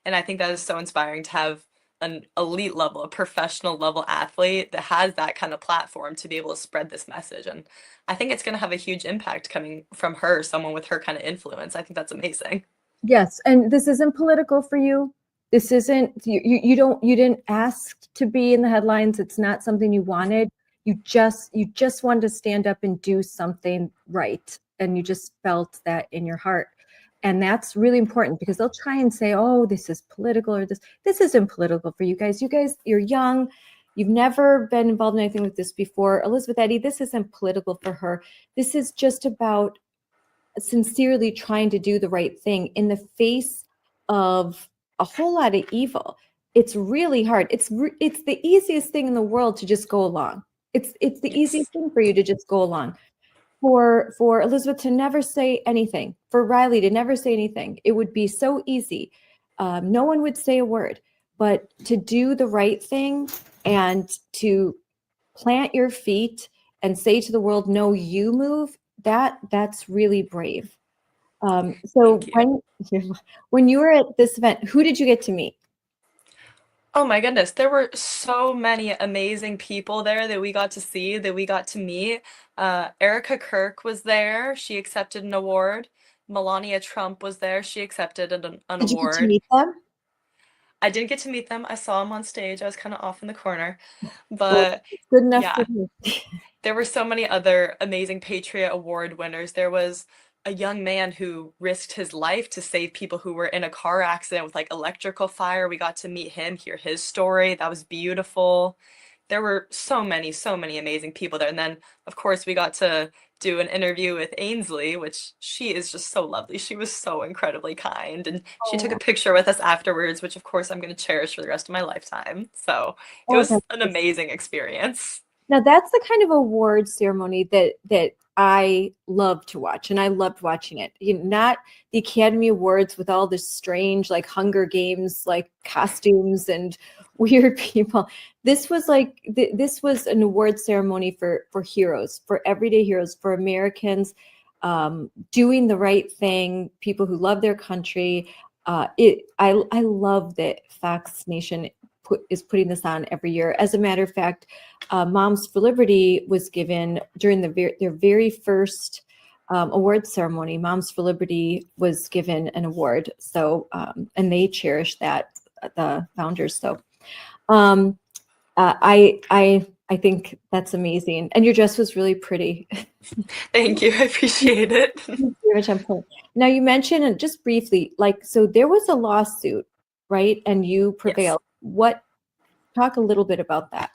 And I think that is so inspiring to have an elite level, a professional level athlete that has that kind of platform to be able to spread this message. And I think it's going to have a huge impact coming from her, someone with her kind of influence. I think that's amazing. Yes. And this isn't political for you. This isn't, you didn't ask to be in the headlines. It's not something you wanted. You just wanted to stand up and do something right. And you just felt that in your heart. And that's really important, because they'll try and say, oh, this is political, or this isn't political for you guys. You guys, you're young. You've never been involved in anything like this before. Elizabeth Eddy, this isn't political for her. This is just about sincerely trying to do the right thing in the face of a whole lot of evil. It's really hard. It's the easiest thing in the world to just go along. It's the easiest thing for you to just go along. For Elizabeth to never say anything, for Riley to never say anything, it would be so easy. No one would say a word, but to do the right thing and to plant your feet and say to the world, no, you move, that's really brave. So when you were at this event, who did you get to meet? Oh my goodness, there were so many amazing people there that we got to see, that we got to meet. Erica Kirk was there. She accepted an award. Melania Trump was there. She accepted an Did you award. get to meet them? I didn't get to meet them. I saw them on stage. I was kind of off in the corner. Well, But good enough yeah, for me. there were so many other amazing Patriot Award winners. There was a young man who risked his life to save people who were in a car accident with like electrical fire. We got to meet him, hear his story. That was beautiful. There were so many amazing people there. And then, of course, we got to do an interview with Ainsley, which she is just so lovely. She was so incredibly kind. And she took a picture with us afterwards, which, of course, I'm going to cherish for the rest of my lifetime. So it was an amazing experience. Now that's the kind of award ceremony that I love to watch, and I loved watching it. Not the Academy Awards with all this strange, like Hunger Games, like costumes and weird people. This was this was an award ceremony for heroes, for everyday heroes, for Americans doing the right thing, people who love their country. I love that Fox Nation is putting this on every year. As a matter of fact, Moms for Liberty was given during their very first award ceremony. Moms for Liberty was given an award. So, and they cherish that, the founders. So, I think that's amazing. And your dress was really pretty. Thank you. I appreciate it. Now you mentioned, and just briefly, so there was a lawsuit, right? And you prevailed. Yes. Talk a little bit about that.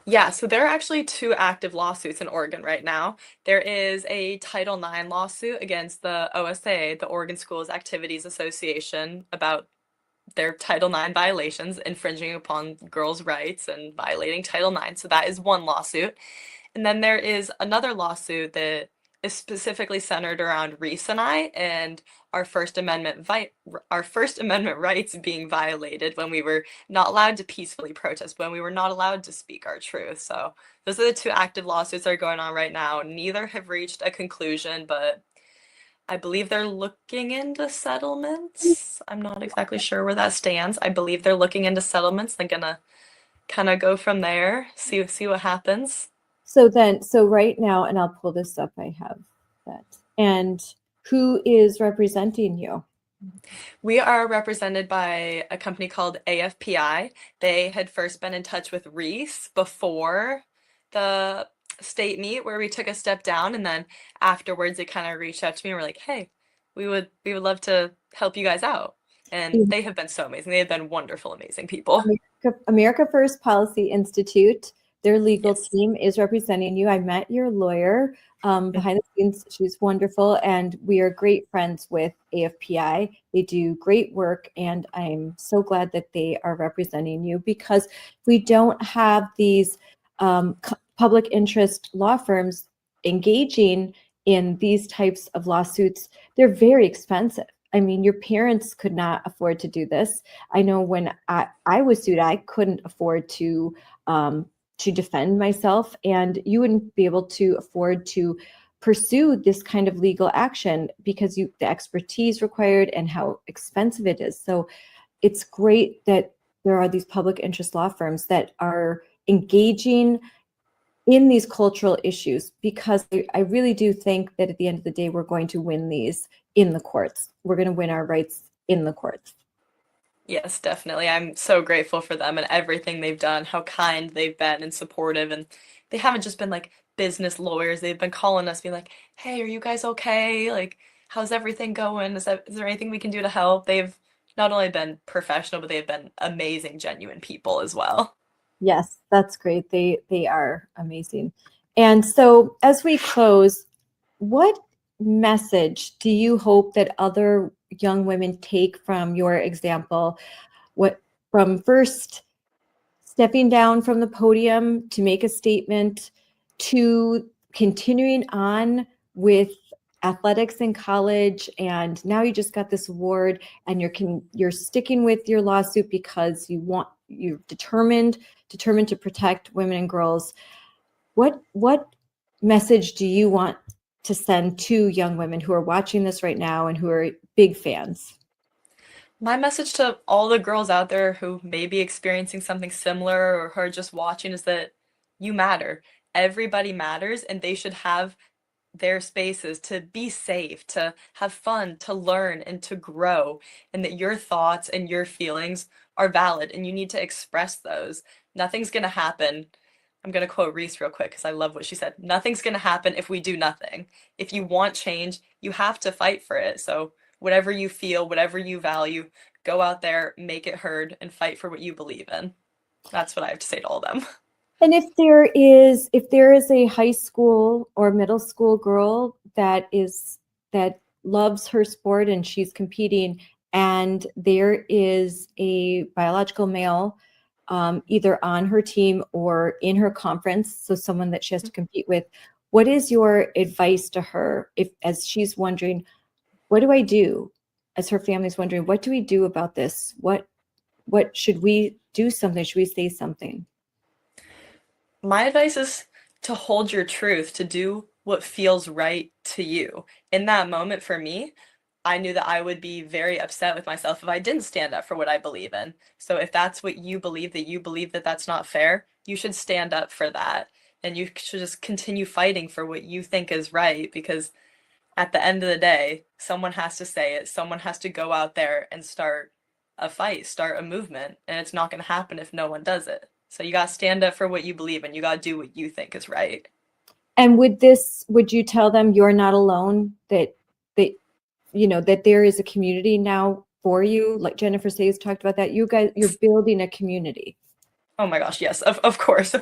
Yeah, so there are actually 2 active lawsuits in Oregon right now. There is a Title IX lawsuit against the OSA, the Oregon Schools Activities Association, about their Title IX violations, infringing upon girls' rights and violating Title IX. So that is one lawsuit. And then there is another lawsuit that is specifically centered around Reese and I, and our First Amendment rights being violated when we were not allowed to peacefully protest, when we were not allowed to speak our truth. So those are the two active lawsuits that are going on right now. Neither have reached a conclusion, but I believe they're looking into settlements. I'm not exactly sure where that stands. I believe they're looking into settlements. They're gonna kind of go from there, see what happens. So right now, and I'll pull this up, I have that. And who is representing you? We are represented by a company called AFPI. They had first been in touch with Reese before the state meet where we took a step down, and then afterwards they kind of reached out to me and were like, hey, we would love to help you guys out. And they have been so amazing. They have been wonderful, amazing people. America First Policy Institute, their legal team is representing you. I met your lawyer behind the scenes. She's wonderful, and we are great friends with AFPI. They do great work, and I'm so glad that they are representing you, because we don't have these public interest law firms engaging in these types of lawsuits. They're very expensive. I mean, your parents could not afford to do this. I know when I was sued, I couldn't afford to defend myself, and you wouldn't be able to afford to pursue this kind of legal action because the expertise required and how expensive it is. So it's great that there are these public interest law firms that are engaging in these cultural issues, because I really do think that at the end of the day, we're going to win these in the courts. We're going to win our rights in the courts. Yes, definitely. I'm so grateful for them and everything they've done, how kind they've been and supportive. And they haven't just been like business lawyers. They've been calling us, being like, hey, are you guys okay? Like, how's everything going? Is there anything we can do to help? They've not only been professional, but they've been amazing, genuine people as well. Yes, that's great. They are amazing. And so as we close, what message do you hope that other young women take from your example? From first stepping down from the podium to make a statement, to continuing on with athletics in college, and now you just got this award, and you're sticking with your lawsuit because you're determined to protect women and girls. What message do you want to send to young women who are watching this right now and who are big fans? My message to all the girls out there who may be experiencing something similar or who are just watching is that you matter. Everybody matters, and they should have their spaces to be safe, to have fun, to learn, and to grow, and that your thoughts and your feelings are valid, and you need to express those. Nothing's going to happen. I'm going to quote Reese real quick because I love what she said. Nothing's going to happen if we do nothing. If you want change, you have to fight for it. So whatever you feel, whatever you value, go out there, make it heard, and fight for what you believe in. That's what I have to say to all of them. And if there is a high school or middle school girl that loves her sport and she's competing, and there is a biological male either on her team or in her conference, so someone that she has to compete with, what is your advice to her as she's wondering, what do I do? As her family's wondering, what do we do about this? What should we do something? Should we say something? My advice is to hold your truth, to do what feels right to you. In that moment for me, I knew that I would be very upset with myself if I didn't stand up for what I believe in. So if that's what you believe that that's not fair, you should stand up for that. And you should just continue fighting for what you think is right, because at the end of the day, someone has to say it. Someone has to go out there and start a fight, start a movement. And it's not going to happen if no one does it. So you got to stand up for what you believe in. You got to do what you think is right. And would you tell them you're not alone, that there is a community now for you? Like Jennifer Sayes talked about that. You guys, you're building a community. Oh my gosh, yes, of course.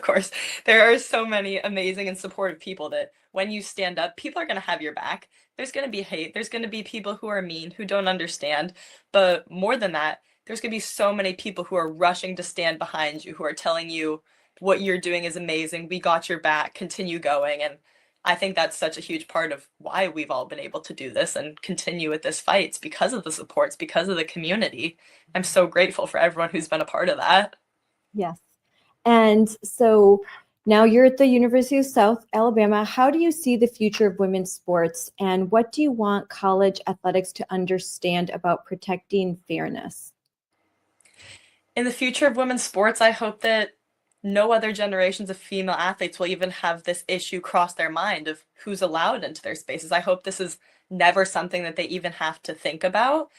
There are so many amazing and supportive people that when you stand up, people are going to have your back. There's going to be hate. There's going to be people who are mean, who don't understand. But more than that, there's going to be so many people who are rushing to stand behind you, who are telling you what you're doing is amazing. We got your back. Continue going. And I think that's such a huge part of why we've all been able to do this and continue with this fight. It's because of the supports, because of the community. I'm so grateful for everyone who's been a part of that. Yes. And so now you're at the University of South Alabama. How do you see the future of women's sports, and what do you want college athletics to understand about protecting fairness? In the future of women's sports, I hope that no other generations of female athletes will even have this issue cross their mind of who's allowed into their spaces. I hope this is never something that they even have to think about.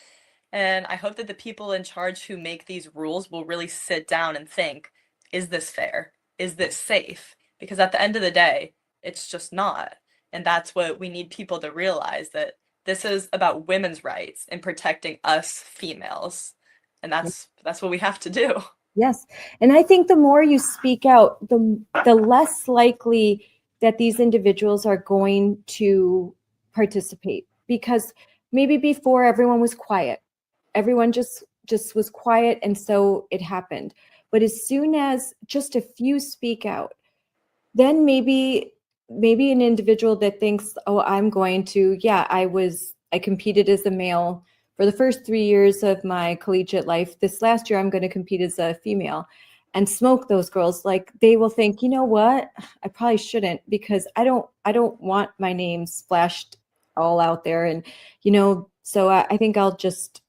And I hope that the people in charge who make these rules will really sit down and think, is this fair? Is this safe? Because at the end of the day, it's just not. And that's what we need people to realize, that this is about women's rights and protecting us females. And that's what we have to do. Yes. And I think the more you speak out, the less likely that these individuals are going to participate, because maybe before everyone was quiet. Everyone just was quiet, and so it happened. But as soon as just a few speak out, then maybe an individual that thinks, oh, I'm going to, I competed as a male for the first 3 years of my collegiate life. This last year, I'm going to compete as a female and smoke those girls. Like, they will think, you know what, I probably shouldn't, because I don't want my name splashed all out there. And, so I think I'll just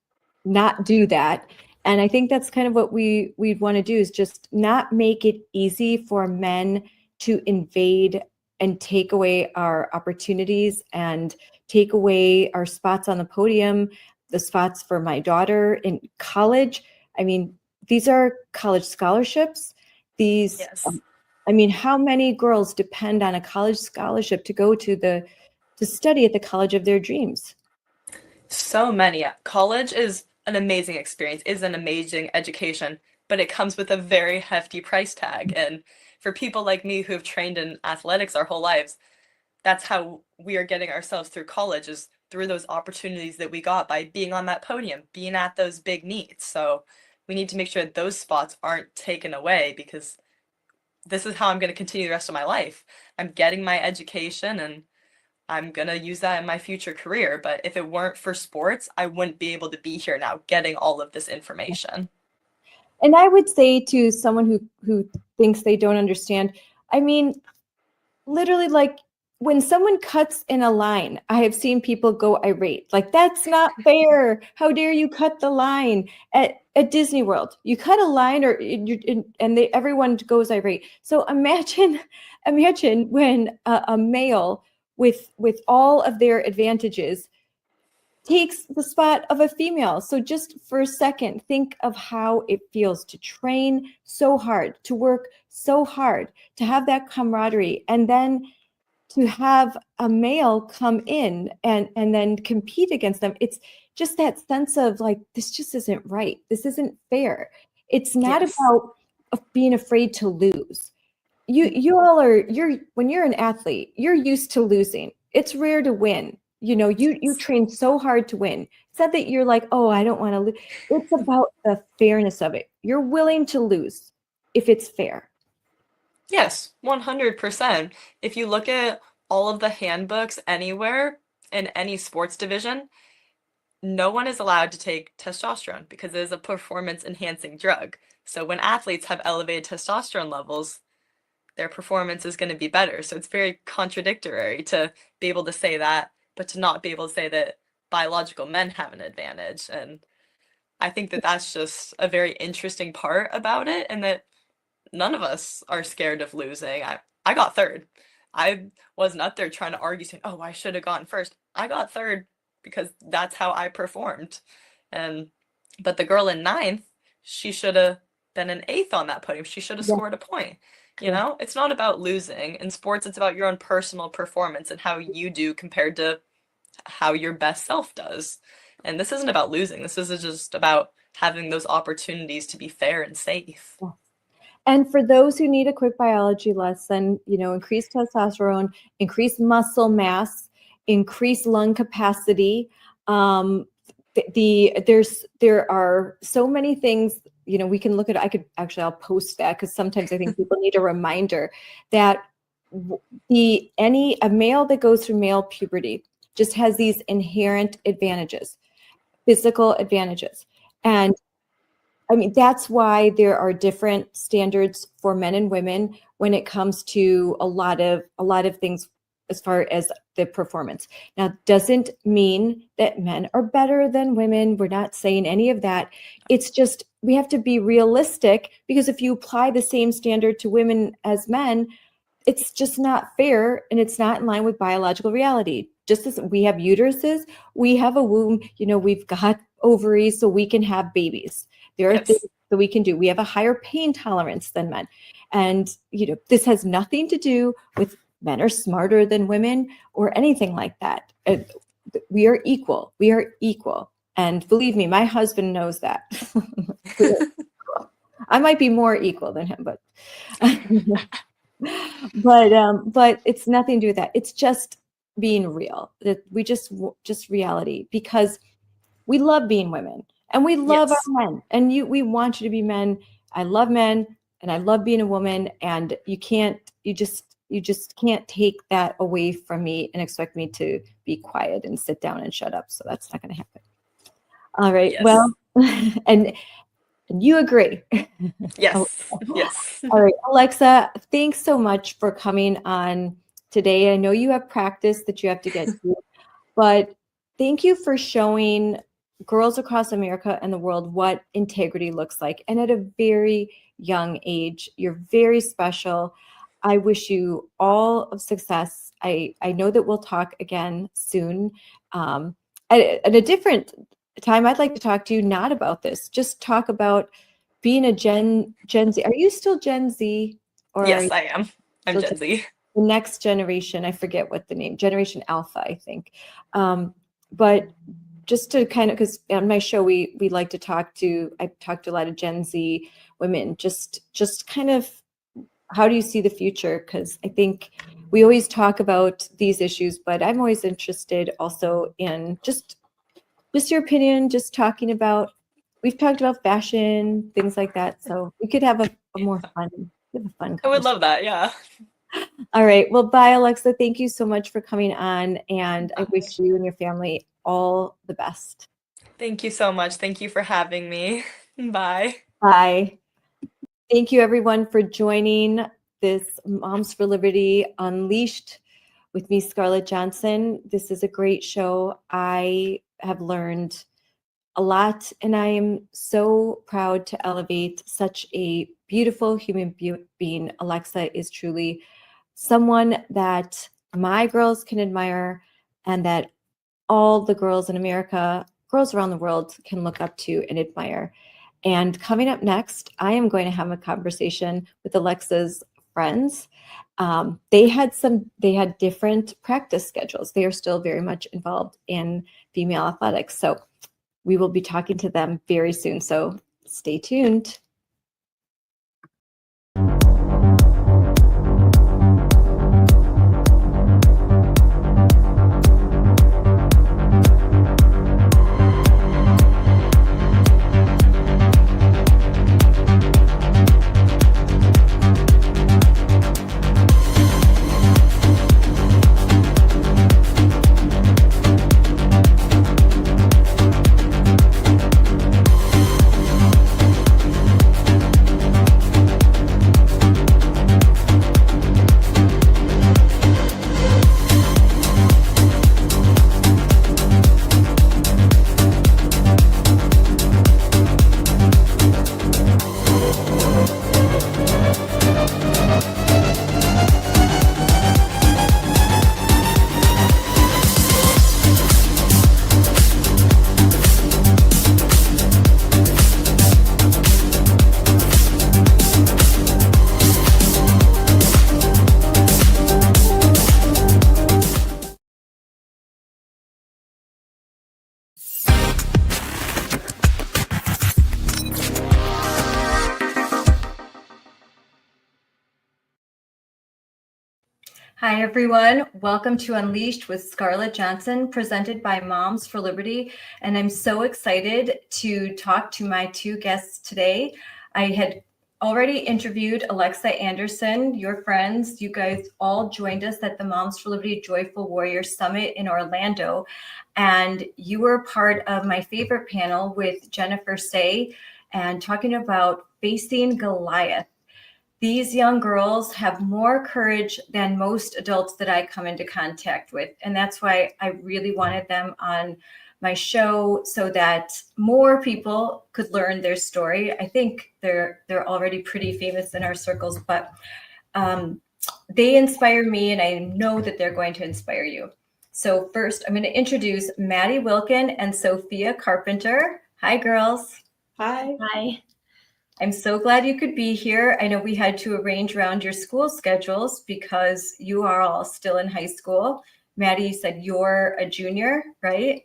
not do that. And I think that's kind of what we'd want to do, is just not make it easy for men to invade and take away our opportunities and take away our spots on the podium, the spots for my daughter in college. I mean, these are college scholarships. These, Yes. How many girls depend on a college scholarship to go to study at the college of their dreams? So many. College is an amazing experience, is an amazing education, but it comes with a very hefty price tag. And for people like me who have trained in athletics our whole lives, that's how we are getting ourselves through college, is through those opportunities that we got by being on that podium, being at those big meets. So we need to make sure that those spots aren't taken away, because this is how I'm going to continue the rest of my life. I'm getting my education and I'm going to use that in my future career. But if it weren't for sports, I wouldn't be able to be here now getting all of this information. And I would say to someone who thinks they don't understand, literally, like, when someone cuts in a line, I have seen people go irate. Like, that's not fair. How dare you cut the line at Disney World? You cut a line, everyone goes irate. So imagine when a male with all of their advantages takes the spot of a female. So just for a second, think of how it feels to train so hard, to work so hard, to have that camaraderie, and then to have a male come in and then compete against them. It's just that sense of, like, this just isn't right. This isn't fair. It's not about being afraid to lose. When you're an athlete, you're used to losing. It's rare to win. You train so hard to win. It's not that you're like, oh, I don't want to lose. It's about the fairness of it. You're willing to lose if it's fair. Yes, 100%. If you look at all of the handbooks anywhere in any sports division, no one is allowed to take testosterone because it is a performance enhancing drug. So when athletes have elevated testosterone levels, their performance is going to be better. So it's very contradictory to be able to say that, but to not be able to say that biological men have an advantage. And I think that that's just a very interesting part about it, and that none of us are scared of losing. I got third. I wasn't up there trying to argue saying, oh, I should have gone first. I got third because that's how I performed. But the girl in ninth, she should have been an eighth on that podium. She should have scored a point. It's not about losing. In sports, it's about your own personal performance and how you do compared to how your best self does. And this isn't about losing. This is just about having those opportunities to be fair and safe. Yeah. And for those who need a quick biology lesson, increase testosterone, increase muscle mass, increase lung capacity. There are so many things, we can look at. I'll post that, because sometimes I think people need a reminder that a male that goes through male puberty just has these inherent advantages, physical advantages. And I mean, that's why there are different standards for men and women when it comes to a lot of things as far as the performance. Now, doesn't mean that men are better than women. We're not saying any of that. It's just we have to be realistic, because if you apply the same standard to women as men, it's just not fair, and it's not in line with biological reality. Just as we have uteruses, we have a womb, we've got ovaries so we can have babies. There are things that we can do. We have a higher pain tolerance than men. And, this has nothing to do with men are smarter than women or anything like that. We are equal. We are equal. And believe me, my husband knows that. I might be more equal than him, but but it's nothing to do with that. It's just being real. That we just reality, because we love being women and we love our men, and we want you to be men. I love men and I love being a woman, and you just can't take that away from me and expect me to be quiet and sit down and shut up. So that's not going to happen. All right. Yes. Well, and you agree. Yes. Yes. All right, Alexa, thanks so much for coming on today. I know you have practice that you have to get to, but thank you for showing girls across America and the world what integrity looks like. And at a very young age, you're very special. I wish you all of success. I know that we'll talk again soon. At a different time, I'd like to talk to you not about this, just talk about being a Gen Z. Are you still Gen Z? Or Yes, I am. I'm Gen Z. The next generation, I forget what the name, Generation Alpha, I think. But just to kind of, because on my show, we like to I talked to a lot of Gen Z women, just kind of, how do you see the future? Because I think we always talk about these issues, but I'm always interested also in just your opinion, just talking about, we've talked about fashion, things like that. So we could have a more fun, I would love that. Yeah. All right. Well, bye, Alexa. Thank you so much for coming on. And I wish you and your family all the best. Thank you so much. Thank you for having me. Bye. Bye. Thank you, everyone, for joining this Moms for Liberty Unleashed with me, Scarlett Johnson. This is a great show. I have learned a lot, and I am so proud to elevate such a beautiful human being. Alexa is truly someone that my girls can admire, and that all the girls in America, girls around the world, can look up to and admire. And coming up next, I am going to have a conversation with Alexa's friends. They had different practice schedules. They are still very much involved in female athletics. So we will be talking to them very soon. So stay tuned. Hi, everyone. Welcome to Unleashed with Scarlett Johnson, presented by Moms for Liberty. And I'm so excited to talk to my two guests today. I had already interviewed Alexa Anderson, your friends. You guys all joined us at the Moms for Liberty Joyful Warriors Summit in Orlando. And you were part of my favorite panel with Jennifer Say and talking about facing Goliath. These young girls have more courage than most adults that I come into contact with. And that's why I really wanted them on my show so that more people could learn their story. I think they're already pretty famous in our circles, but they inspire me, and I know that they're going to inspire you. So first, I'm going to introduce Maddie Wilcken and Sophia Carpenter. Hi, girls. Hi. Hi. I'm so glad you could be here. I know we had to arrange around your school schedules because you are all still in high school. Maddie, you said you're a junior, right?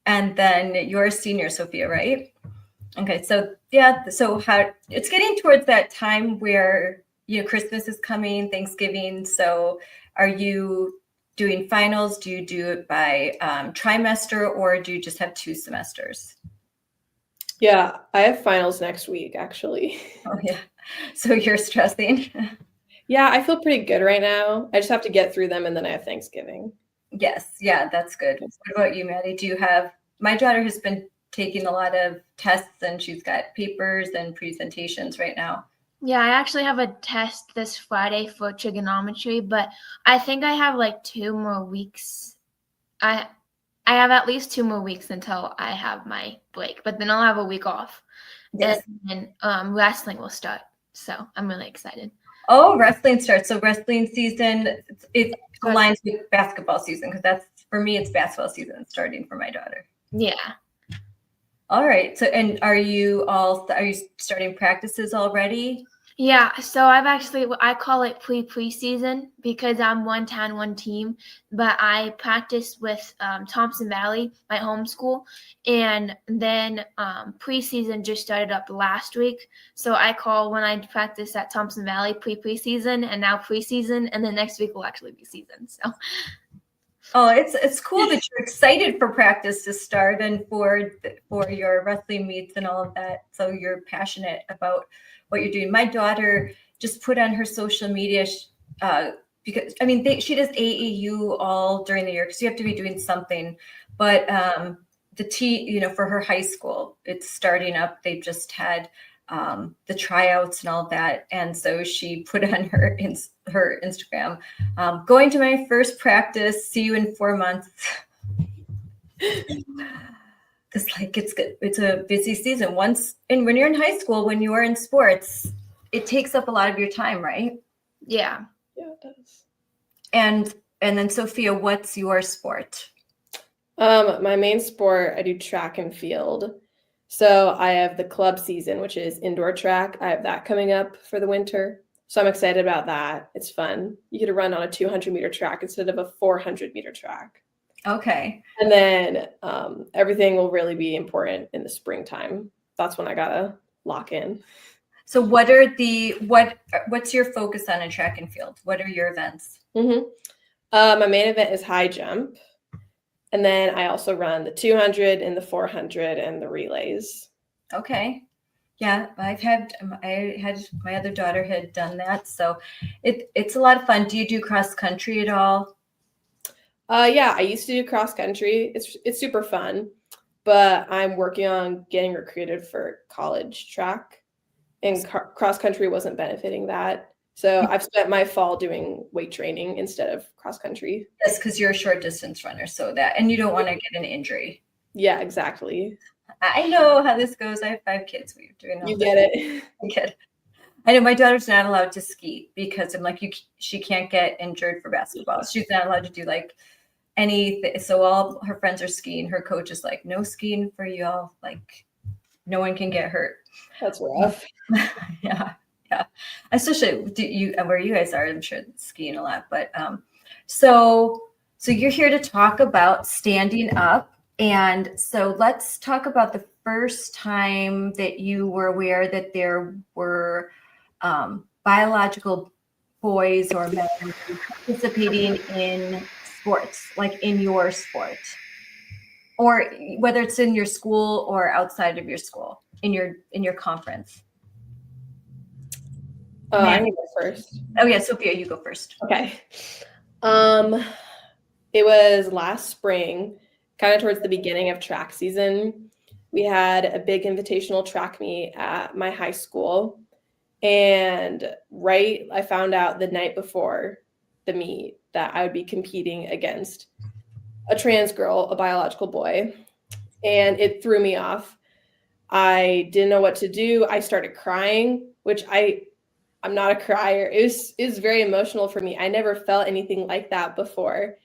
And then you're a senior, Sophia, right? Okay, so yeah, so how it's getting towards that time where, you know, Christmas is coming, Thanksgiving. So are you doing finals? Do you do it by trimester, or do you just have 2 semesters? Yeah, I have finals next week, actually. Oh yeah, so you're stressing. Yeah, I feel pretty good right now. I just have to get through them, and then I have Thanksgiving. Yes, yeah, that's good. What about you, Maddie? Do you have, my daughter has been taking a lot of tests and she's got papers and presentations right now. Yeah, I actually have a test this Friday for trigonometry, but I think I have like 2 more weeks. I have at least 2 more weeks until I have my break, but then I'll have a week off. Yes. And wrestling will start. So I'm really excited. Oh, wrestling starts. So wrestling season, it aligns with basketball season, because that's, for me, it's basketball season starting for my daughter. Yeah. All right. So, and are you starting practices already? Yeah, so I call it preseason because I'm one town, one team, but I practice with Thompson Valley, my home school, and then preseason just started up last week. So I call when I practice at Thompson Valley preseason, and now preseason, and then next week will actually be season. So. Oh, it's cool that you're excited for practice to start and for your wrestling meets and all of that. So you're passionate about what you're doing. My daughter just put on her social media because I mean she does AAU all during the year because you have to be doing something. But for her high school, it's starting up. They just had the tryouts and all of that, and so she put on her Instagram, going to my first practice. See you in 4 months. Because it's a busy season. When you're in high school, when you are in sports, it takes up a lot of your time, right? Yeah. Yeah, it does. And then Sophia, what's your sport? My main sport, I do track and field. So I have the club season, which is indoor track. I have that coming up for the winter. So I'm excited about that. It's fun. You get to run on a 200-meter track instead of a 400-meter track. Okay. And then everything will really be important in the springtime. That's when I gotta lock in. So what's your focus on in track and field? What are your events? Mm-hmm. My main event is high jump. And then I also run the 200 and the 400 and the relays. Okay. Yeah, I had my other daughter had done that. So it's a lot of fun. Do you do cross country at all? Yeah, I used to do cross country. It's super fun, but I'm working on getting recruited for college track, and cross country wasn't benefiting that. So I've spent my fall doing weight training instead of cross country. Yes, because you're a short distance runner, and you don't want to get an injury. Yeah, exactly. I know how this goes. I have 5 kids. We're doing all You get it. I get it. I know my daughter's not allowed to ski because I'm like, she can't get injured for basketball. She's not allowed to do like anything. So all her friends are skiing. Her coach is like, no skiing for y'all. Like, no one can get hurt. That's rough. Yeah. Especially where you guys are, I'm sure skiing a lot. But so you're here to talk about standing up. And so let's talk about the first time that you were aware that there were biological boys or men participating in sports, like in your sport, or whether it's in your school or outside of your school, in your conference. I can go first. Oh yeah, Sophia, you go first. Okay. It was last spring, kind of towards the beginning of track season. We had a big invitational track meet at my high school. And I found out the night before the meet that I would be competing against a trans girl, a biological boy. And it threw me off. I didn't know what to do. I started crying, which I'm not a crier. It was very emotional for me. I never felt anything like that before.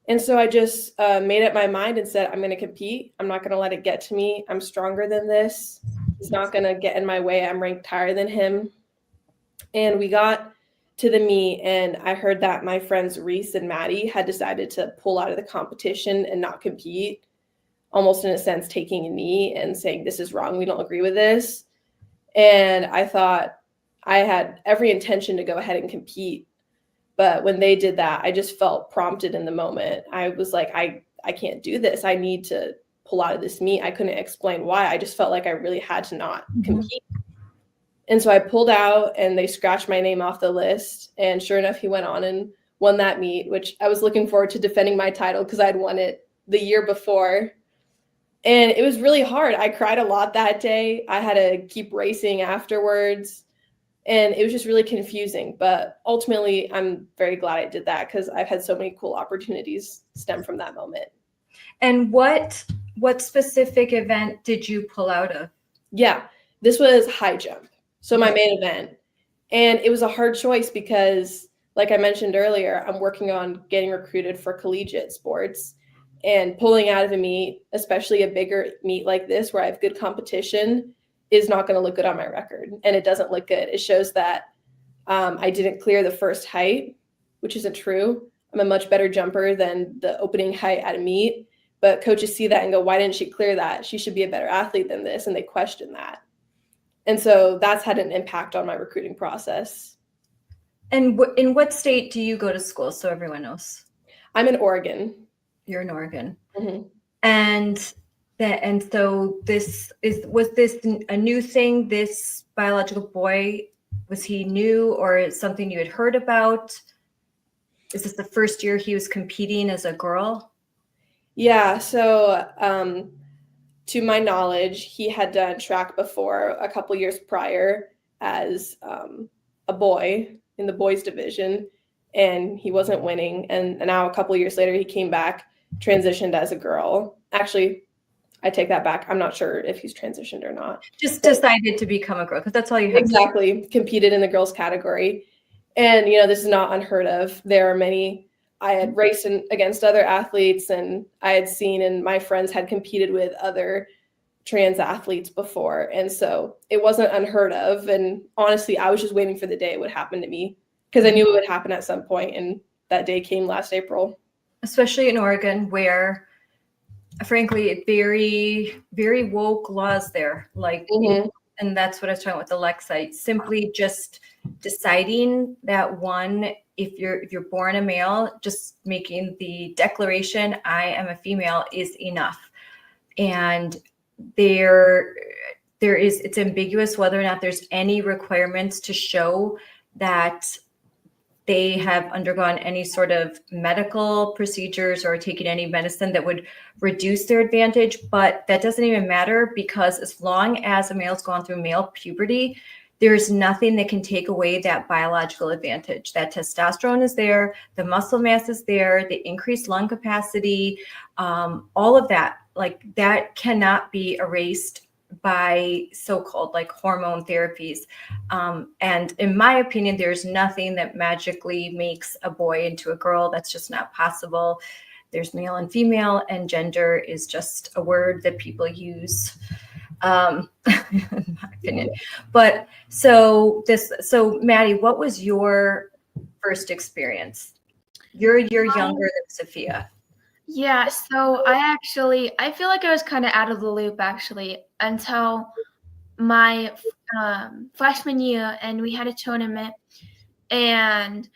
And so I just made up my mind and said, I'm going to compete. I'm not going to let it get to me. I'm stronger than this. He's not going to get in my way. I'm ranked higher than him. And we got to the meet, and I heard that my friends Reese and Maddie had decided to pull out of the competition and not compete, almost in a sense taking a knee and saying, this is wrong. We don't agree with this. And I thought I had every intention to go ahead and compete. But when they did that, I just felt prompted in the moment. I was like, I can't do this. I need to pull out of this meet. I couldn't explain why. I just felt like I really had to not compete. And so I pulled out, and they scratched my name off the list. And sure enough, he went on and won that meet, which I was looking forward to defending my title because I'd won it the year before. And it was really hard. I cried a lot that day. I had to keep racing afterwards. And it was just really confusing. But ultimately, I'm very glad I did that because I've had so many cool opportunities stem from that moment. And what specific event did you pull out of? Yeah, this was high jump. So my main event. And it was a hard choice because, like I mentioned earlier, I'm working on getting recruited for collegiate sports. And pulling out of a meet, especially a bigger meet like this where I have good competition, is not going to look good on my record. And it doesn't look good. It shows that I didn't clear the first height, which isn't true. I'm a much better jumper than the opening height at a meet. But coaches see that and go, why didn't she clear that? She should be a better athlete than this. And they question that. And so that's had an impact on my recruiting process. And in what state do you go to school, so everyone knows? I'm in Oregon. You're in Oregon. Mm-hmm. And so was this a new thing? This biological boy, was he new or something you had heard about? Is this the first year he was competing as a girl? Yeah. So to my knowledge, he had done track before a couple years prior as a boy in the boys division, and he wasn't winning. And now a couple years later, he came back, transitioned as a girl. Actually, I take that back. I'm not sure if he's transitioned or not. Just decided to become a girl because that's all you have. Exactly. Competed in the girls category. And, this is not unheard of. There are many. I had raced against other athletes, and I had seen, and my friends had competed with other trans athletes before. And so it wasn't unheard of. And honestly, I was just waiting for the day it would happen to me because I knew it would happen at some point. And that day came last April. Especially in Oregon, where frankly, very, very woke laws there. Like, and that's what I was talking about with the Lex site. Simply just deciding that if you're born a male, just making the declaration, I am a female, is enough. And it's ambiguous whether or not there's any requirements to show that they have undergone any sort of medical procedures or taken any medicine that would reduce their advantage. But that doesn't even matter because as long as a male's gone through male puberty, there's nothing that can take away that biological advantage. That testosterone is there, the muscle mass is there, the increased lung capacity, all of that, like that cannot be erased by so-called like hormone therapies. And in my opinion, there's nothing that magically makes a boy into a girl. That's just not possible. There's male and female, and gender is just a word that people use, in my opinion. But so Maddie, what was your first experience? You're younger than Sophia. Yeah, so I feel like I was kind of out of the loop actually until my freshman year, and we had a tournament, and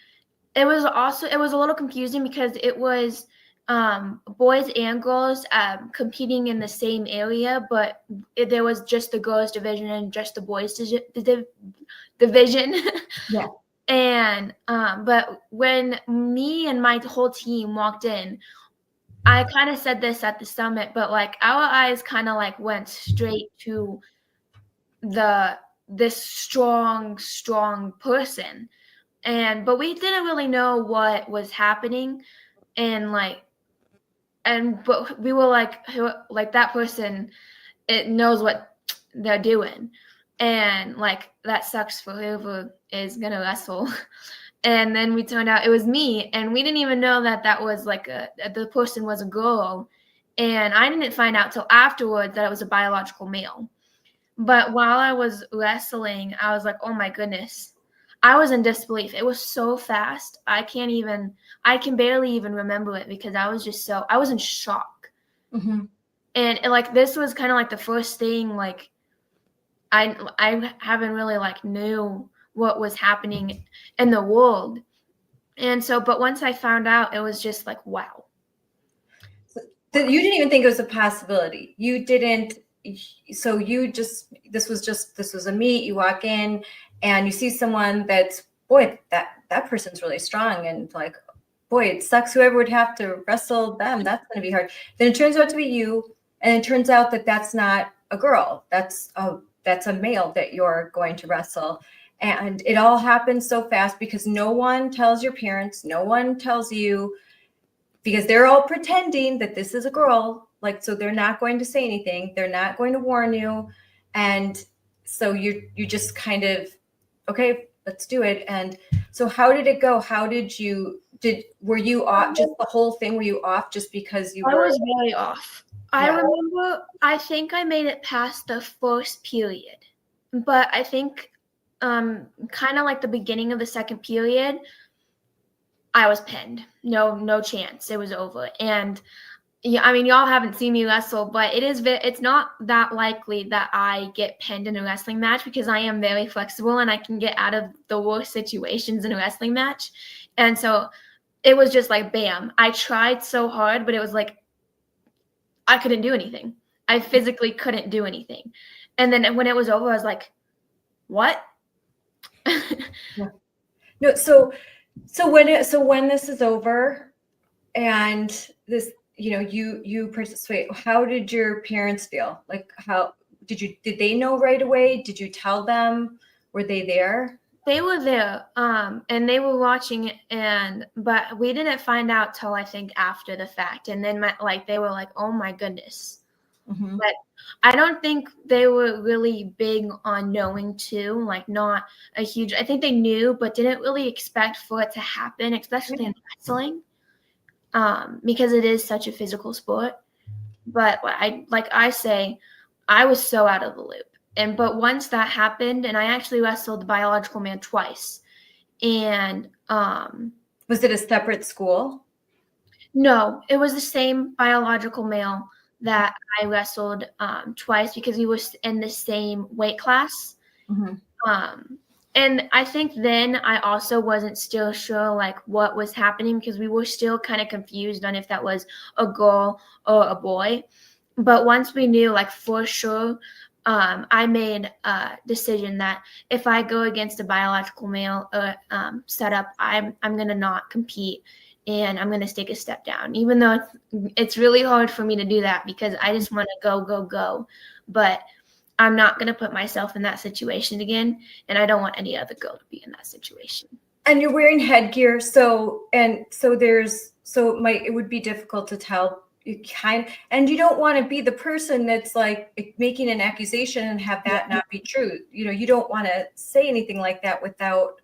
it was a little confusing because it was boys and girls competing in the same area, but there was just the girls division and just the boys division. Yeah. And but when me and my whole team walked in, I kind of said this at the summit, but like our eyes kind of like went straight to this strong person, but we didn't really know what was happening, but we were like that person, it knows what they're doing, and like that sucks for whoever is gonna wrestle. And then we turned out it was me, and we didn't even know that was like the person was a girl, and I didn't find out till afterwards that it was a biological male. But while I was wrestling, I was like, oh my goodness, I was in disbelief. It was so fast. I can barely even remember it because I was in shock. Mm-hmm. And like this was kind of like the first thing, like I haven't really like knew what was happening in the world. And so, but once I found out, it was just like, wow. So you didn't even think it was a possibility. You didn't. So this was a meet. You walk in and you see someone that's, boy, that person's really strong, and like, boy, it sucks whoever would have to wrestle them. That's going to be hard. Then it turns out to be you, and it turns out that that's not a girl. That's a male that you're going to wrestle. And it all happens so fast because no one tells your parents, no one tells you, because they're all pretending that this is a girl. Like, so they're not going to say anything. They're not going to warn you. And so you just kind of, okay, let's do it. And so how did it go? Were you off just the whole thing? Were you off just because I was really off. I remember, I think I made it past the first period, but I think kind of like the beginning of the second period, I was pinned. No chance. It was over. And yeah, I mean, y'all haven't seen me wrestle, but it's not that likely that I get pinned in a wrestling match because I am very flexible and I can get out of the worst situations in a wrestling match. And so it was just like, bam. I tried so hard, but it was like, I couldn't do anything. I physically couldn't do anything. And then when it was over, I was like, what? Yeah. No, so when this is over and this, you participate, how did your parents feel? Like, how did they know right away? Did you tell them? Were they there? They were there, and they were watching it, but we didn't find out till I think after the fact. And then they were like, oh my goodness. Mm-hmm. But I don't think they were really big on knowing too, like not a huge, I think they knew, but didn't really expect for it to happen, especially in wrestling, because it is such a physical sport. But I was so out of the loop. But once that happened, and I actually wrestled the biological man twice. And was it a separate school? No, it was the same biological male that I wrestled twice because he was in the same weight class. Mm-hmm. And I think then I also wasn't still sure like what was happening because we were still kind of confused on if that was a girl or a boy. But once we knew like for sure, I made a decision that if I go against a biological male setup, I'm going to not compete and I'm going to take a step down, even though it's really hard for me to do that because I just want to go. But I'm not going to put myself in that situation again. And I don't want any other girl to be in that situation. And you're wearing headgear. It would be difficult to tell. And you don't want to be the person that's like making an accusation and have that not be true. You don't want to say anything like that without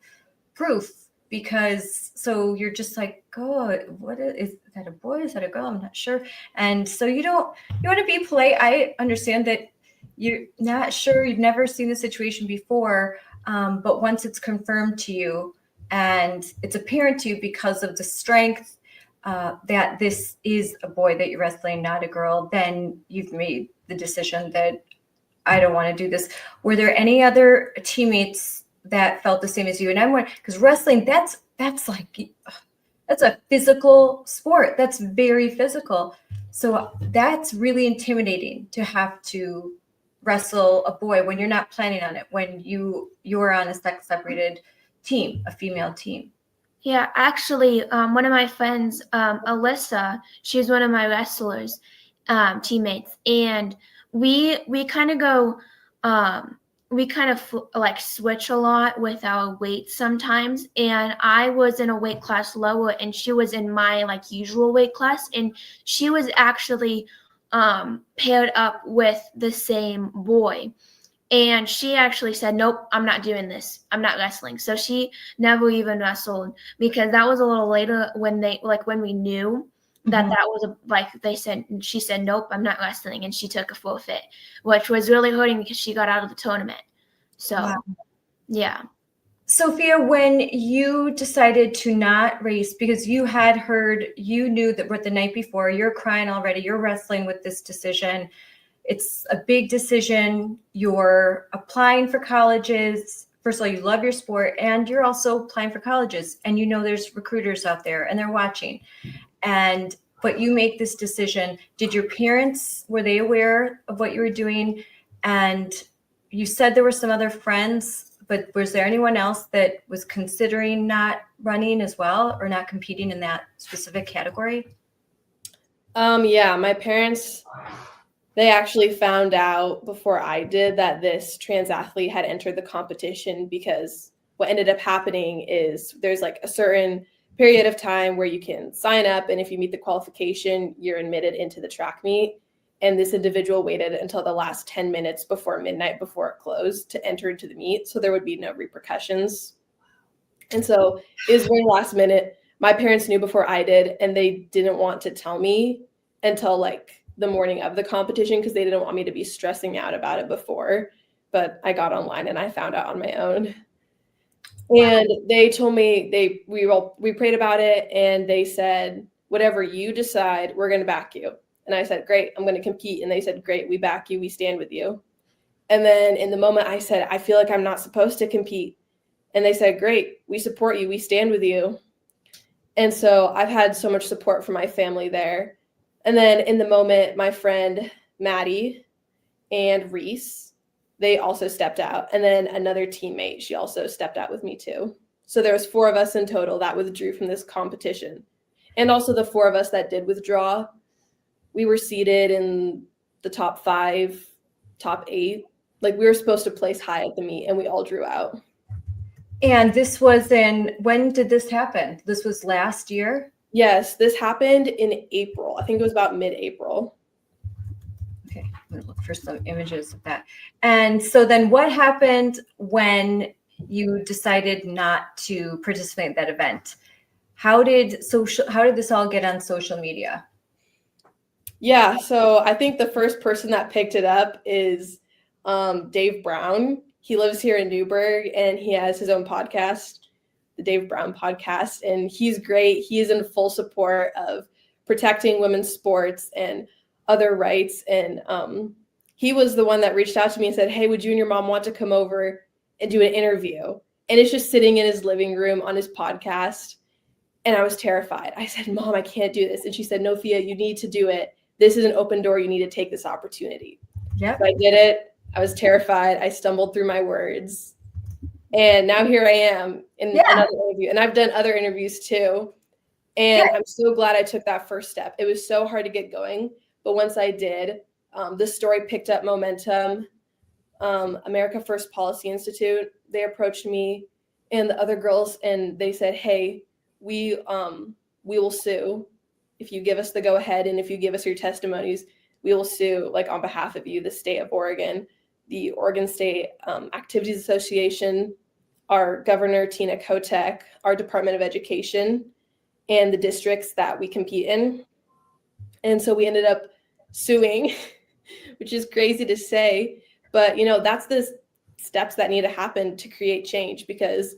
proof because so you're just like, oh, what is that, a boy? Is that a girl? I'm not sure. And so you want to be polite. I understand that you're not sure. You've never seen the situation before. But once it's confirmed to you and it's apparent to you because of the strength, that this is a boy that you're wrestling, not a girl, then you've made the decision that I don't want to do this. Were there any other teammates that felt the same as you? And I'm wondering, because wrestling, that's like That's a physical sport. That's very physical. So that's really intimidating to have to wrestle a boy when you're not planning on it, when you're on a sex separated team, a female team. Yeah, actually, one of my friends, Alyssa, she's one of my wrestlers, teammates, and we kind of go, like switch a lot with our weights sometimes. And I was in a weight class lower, and she was in my like usual weight class, and she was actually paired up with the same boy. And she actually said, nope, I'm not doing this. I'm not wrestling. So she never even wrestled, because that was a little later when we knew that that was she said, nope, I'm not wrestling. And she took a forfeit, which was really hurting because she got out of the tournament. So, wow. Yeah. Sophia, when you decided to not race, because you knew that the night before, you're crying already, you're wrestling with this decision. It's a big decision. You're applying for colleges. First of all, you love your sport, and you're also applying for colleges, and you know there's recruiters out there and they're watching. But you make this decision. Did your parents, were they aware of what you were doing? And you said there were some other friends, but was there anyone else that was considering not running as well, or not competing in that specific category? Yeah, my parents, they actually found out before I did that this trans athlete had entered the competition, because what ended up happening is there's like a certain period of time where you can sign up, and if you meet the qualification, you're admitted into the track meet. And this individual waited until the last 10 minutes before midnight, before it closed, to enter into the meet, so there would be no repercussions. And so it was very last minute. My parents knew before I did, and they didn't want to tell me until like the morning of the competition, because they didn't want me to be stressing out about it before. But I got online and I found out on my own. And they told me, we prayed about it, and they said, whatever you decide, we're going to back you. And I said, great, I'm going to compete. And they said, great, we back you, we stand with you. And then in the moment I said, I feel like I'm not supposed to compete. And they said, great, we support you, we stand with you. And so I've had so much support from my family there. And then in the moment, my friend Maddie and Reese, they also stepped out. And then another teammate, she also stepped out with me too. So there was 4 of us in total that withdrew from this competition. And also the 4 of us that did withdraw, we were seated in the top 5, top 8. Like, we were supposed to place high at the meet, and we all drew out. And this was when did this happen? This was last year? Yes, this happened in April. I think it was about mid-April. Okay, I'm going to look for some images of that. And so then what happened when you decided not to participate in that event? How did this all get on social media? Yeah, so I think the first person that picked it up is Dave Brown. He lives here in Newburgh, and he has his own podcast, the Dave Brown podcast, and he's great. He is in full support of protecting women's sports and other rights. And he was the one that reached out to me and said, hey, would you and your mom want to come over and do an interview? And it's just sitting in his living room on his podcast. And I was terrified. I said, Mom, I can't do this. And she said, no, Fia, you need to do it. This is an open door. You need to take this opportunity. Yeah. So I did it. I was terrified. I stumbled through my words. And now here I am in another interview. And I've done other interviews too. And I'm so glad I took that first step. It was so hard to get going. But once I did, the story picked up momentum. America First Policy Institute, they approached me and the other girls, and they said, hey, we will sue. If you give us the go ahead, and if you give us your testimonies, we will sue, like, on behalf of you, the state of Oregon, the Oregon State Activities Association, our governor, Tina Kotek, our Department of Education, and the districts that we compete in. And so we ended up suing, which is crazy to say, but, you know, that's the steps that need to happen to create change, because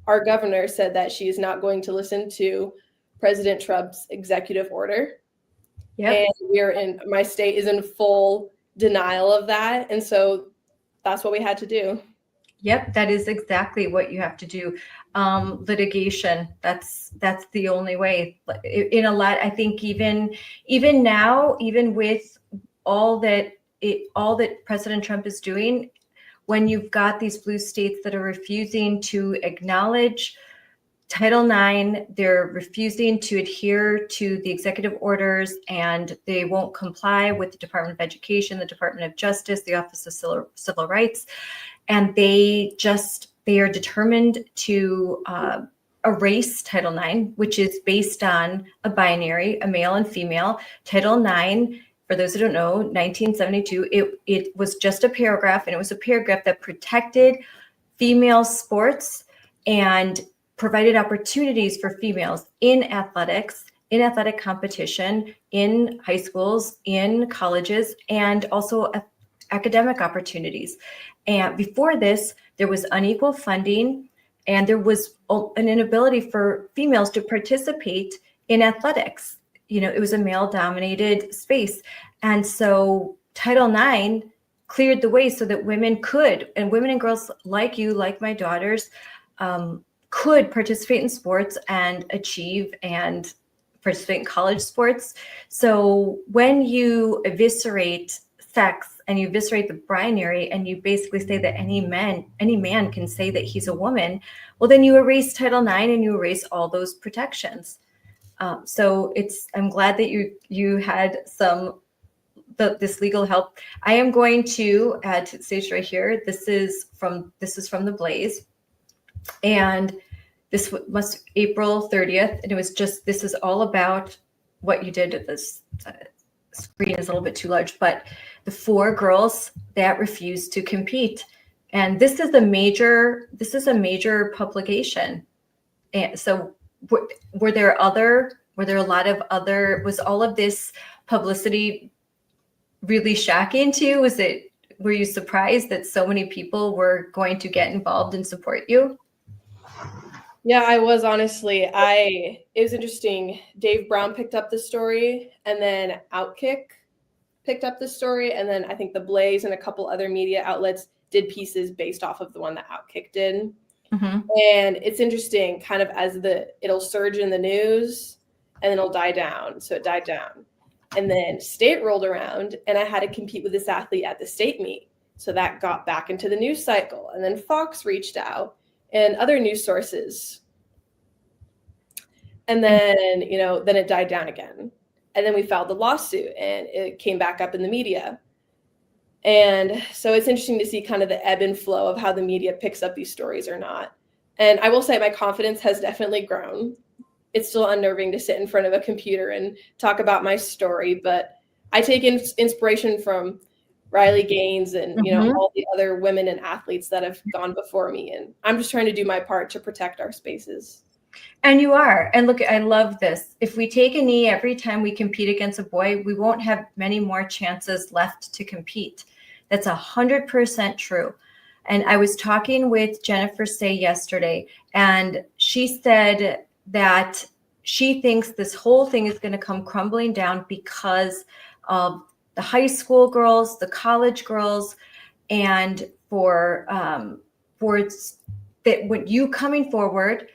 our governor said that she is not going to listen to President Trump's executive order. Yep. And my state is in full denial of that. And so that's what we had to do. Yep, that is exactly what you have to do. litigation. That's the only way. In a lot, I think even now, even with all that President Trump is doing, when you've got these blue states that are refusing to acknowledge Title IX, they're refusing to adhere to the executive orders, and they won't comply with the Department of Education, the Department of Justice, the Office of Civil Rights, and they are determined to erase Title IX, which is based on a binary, a male and female. Title IX, for those who don't know, 1972, it was just a paragraph, and it was a paragraph that protected female sports and provided opportunities for females in athletics, in athletic competition, in high schools, in colleges, and also academic opportunities. And before this, there was unequal funding, and there was an inability for females to participate in athletics. It was a male-dominated space. And so Title IX cleared the way so that women could, and women and girls like you, like my daughters, could participate in sports and achieve and participate in college sports. So when you eviscerate sex and you eviscerate the binary, and you basically say that any man can say that he's a woman, well, then you erase Title IX and you erase all those protections. So I'm glad that you had this legal help. I am going to add to the stage right here. This is from the Blaze, and this was April 30th, and this is all about what you did. This screen is a little bit too large, but the 4 girls that refused to compete, and this is a major publication. And so, was all of this publicity really shocking to you? Were you surprised that so many people were going to get involved and support you? Yeah, I was, honestly. It was interesting. Dave Brown picked up the story, and then Outkick picked up the story, and then I think The Blaze and a couple other media outlets did pieces based off of the one that Outkick did. Mm-hmm. And it's interesting, kind of as it'll surge in the news and then it'll die down. So it died down. And then state rolled around, and I had to compete with this athlete at the state meet. So that got back into the news cycle. And then Fox reached out and other news sources. And then, then it died down again. And then we filed the lawsuit, and it came back up in the media. And so it's interesting to see kind of the ebb and flow of how the media picks up these stories or not. And I will say my confidence has definitely grown. It's still unnerving to sit in front of a computer and talk about my story, but I take inspiration from Riley Gaines and all the other women and athletes that have gone before me, and I'm just trying to do my part to protect our spaces. And you are. And look, I love this. If we take a knee every time we compete against a boy, we won't have many more chances left to compete. That's 100% true. And I was talking with Jennifer Say yesterday, and she said that she thinks this whole thing is going to come crumbling down because of the high school girls, the college girls, and for that when you coming forward,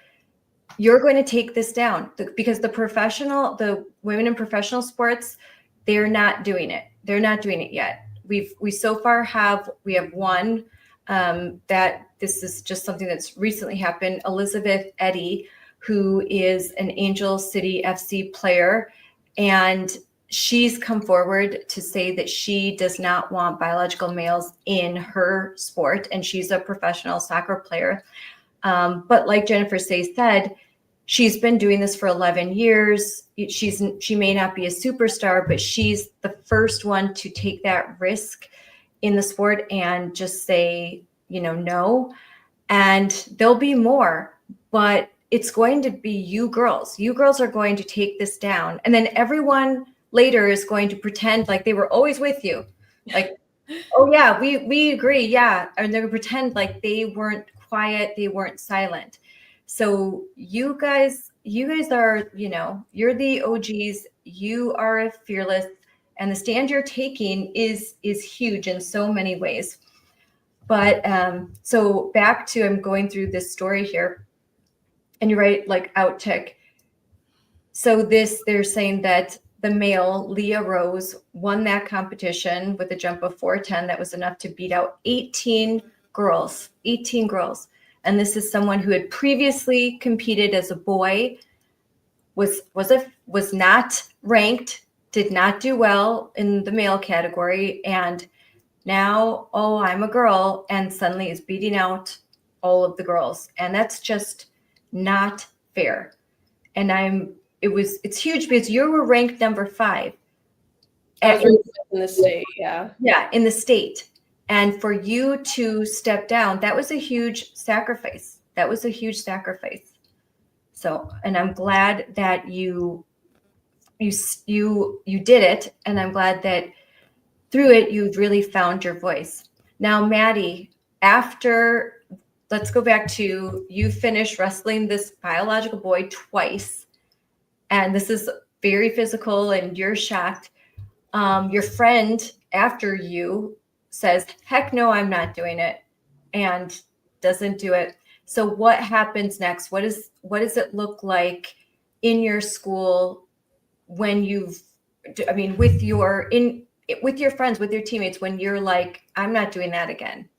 you're going to take this down because the women in professional sports, they're not doing it. They're not doing it yet. We so far have one that this is just something that's recently happened. Elizabeth Eddy, who is an Angel City FC player, and she's come forward to say that she does not want biological males in her sport, and she's a professional soccer player. But like Jennifer Say said, she's been doing this for 11 years. She may not be a superstar, but she's the first one to take that risk in the sport and just say, no. And there'll be more, but it's going to be you girls. You girls are going to take this down. And then everyone later is going to pretend like they were always with you. Like, oh yeah, we agree. Yeah. And they're going to pretend like they weren't quiet. They weren't silent. So you guys are, you're the OGs. You are fearless, and the stand you're taking is huge in so many ways. But so back to, I'm going through this story here. and you write like outtake. So they're saying that the male, Leah Rose, won that competition with a jump of 410. That was enough to beat out 18 girls. And this is someone who had previously competed as a boy, was not ranked, did not do well in the male category, and now, oh, I'm a girl, and suddenly is beating out all of the girls. And that's just not fair. And it's huge because you were ranked number 5. In the state, yeah. Yeah, in the state. And for you to step down, that was a huge sacrifice. So, and I'm glad that you did it. And I'm glad that through it, you've really found your voice. Now, Maddie, let's go back to you finished wrestling this biological boy twice. And this is very physical and you're shocked. Your friend after you says, heck no, I'm not doing it, and doesn't do it. So what happens next? What does it look like in your school when with your friends, with your teammates, when you're like, I'm not doing that again?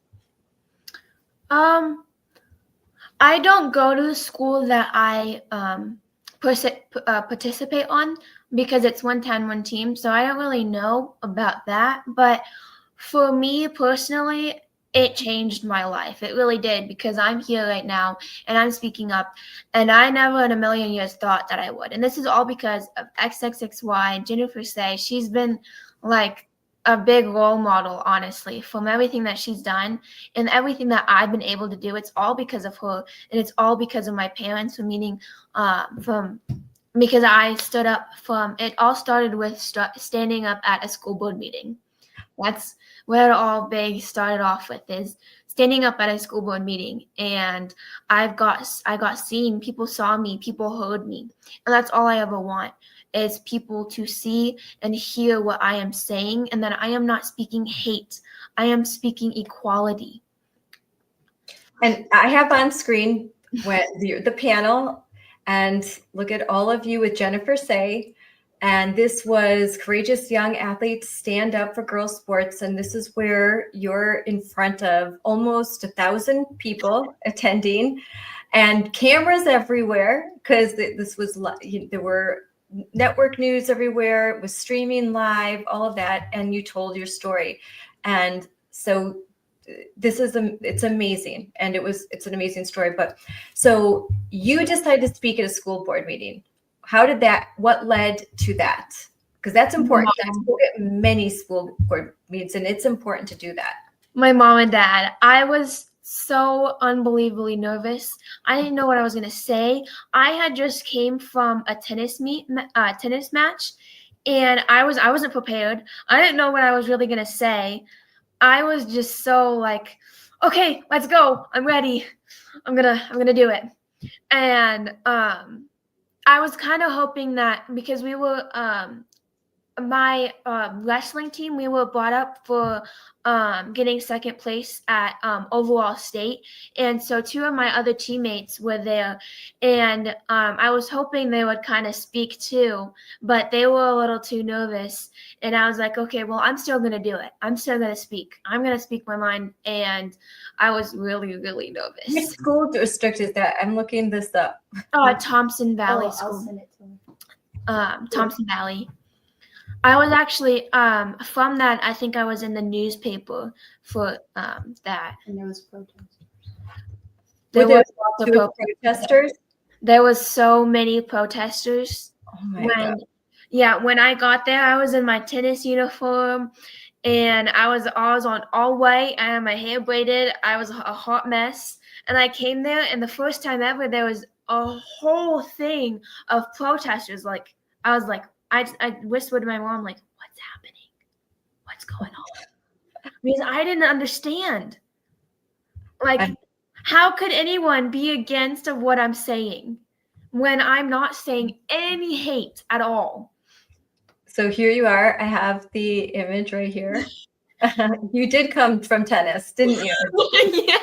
I don't go to the school that I participate on because it's 1 team. So I don't really know about that. But for me personally, it changed my life. It really did, because I'm here right now and I'm speaking up, and I never in a million years thought that I would. And this is all because of XXXY, Jennifer Say. She's been like a big role model, honestly, from everything that she's done and everything that I've been able to do. It's all because of her, and it's all because of my parents, because I stood up it all started with standing up at a school board meeting. That's where it all big started off with, is standing up at a school board meeting. And I got seen, people saw me, people heard me. And that's all I ever want, is people to see and hear what I am saying, and that I am not speaking hate. I am speaking equality. And I have on screen the panel, and look at all of you with Jennifer Say. And this was Courageous Young Athletes Stand Up for Girls Sports. And this is where you're in front of almost 1,000 people attending, and cameras everywhere, because there were network news everywhere. It was streaming live, all of that. And you told your story. And so it's amazing. And it's an amazing story. But so you decided to speak at a school board meeting. What led to that? Because that's important. I spoke at many school board meetings, and it's important to do that. My mom and dad, I was so unbelievably nervous. I didn't know what I was going to say. I had just came from a tennis match, and I wasn't prepared. I didn't know what I was really going to say. I was just so like, okay, let's go. I'm ready. I'm going to do it. And I was kind of hoping that, because we were my wrestling team, we were brought up for getting second place at overall state, and so 2 of my other teammates were there, and I was hoping they would kind of speak too, but they were a little too nervous, and I was like, okay, well, I'm still gonna do it. I'm still gonna speak. I'm gonna speak my mind, and I was really, really nervous. Which school district is that? I'm looking this up. Thompson Valley School. I'll send it to him. Thompson Valley. I was actually from that. I think I was in the newspaper for that. And there was protesters. There was lots of protesters. There was so many protesters. Oh my God. Yeah, when I got there, I was in my tennis uniform, and I was on all white. I had my hair braided. I was a hot mess, and I came there, and the first time ever, there was a whole thing of protesters. Like, I was like, I whispered to my mom, like, what's happening? What's going on? Because I didn't understand. Like, how could anyone be against of what I'm saying when I'm not saying any hate at all? So here you are. I have the image right here. You did come from tennis, didn't you? Yeah,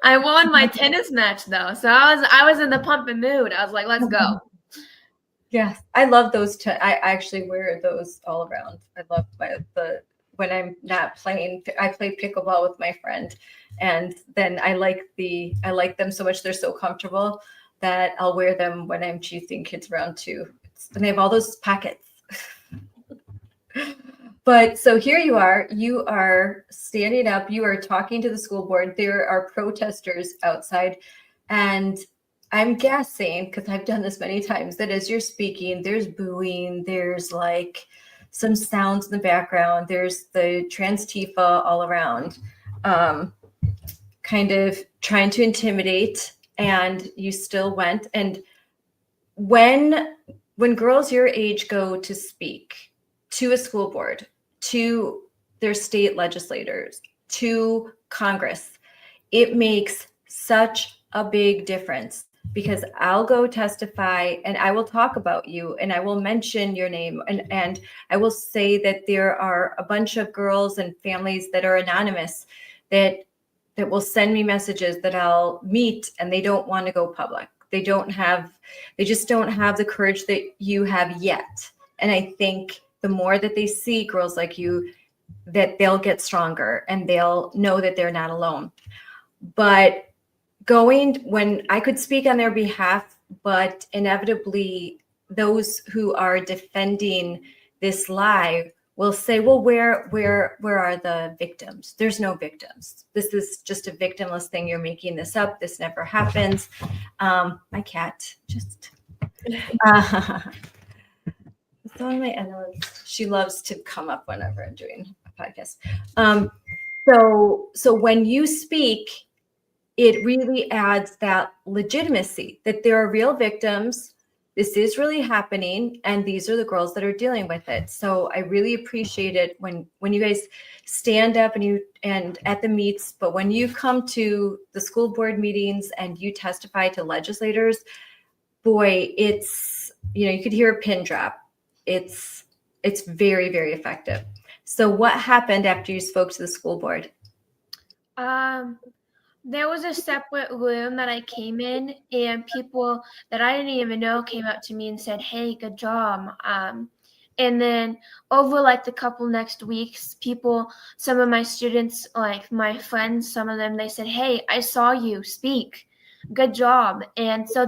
I won my tennis match though, so I was in the pumping mood. I was like, let's go. Yes, I love those. I actually wear those all around. I love when I'm not playing. I play pickleball with my friend, and then I like them so much. They're so comfortable that I'll wear them when I'm chasing kids around too. And they have all those pockets. But so here you are standing up, you are talking to the school board. There are protesters outside, and I'm guessing, because I've done this many times, that as you're speaking, there's booing, there's like some sounds in the background, there's the trans Tifa all around, kind of trying to intimidate, and you still went. And when girls your age go to speak to a school board, to their state legislators, to Congress, it makes such a big difference, because I'll go testify and I will talk about you and I will mention your name, and I will say that there are a bunch of girls and families that are anonymous that will send me messages that I'll meet, and they don't want to go public. They just don't have the courage that you have yet. And I think the more that they see girls like you, that they'll get stronger and they'll know that they're not alone. But when I could speak on their behalf, but inevitably those who are defending this lie will say, well, where are the victims? There's no victims. This is just a victimless thing. You're making this up. This never happens. My cat just... It's on my endless. She loves to come up whenever I'm doing a podcast. So when you speak, it really adds that legitimacy that there are real victims. This is really happening, and these are the girls that are dealing with it. So I really appreciate it when you guys stand up and at the meets, but when you come to the school board meetings and you testify to legislators, boy, it's, you could hear a pin drop. It's very, very effective. So what happened after you spoke to the school board? There was a separate room that I came in, and people that I didn't even know came up to me and said, hey, good job. And then over like the couple next weeks, some of my students, like my friends, some of them, they said, hey, I saw you speak. Good job. And so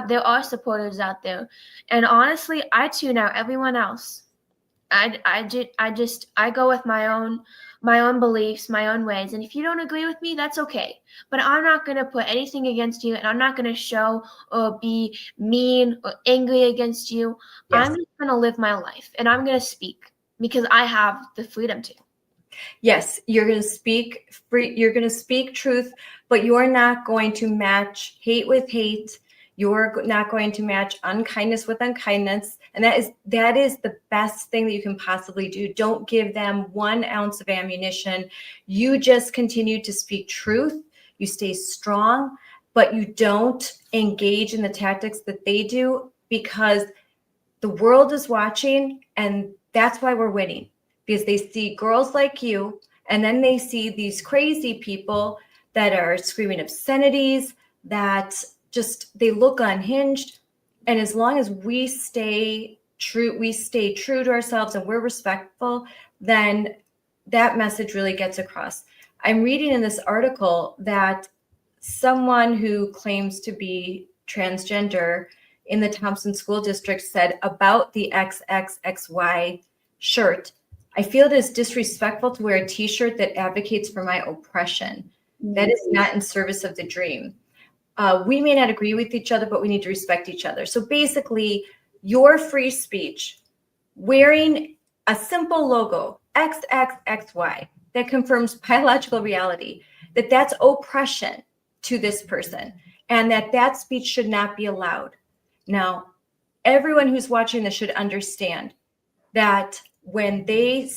there are supporters out there. And honestly, I tune out everyone else. I go with my own beliefs, my own ways. And if you don't agree with me, that's okay. But I'm not going to put anything against you, and I'm not going to show or be mean or angry against you. Yes. I'm just going to live my life, and I'm going to speak because I have the freedom to. Yes, you're going to speak free. You're going to speak truth, but you're not going to match hate with hate. You're not going to match unkindness with unkindness. And that is the best thing that you can possibly do. Don't give them 1 ounce of ammunition. You just continue to speak truth. You stay strong, but you don't engage in the tactics that they do, because the world is watching, and that's why we're winning. Because they see girls like you, and then they see these crazy people that are screaming obscenities, that they look unhinged. And as long as we stay true to ourselves and we're respectful, then that message really gets across. I'm reading in this article that someone who claims to be transgender in the Thompson School District said about the XXXY shirt, I feel it is disrespectful to wear a t-shirt that advocates for my oppression. That is not in service of the dream. We may not agree with each other, but we need to respect each other. So basically, your free speech, wearing a simple logo, XXXY, that confirms biological reality, that's oppression to this person, and that speech should not be allowed. Now, everyone who's watching this should understand that when they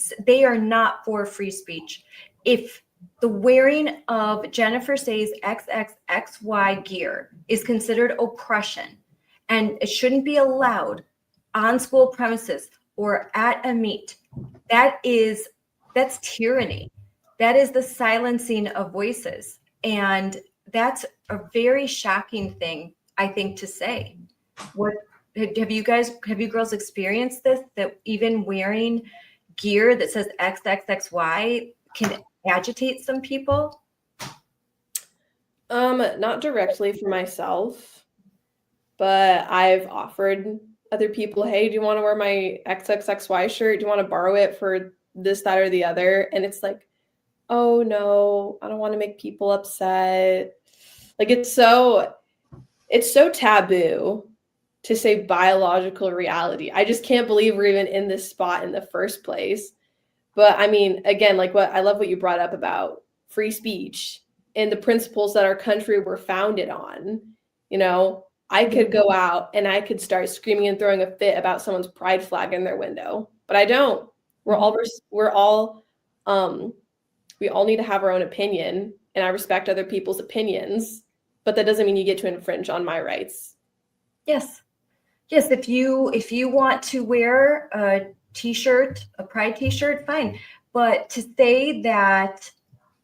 are not for free speech. If the wearing of Jennifer Say's XXXY gear is considered oppression, and it shouldn't be allowed on school premises or at a meet, that's tyranny. That is the silencing of voices. And that's a very shocking thing, I think, to say. What have you girls experienced this, that even wearing gear that says XXXY can agitate some people? Not directly for myself, but I've offered other people, hey, do you want to wear my XXXY shirt? Do you want to borrow it for this, that, or the other? And it's like, oh no, I don't want to make people upset. Like it's so taboo to say biological reality. I just can't believe we're even in this spot in the first place. But I mean, again, like I love what you brought up about free speech and the principles that our country were founded on. You know, I could go out and I could start screaming and throwing a fit about someone's pride flag in their window, but I don't. We all need to have our own opinion, and I respect other people's opinions, but that doesn't mean you get to infringe on my rights. Yes. If you want to wear a t-shirt, a pride t-shirt, fine. But to say that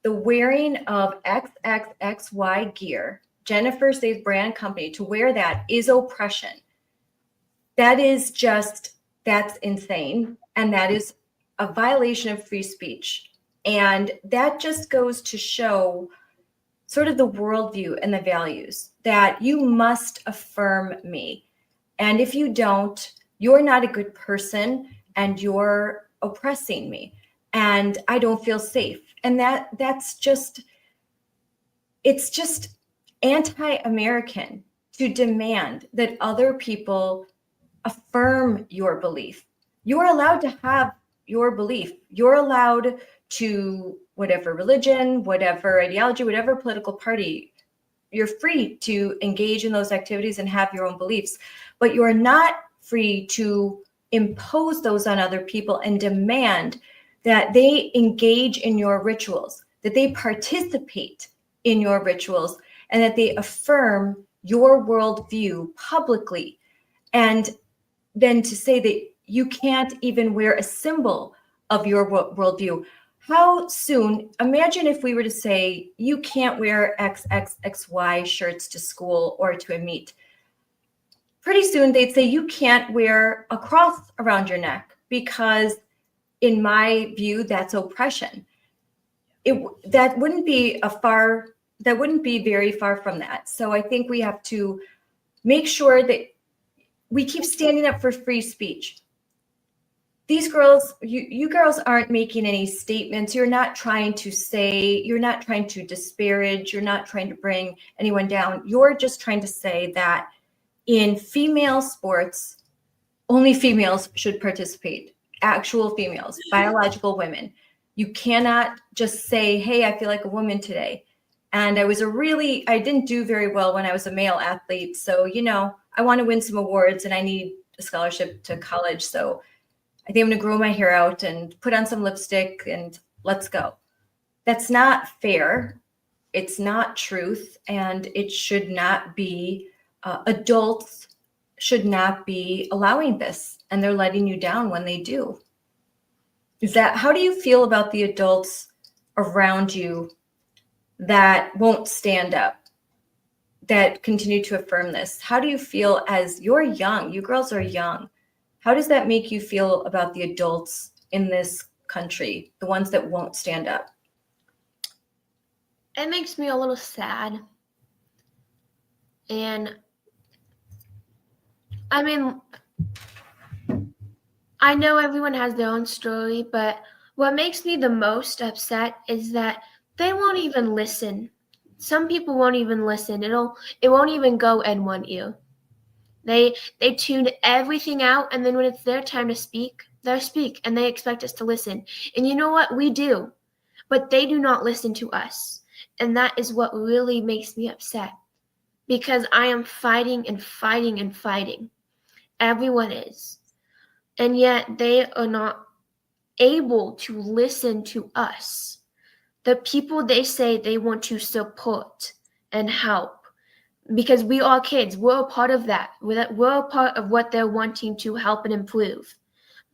the wearing of XXXY gear, Jennifer Say's brand company, to wear that is oppression. That's insane. And that is a violation of free speech. And that just goes to show sort of the worldview and the values that you must affirm me. And if you don't, you're not a good person and you're oppressing me and I don't feel safe. And it's just anti-American to demand that other people affirm your belief. You're allowed to have your belief. You're allowed to whatever religion, whatever ideology, whatever political party, you're free to engage in those activities and have your own beliefs, but you're not free to impose those on other people and demand that they engage in your rituals, that they participate in your rituals, and that they affirm your worldview publicly. And then to say that you can't even wear a symbol of your worldview. How soon, imagine if we were to say, you can't wear XXXY shirts to school or to a meet. Pretty soon they'd say you can't wear a cross around your neck because in my view, that's oppression. That wouldn't be very far from that. So I think we have to make sure that we keep standing up for free speech. These girls, you girls aren't making any statements. You're not trying to disparage. You're not trying to bring anyone down. You're just trying to say that in female sports, only females should participate. Actual females, biological women. You cannot just say, hey, I feel like a woman today. And I didn't do very well when I was a male athlete. So, I want to win some awards and I need a scholarship to college. So I think I'm going to grow my hair out and put on some lipstick and let's go. That's not fair. It's not truth. And it should not be, adults should not be allowing this. And they're letting you down when they do. How do you feel about the adults around you that won't stand up, that continue to affirm this? How do you feel as you're young? You girls are young. How does that make you feel about the adults in this country, the ones that won't stand up? It makes me a little sad. And I mean, I know everyone has their own story, but what makes me the most upset is that they won't even listen. Some people won't even listen. It won't even go in one ear. They tuned everything out, and then when it's their time to speak, they speak, and they expect us to listen. And you know what? We do, but they do not listen to us. And that is what really makes me upset, because I am fighting and fighting and fighting. Everyone is. And yet they are not able to listen to us. The people they say they want to support and help. Because we are kids. We're a part of that. We're a part of what they're wanting to help and improve.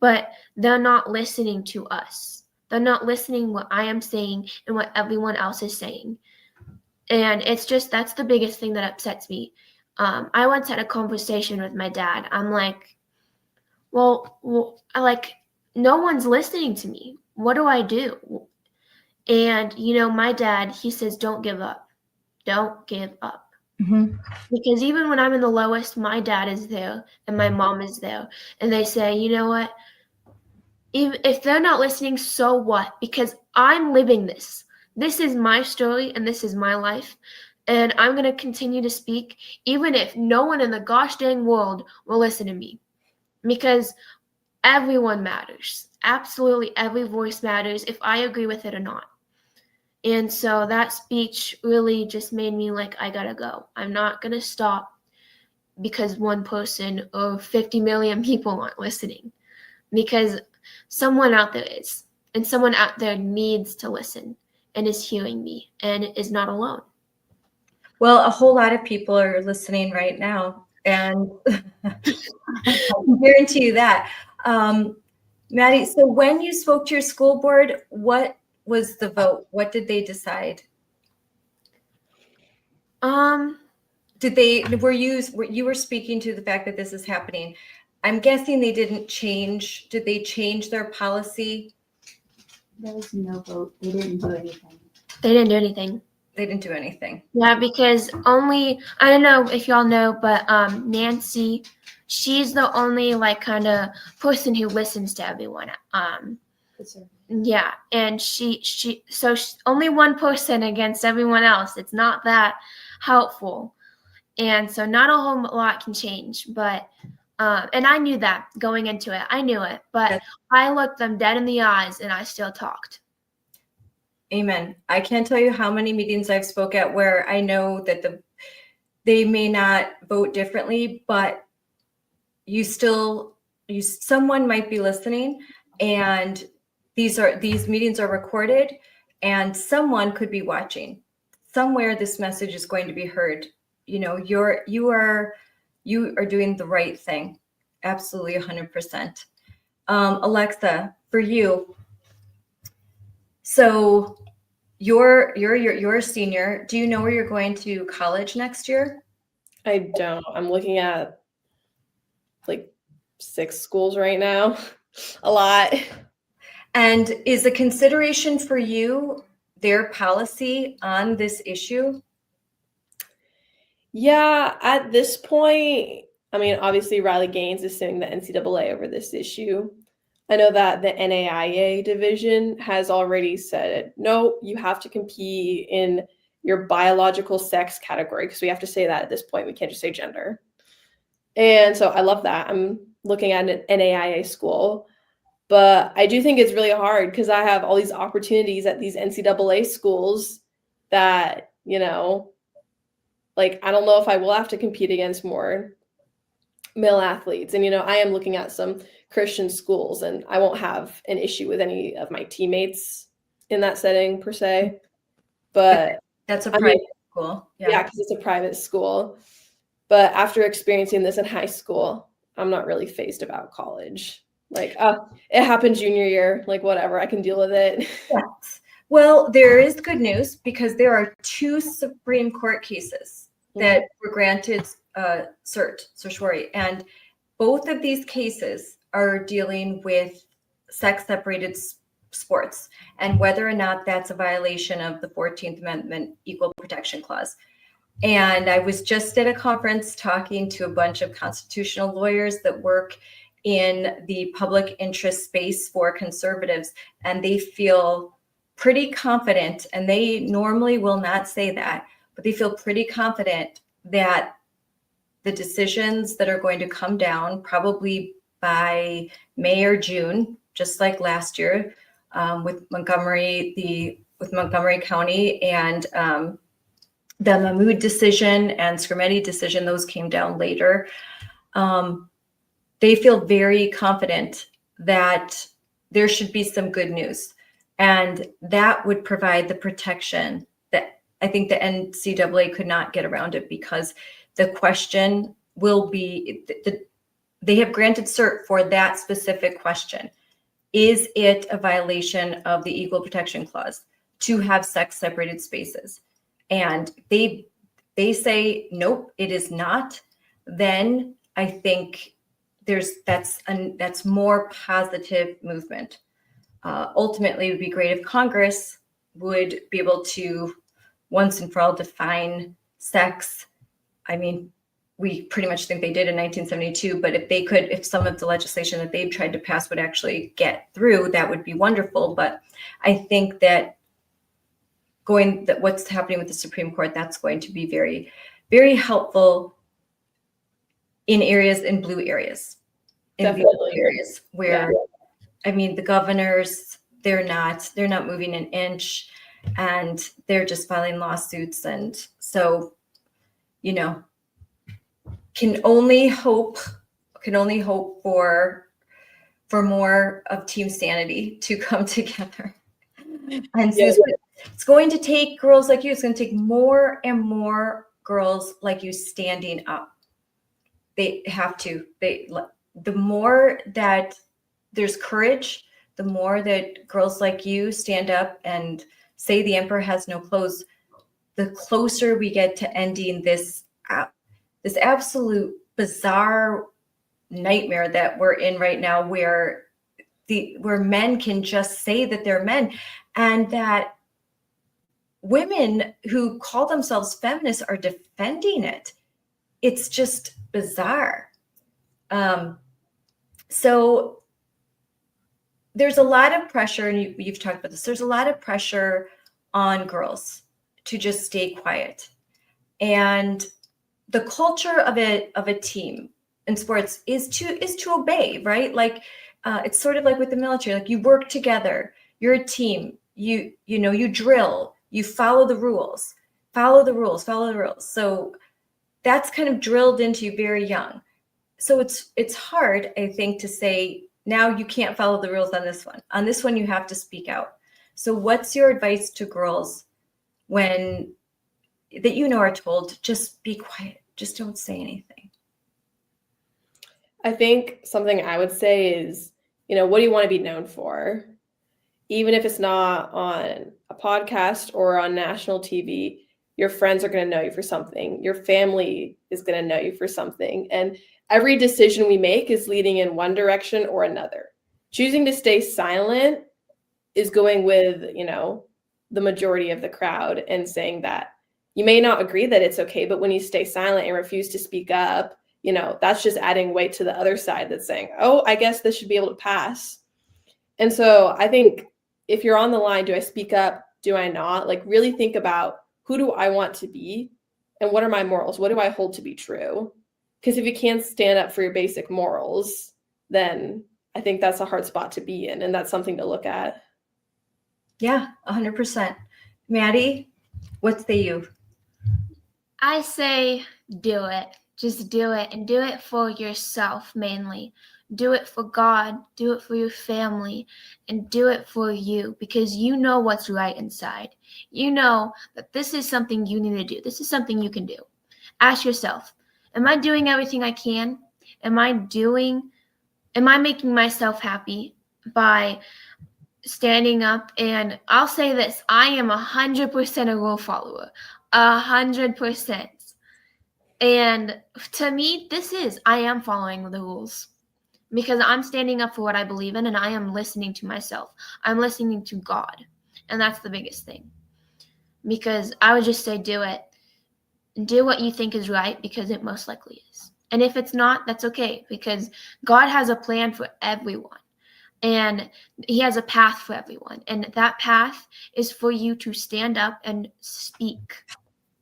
But they're not listening to us. They're not listening what I am saying and what everyone else is saying. And it's just, that's the biggest thing that upsets me. I once had a conversation with my dad. I'm like, well, no one's listening to me. What do I do? And, my dad, he says, don't give up. Don't give up. Mm-hmm. Because even when I'm in the lowest, my dad is there and my mom is there. And they say, you know what? If they're not listening, so what? Because I'm living this. This is my story and this is my life. And I'm going to continue to speak, even if no one in the gosh dang world will listen to me. Because everyone matters. Absolutely every voice matters, if I agree with it or not. And so that speech really just made me like, I gotta go. I'm not gonna stop because one person or 50 million people aren't listening. Because someone out there is. And someone out there needs to listen and is hearing me and is not alone. Well, a whole lot of people are listening right now. And I can guarantee you that. Maddie, so when you spoke to your school board, what was the vote? What did they decide? You were speaking to the fact that this is happening. I'm guessing they didn't change. Did they change their policy? There was no vote. They didn't do anything. They didn't do anything. They didn't do anything. Yeah, because I don't know if y'all know, but Nancy, she's the only kind of person who listens to everyone. Yeah, and so only one person against everyone else. It's not that helpful, and so not a whole lot can change. But and I knew that going into it. I knew it, but I looked them dead in the eyes, and I still talked. Amen. I can't tell you how many meetings I've spoke at where I know that they may not vote differently, but someone might be listening, and these meetings are recorded, and someone could be watching. Somewhere this message is going to be heard. You are doing the right thing. Absolutely 100%. Alexa, for you. So you're a senior. Do you know where you're going to college next year? I don't. I'm looking at 6 schools right now. A lot. And is a consideration for you their policy on this issue? Yeah, at this point, obviously Riley Gaines is suing the NCAA over this issue. I know that the NAIA division has already said, no, you have to compete in your biological sex category, because we have to say that at this point. We can't just say gender. And so I love that. I'm looking at an NAIA school. But I do think it's really hard because I have all these opportunities at these NCAA schools that, I don't know if I will have to compete against more male athletes. And, I am looking at some Christian schools, and I won't have an issue with any of my teammates in that setting per se. But that's a private school. Yeah, because it's a private school. But after experiencing this in high school, I'm not really fazed about college. It happened junior year, whatever, I can deal with it. Yes. Well, there is good news because there are 2 Supreme Court cases that were granted certiorari, and both of these cases are dealing with sex-separated sports and whether or not that's a violation of the 14th Amendment Equal Protection Clause. And I was just at a conference talking to a bunch of constitutional lawyers that work in the public interest space for conservatives, and they feel pretty confident, and they normally will not say that, but they feel pretty confident that the decisions that are going to come down probably by May or June, just like last year with Montgomery County and the Mahmoud decision and Skrmetti decision, those came down later. They feel very confident that there should be some good news, and that would provide the protection that I think the NCAA could not get around it, because the question will be, they have granted cert for that specific question. Is it a violation of the Equal Protection Clause to have sex-separated spaces? and they say, nope, it is not, then I think that's more positive movement. Ultimately, it would be great if Congress would be able to once and for all define sex. I mean, we pretty much think they did in 1972, but if some of the legislation that they've tried to pass would actually get through, that would be wonderful. But I think that what's happening with the Supreme Court, that's going to be very, very helpful in blue areas, where, I mean, the governors, they're not moving an inch, and they're just filing lawsuits. And so, can only hope for more of Team Sanity to come together. And it's going to take girls like you. It's going to take more and more girls like you standing up. They have to. The more that there's courage, the more that girls like you stand up and say the emperor has no clothes, the closer we get to ending this absolute bizarre nightmare that we're in right now, where men can just say that they're men, and that women who call themselves feminists are defending it. It's just bizarre. So there's a lot of pressure, and you've talked about this. There's a lot of pressure on girls to just stay quiet, and the culture of a team in sports is to obey, right? Like it's sort of like with the military. Like, you work together, you're a team. You drill, you follow the rules. So that's kind of drilled into you very young. So it's hard, I think, to say, now you can't follow the rules on this one. On this one, you have to speak out. So what's your advice to girls when are told, just be quiet, just don't say anything? I think something I would say is, what do you want to be known for? Even if it's not on a podcast or on national TV, your friends are going to know you for something. Your family is going to know you for something. And every decision we make is leading in one direction or another. Choosing to stay silent is going with, the majority of the crowd and saying that you may not agree that it's okay, but when you stay silent and refuse to speak up, that's just adding weight to the other side that's saying, oh, I guess this should be able to pass. And so I think if you're on the line, do I speak up? Do I not? Like, really think about, who do I want to be? And what are my morals? What do I hold to be true? Because if you can't stand up for your basic morals, then I think that's a hard spot to be in. And that's something to look at. Yeah, 100%. Maddie, what say you? I say do it. Just do it, and do it for yourself mainly. Do it for God, do it for your family, and do it for you, because you know what's right inside. You know that this is something you need to do. This is something you can do. Ask yourself, am I doing everything I can? Am I making myself happy by standing up? And I'll say this, I am 100% a rule follower, 100%. And to me, I am following the rules, because I'm standing up for what I believe in, and I am listening to myself. I'm listening to God. And that's the biggest thing, because I would just say, do it. Do what you think is right, because it most likely is. And if it's not, that's okay, because God has a plan for everyone, and he has a path for everyone. And that path is for you to stand up and speak.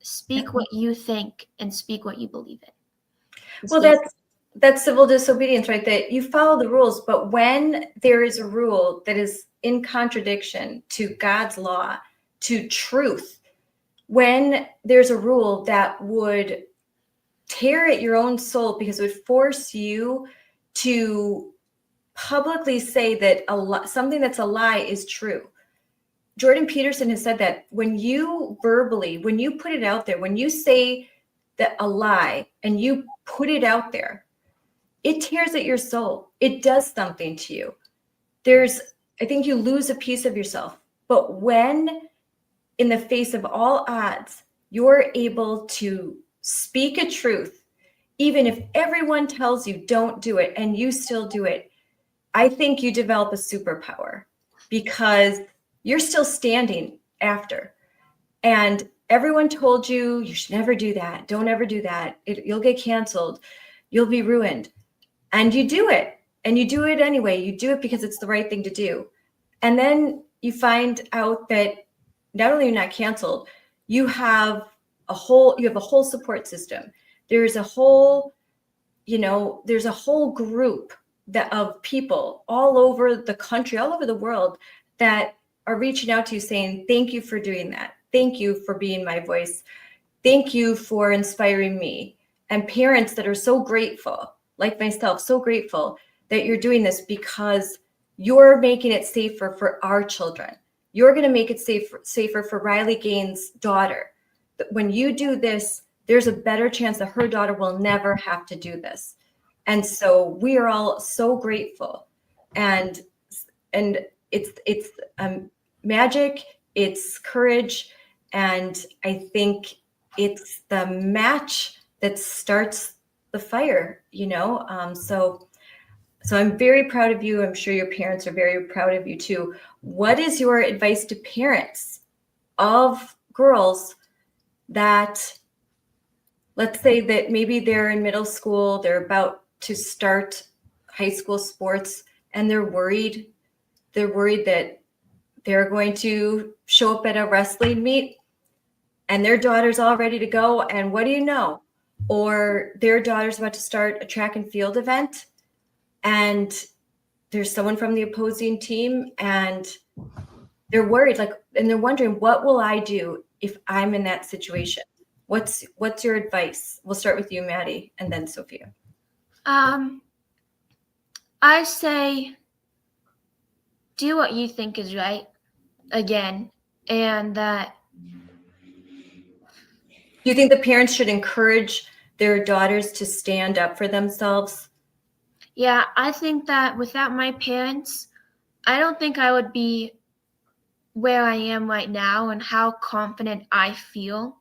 Speak what you think and speak what you believe in. Well, that's civil disobedience, right? That you follow the rules, but when there is a rule that is in contradiction to God's law, to truth, when there's a rule that would tear at your own soul because it would force you to publicly say that something that's a lie is true. Jordan Peterson has said that when you put it out there, when you say that a lie and you put it out there, it tears at your soul. It does something to you. I think you lose a piece of yourself. But when in the face of all odds, you're able to speak a truth, even if everyone tells you don't do it and you still do it, I think you develop a superpower because you're still standing after. And everyone told you, you should never do that. Don't ever do that. You'll get canceled. You'll be ruined. And you do it. And you do it anyway. You do it because it's the right thing to do. And then you find out that not only you're not canceled, you have a whole support system. There's a whole group of people all over the country, all over the world that are reaching out to you saying, thank you for doing that. Thank you for being my voice. Thank you for inspiring me. And parents that are so grateful, like myself, so grateful that you're doing this because you're making it safer for our children. You're going to make it safer for Riley Gaines' daughter. When you do this, there's a better chance that her daughter will never have to do this. And so we are all so grateful. And it's magic, it's courage, and I think it's the match that starts the fire, So I'm very proud of you. I'm sure your parents are very proud of you too. What is your advice to parents of girls that, let's say that maybe they're in middle school, they're about to start high school sports, and they're worried that they're going to show up at a wrestling meet and their daughter's all ready to go, and what do you know? Or their daughter's about to start a track and field event, and there's someone from the opposing team and they're worried, and they're wondering, what will I do if I'm in that situation? What's your advice? We'll start with you, Maddie, and then Sophia. I say do what you think is right again, and that. Do you think the parents should encourage their daughters to stand up for themselves? Yeah, I think that without my parents, I don't think I would be where I am right now and how confident I feel.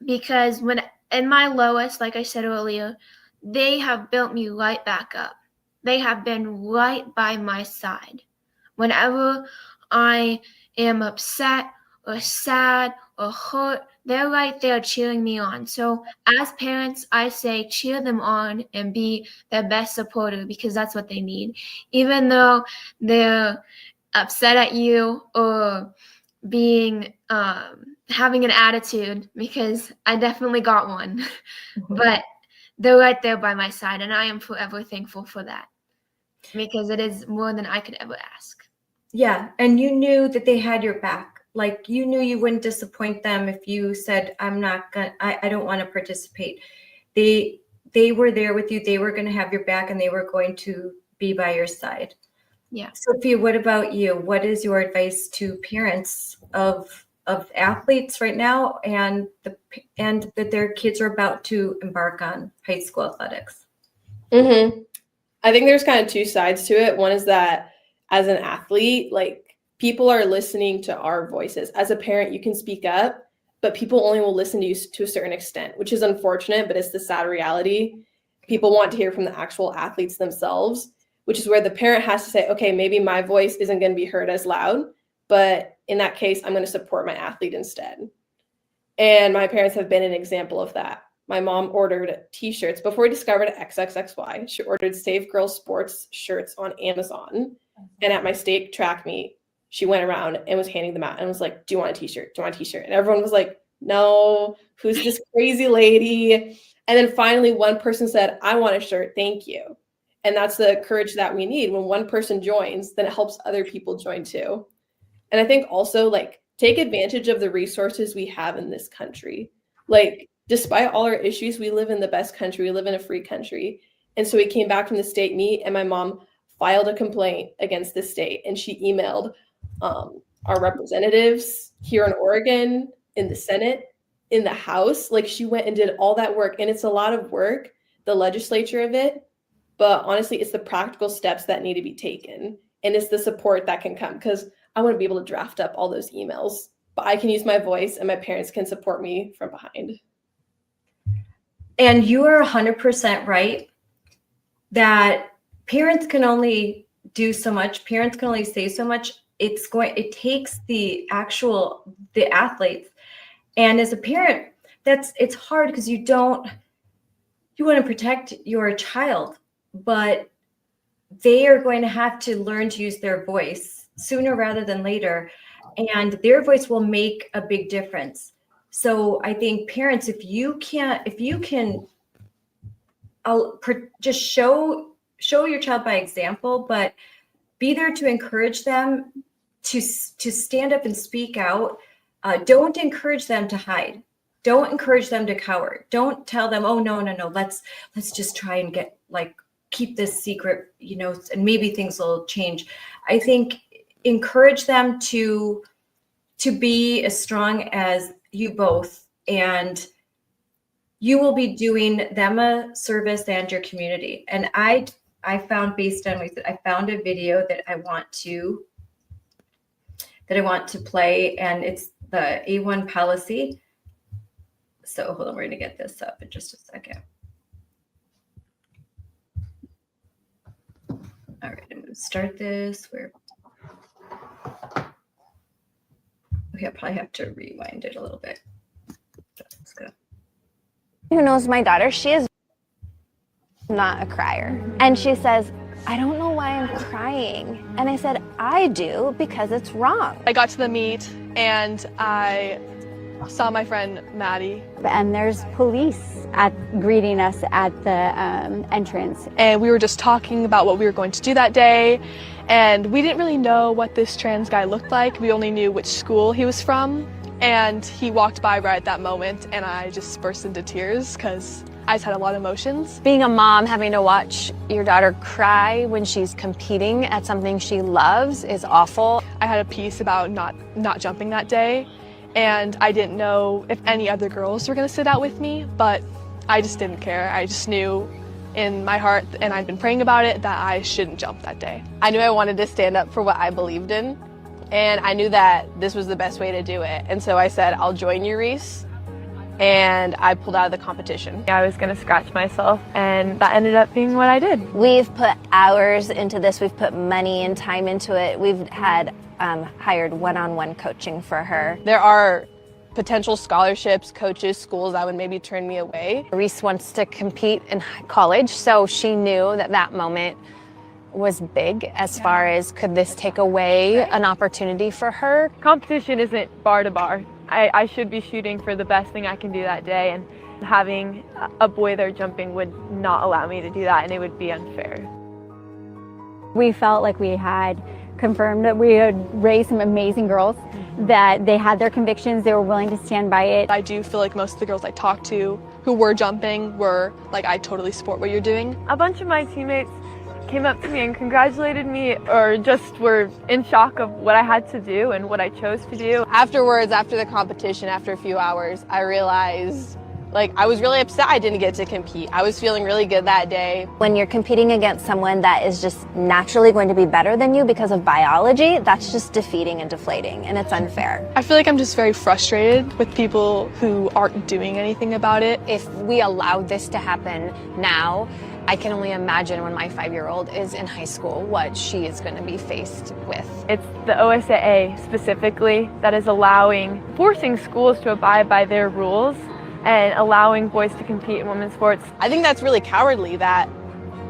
Because when in my lowest, like I said earlier, they have built me right back up. They have been right by my side. Whenever I am upset or sad or hurt, they're right there cheering me on. So as parents, I say cheer them on and be their best supporter because that's what they need. Even though they're upset at you or being having an attitude, because I definitely got one, but they're right there by my side, and I am forever thankful for that because it is more than I could ever ask. Yeah, and you knew that they had your back. Like, you knew you wouldn't disappoint them if you said, I don't want to participate. They were there with you. They were going to have your back, and they were going to be by your side. Yeah. Sophia, what about you? What is your advice to parents of athletes right now and that their kids are about to embark on high school athletics? Mm-hmm. I think there's kind of two sides to it. One is that as an athlete, people are listening to our voices. As a parent, you can speak up, but people only will listen to you to a certain extent, which is unfortunate, but it's the sad reality. People want to hear from the actual athletes themselves, which is where the parent has to say, okay, maybe my voice isn't going to be heard as loud, but in that case, I'm going to support my athlete instead. And my parents have been an example of that. My mom ordered t-shirts before we discovered XXXY. She ordered Save Girls Sports shirts on Amazon. And at my state track meet, she went around and was handing them out and was like, do you want a t-shirt? Do you want a t-shirt? And everyone was like, no, who's this crazy lady? And then finally one person said, I want a shirt, thank you. And that's the courage that we need. When one person joins, then it helps other people join too. And I think also take advantage of the resources we have in this country. Despite all our issues, we live in the best country. We live in a free country. And so we came back from the state meet and my mom filed a complaint against the state. And she emailed our representatives here in Oregon, in the Senate, in the House. She went and did all that work. And it's a lot of work, the legislature of it. But honestly, it's the practical steps that need to be taken. And it's the support that can come, because I want to be able to draft up all those emails but I can use my voice and my parents can support me from behind. And you are 100% right that parents can only do so much. Parents can only say so much. It takes the athletes. And as a parent, it's hard because you want to protect your child, but they are going to have to learn to use their voice sooner rather than later. And their voice will make a big difference. So I think parents, if you can just show your child by example, but be there to encourage them to stand up and speak out. Don't encourage them to hide. Don't encourage them to cower. Don't tell them, oh, no, let's just try and keep this secret, and maybe things will change. I think encourage them to be as strong as you both, and you will be doing them a service and your community. And I found, based on what I found a video that I want to play, and it's the A1 policy. So hold on, we're going to get this up in just a second. All right, I'm going to start this. Okay, I'll probably have to rewind it a little bit. Let's go. Who knows my daughter? She is not a crier. And she says, I don't know why I'm crying. And I said, I do, because it's wrong. I got to the meet and I saw my friend Maddie. And there's police greeting us at the entrance. And we were just talking about what we were going to do that day. And we didn't really know what this trans guy looked like. We only knew which school he was from. And he walked by right at that moment, and I just burst into tears because I just had a lot of emotions. Being a mom, having to watch your daughter cry when she's competing at something she loves is awful. I had a piece about not jumping that day, and I didn't know if any other girls were going to sit out with me, but I just didn't care. I just knew in my heart, and I'd been praying about it, that I shouldn't jump that day. I knew I wanted to stand up for what I believed in. And I knew that this was the best way to do it. And so I said, I'll join you, Reese. And I pulled out of the competition. I was gonna scratch myself, and that ended up being what I did. We've put hours into this. We've put money and time into it. We've had hired one-on-one coaching for her. There are potential scholarships, coaches, schools that would maybe turn me away. Reese wants to compete in college, so she knew that moment was big as far as, could this take away an opportunity for her? Competition isn't bar to bar. I should be shooting for the best thing I can do that day, and having a boy there jumping would not allow me to do that, and it would be unfair. We felt like we had confirmed that we had raised some amazing girls, that they had their convictions, they were willing to stand by it. I do feel like most of the girls I talked to who were jumping were like, I totally support what you're doing. A bunch of my teammates came up to me and congratulated me, or just were in shock of what I had to do and what I chose to do. Afterwards, after the competition, after a few hours, I realized I was really upset I didn't get to compete. I was feeling really good that day. When you're competing against someone that is just naturally going to be better than you because of biology, that's just defeating and deflating, and it's unfair. I feel like I'm just very frustrated with people who aren't doing anything about it. If we allow this to happen now, I can only imagine when my 5-year-old is in high school what she is going to be faced with. It's the OSAA specifically that is forcing schools to abide by their rules and allowing boys to compete in women's sports. I think that's really cowardly that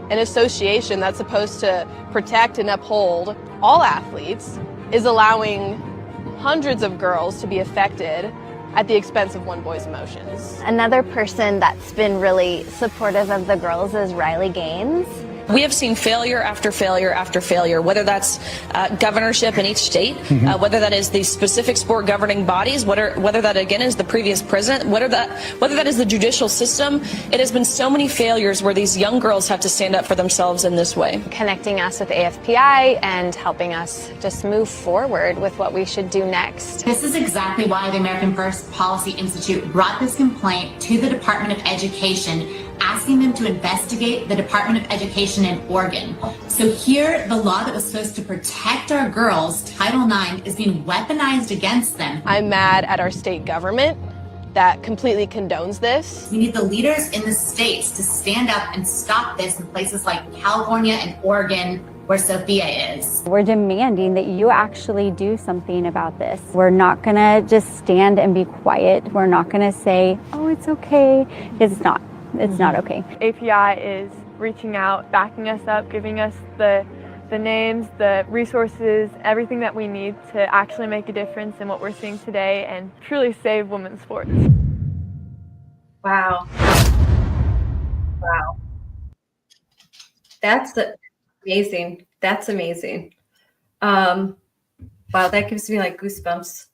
an association that's supposed to protect and uphold all athletes is allowing hundreds of girls to be affected at the expense of one boy's emotions. Another person that's been really supportive of the girls is Riley Gaines. We have seen failure after failure after failure, whether that's governorship in each state, whether that is the specific sport governing bodies, whether that again is the previous president, whether that is the judicial system. It has been so many failures where these young girls have to stand up for themselves in this way. Connecting us with AFPI and helping us just move forward with what we should do next. This is exactly why the American First Policy Institute brought this complaint to the Department of Education, asking asking them to investigate the Department of Education in Oregon. So here, the law that was supposed to protect our girls, Title IX, is being weaponized against them. I'm mad at our state government that completely condones this. We need the leaders in the states to stand up and stop this in places like California and Oregon, where Sophia is. We're demanding that you actually do something about this. We're not gonna just stand and be quiet. We're not gonna say, oh, it's okay. It's not. It's not okay. API is reaching out, backing us up, giving us the names, the resources, everything that we need to actually make a difference in what we're seeing today and truly save women's sports. Wow. Wow. That's amazing. That's amazing. Wow, that gives me like goosebumps.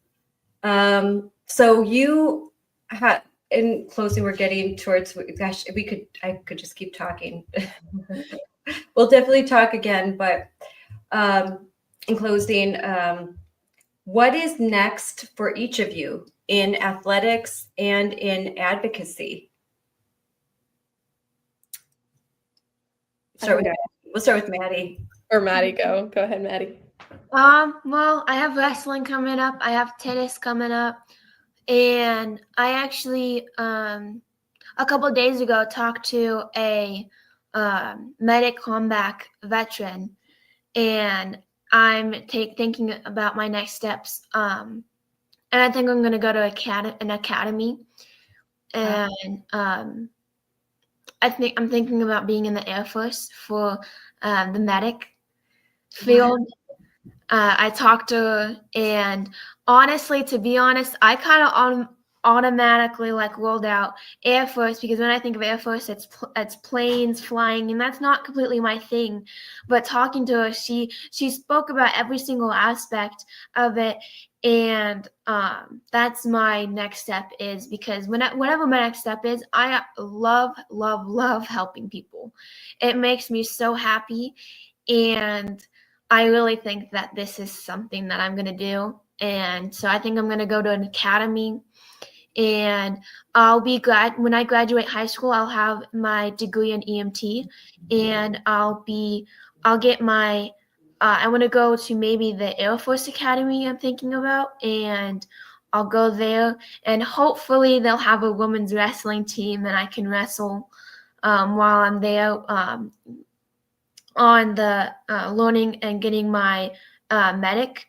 So you had, in closing, we're getting towards, gosh, I could just keep talking. We'll definitely talk again, but in closing, what is next for each of you in athletics and in advocacy? We'll start with Maddie. Or Maddie, go ahead, Maddie. Well, I have wrestling coming up. I have tennis coming up, and I actually a couple of days ago talked to a medic combat veteran, and I'm thinking about my next steps. And I think I'm going to go to an academy, and I'm thinking about being in the Air Force for the medic field. I talked to her, and honestly, to be honest, I kind of automatically like rolled out Air Force, because when I think of Air Force, it's planes flying, and that's not completely my thing. But talking to her, she spoke about every single aspect of it, and that's my next step, is because whatever my next step is, I love helping people. It makes me so happy, and I really think that this is something that I'm going to do. And so I think I'm going to go to an academy, and I'll be glad when I graduate high school. I'll have my degree in EMT, and I want to go to maybe the Air Force Academy I'm thinking about, and I'll go there, and hopefully they'll have a women's wrestling team and I can wrestle while I'm there on the learning and getting my medic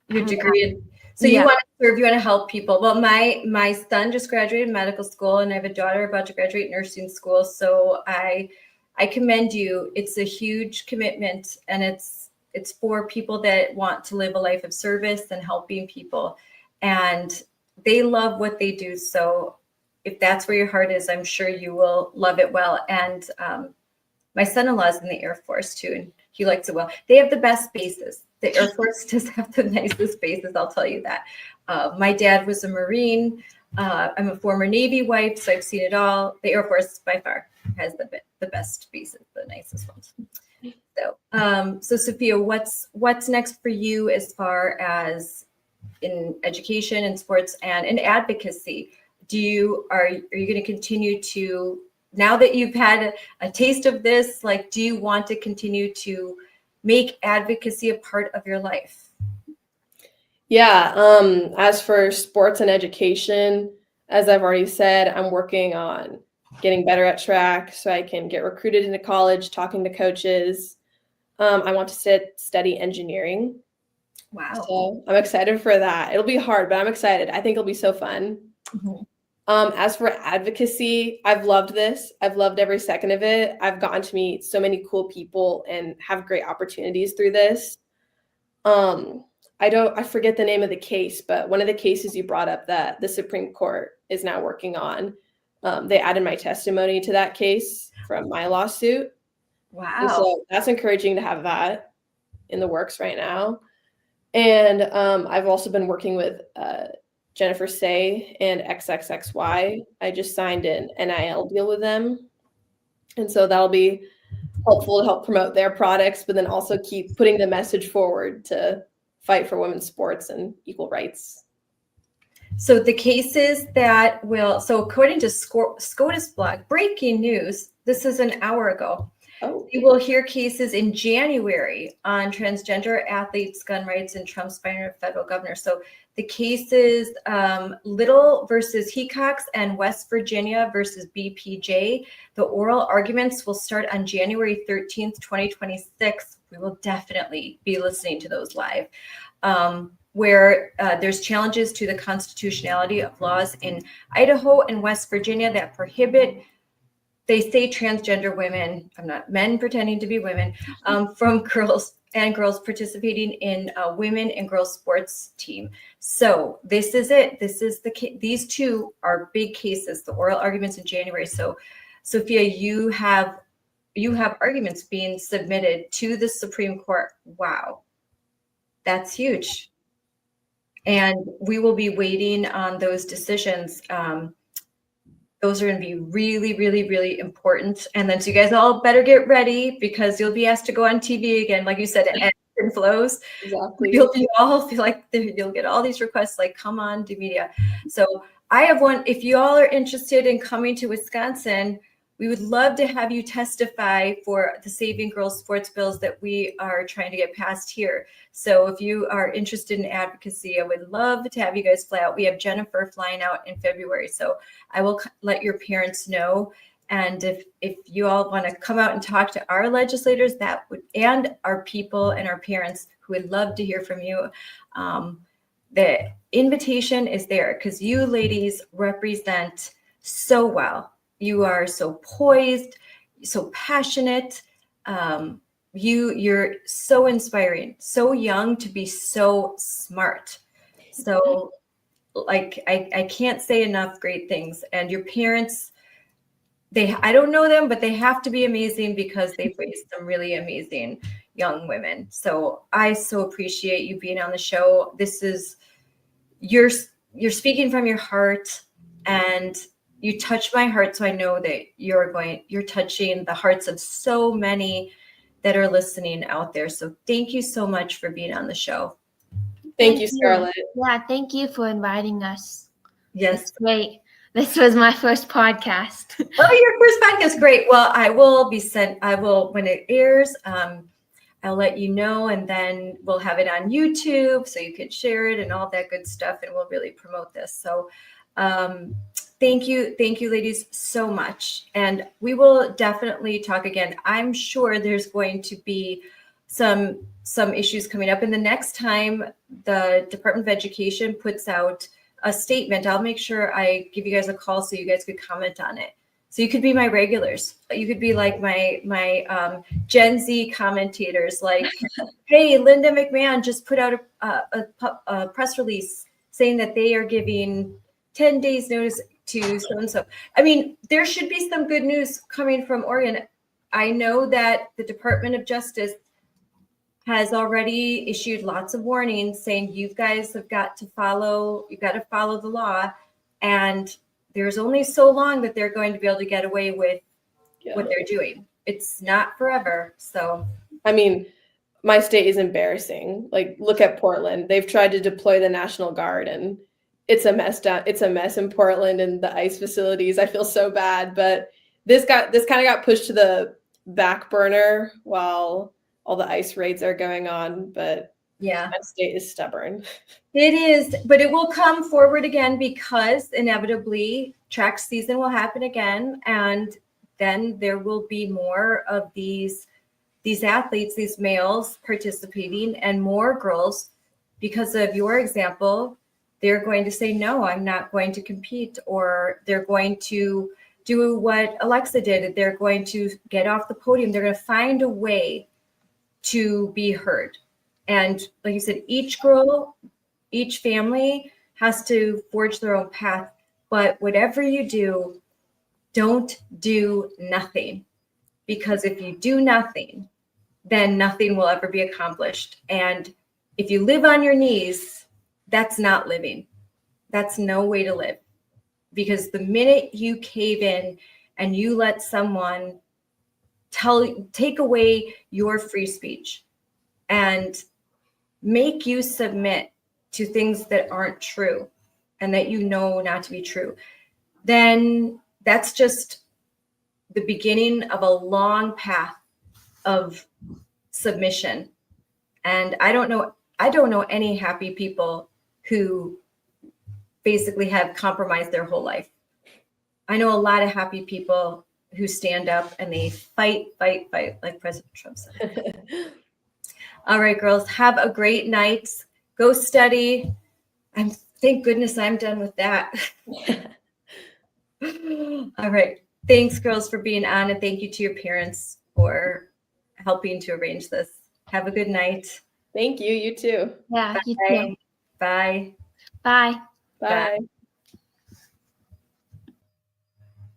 your degree. So you want to serve, you want to help people. Well, my son just graduated medical school, and I have a daughter about to graduate nursing school. So I commend you. It's a huge commitment, and it's for people that want to live a life of service and helping people, and they love what they do. So if that's where your heart is, I'm sure you will love it well. And my son-in-law is in the Air Force too, and he likes it well. They have the best bases. The Air Force does have the nicest bases, I'll tell you that. My dad was a Marine. I'm a former Navy wife, so I've seen it all. The Air Force by far has the best bases, the nicest ones. So Sophia, what's next for you as far as in education and sports and in advocacy? Are you going to continue to, now that you've had a taste of this, like, do you want to continue to make advocacy a part of your life? Yeah. As for sports and education, as I've already said, I'm working on getting better at track so I can get recruited into college, talking to coaches. I want to study engineering. Wow. So I'm excited for that. It'll be hard, but I'm excited. I think it'll be so fun. Mm-hmm. As for advocacy, I've loved this. I've loved every second of it. I've gotten to meet so many cool people and have great opportunities through this. I forget the name of the case, but one of the cases you brought up that the Supreme Court is now working on, they added my testimony to that case from my lawsuit. Wow. And so that's encouraging to have that in the works right now. And I've also been working with Jennifer Say and XXXY. I just signed an NIL deal with them. And so that'll be helpful to help promote their products, but then also keep putting the message forward to fight for women's sports and equal rights. So the cases that will, so according to SCOTUS blog, breaking news, this is an hour ago. Oh. You will hear cases in January on transgender athletes, gun rights, and Trump's firing of federal governor. So the cases, Little versus Hecox and West Virginia versus BPJ, the oral arguments will start on January 13th, 2026. We will definitely be listening to those live. Where there's challenges to the constitutionality of laws in Idaho and West Virginia that prohibit, they say, transgender women, I'm not men pretending to be women, from girls participating in women and girls sports team. So this is it. This is these two are big cases, the oral arguments in January. So Sophia, you have arguments being submitted to the Supreme Court. Wow. That's huge. And we will be waiting on those decisions. Those are going to be really, really, really important. And then so you guys all better get ready because you'll be asked to go on TV again. Like you said, it ebbs and flows. Exactly. You'll be all feel like you'll get all these requests like, come on to media. So I have one. If you all are interested in coming to Wisconsin, we would love to have you testify for the Saving Girls sports bills that we are trying to get passed here. So if you are interested in advocacy, I would love to have you guys fly out. We have Jennifer flying out in February. So I will let your parents know. And if you all want to come out and talk to our legislators, and our people and our parents who would love to hear from you, the invitation is there because you ladies represent so well. You are so poised, so passionate. You're so inspiring, so young to be so smart. So like, I can't say enough great things. And your parents, I don't know them, but they have to be amazing because they've raised some really amazing young women. So I so appreciate you being on the show. You're speaking from your heart, and you touch my heart. So I know that you're touching the hearts of so many that are listening out there. So thank you so much for being on the show. Thank you, Scarlett. Yeah, thank you for inviting us. Yes. It's great. This was my first podcast. Oh, your first podcast. Great. Well, when it airs, I'll let you know, and then we'll have it on YouTube so you can share it and all that good stuff, and we'll really promote this. So thank you, ladies, so much. And we will definitely talk again. I'm sure there's going to be some issues coming up. And the next time the Department of Education puts out a statement, I'll make sure I give you guys a call so you guys could comment on it. So you could be my regulars. You could be like my Gen Z commentators, like, hey, Linda McMahon just put out a press release saying that they are giving 10 days notice to so-and-so. I mean, there should be some good news coming from Oregon. I know that the Department of Justice has already issued lots of warnings saying you guys have got to follow the law, and there's only so long that they're going to be able to get away with what they're doing. It's not forever. So, I mean, my state is embarrassing. Like, look at Portland. They've tried to deploy the National Guard, and it's a mess It's a mess in Portland and the ICE facilities. I feel so bad, but this kind of got pushed to the back burner while all the ICE raids are going on. But yeah, my state is stubborn. It is, but it will come forward again because inevitably track season will happen again, and then there will be more of these athletes, these males participating, and more girls. Because of your example, they're going to say, no, I'm not going to compete, or they're going to do what Alexa did. They're going to get off the podium. They're going to find a way to be heard. And like you said, each girl, each family has to forge their own path. But whatever you do, don't do nothing. Because if you do nothing, then nothing will ever be accomplished. And if you live on your knees, that's not living. That's no way to live. Because the minute you cave in and you let someone take away your free speech and make you submit to things that aren't true, and that you know not to be true, then that's just the beginning of a long path of submission. And I don't know any happy people who basically have compromised their whole life. I know a lot of happy people who stand up and they fight, like President Trump said. All right, girls, have a great night. Go study. Thank goodness I'm done with that. All right. Thanks, girls, for being on, and thank you to your parents for helping to arrange this. Have a good night. Thank you. You too. Yeah, Bye. you too. Bye. Bye. Bye.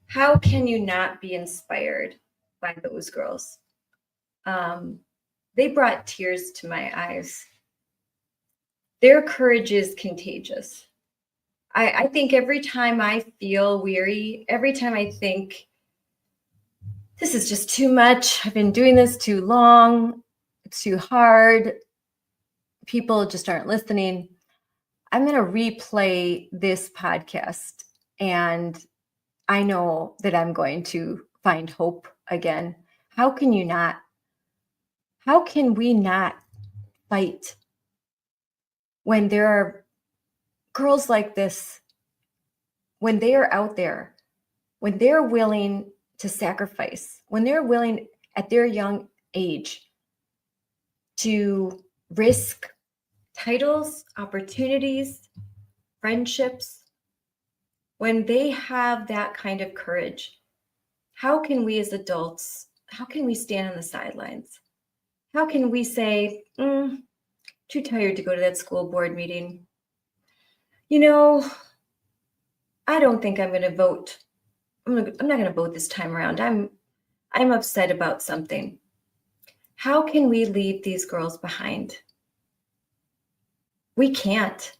How can you not be inspired by those girls? They brought tears to my eyes. Their courage is contagious. I think every time I feel weary, every time I think, this is just too much, I've been doing this too long, it's too hard, people just aren't listening, I'm going to replay this podcast, and I know that I'm going to find hope again. How can you not? How can we not fight when there are girls like this, when they are out there, when they're willing to sacrifice, when they're willing at their young age to risk titles, opportunities, friendships, when they have that kind of courage? How can we as adults, how can we stand on the sidelines? How can we say, too tired to go to that school board meeting? You know, I don't think I'm going to vote. I'm not going to vote this time around. I'm upset about something. How can we leave these girls behind? We can't.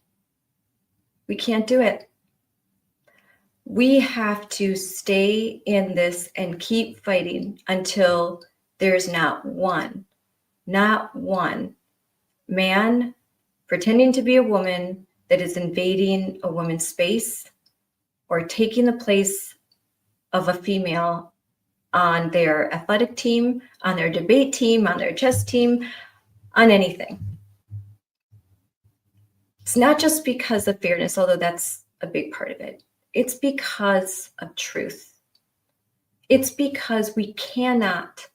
We can't do it. We have to stay in this and keep fighting until there's not one man pretending to be a woman that is invading a woman's space or taking the place of a female on their athletic team, on their debate team, on their chess team, on anything. It's not just because of fairness, although that's a big part of it. It's because of truth. It's because we can't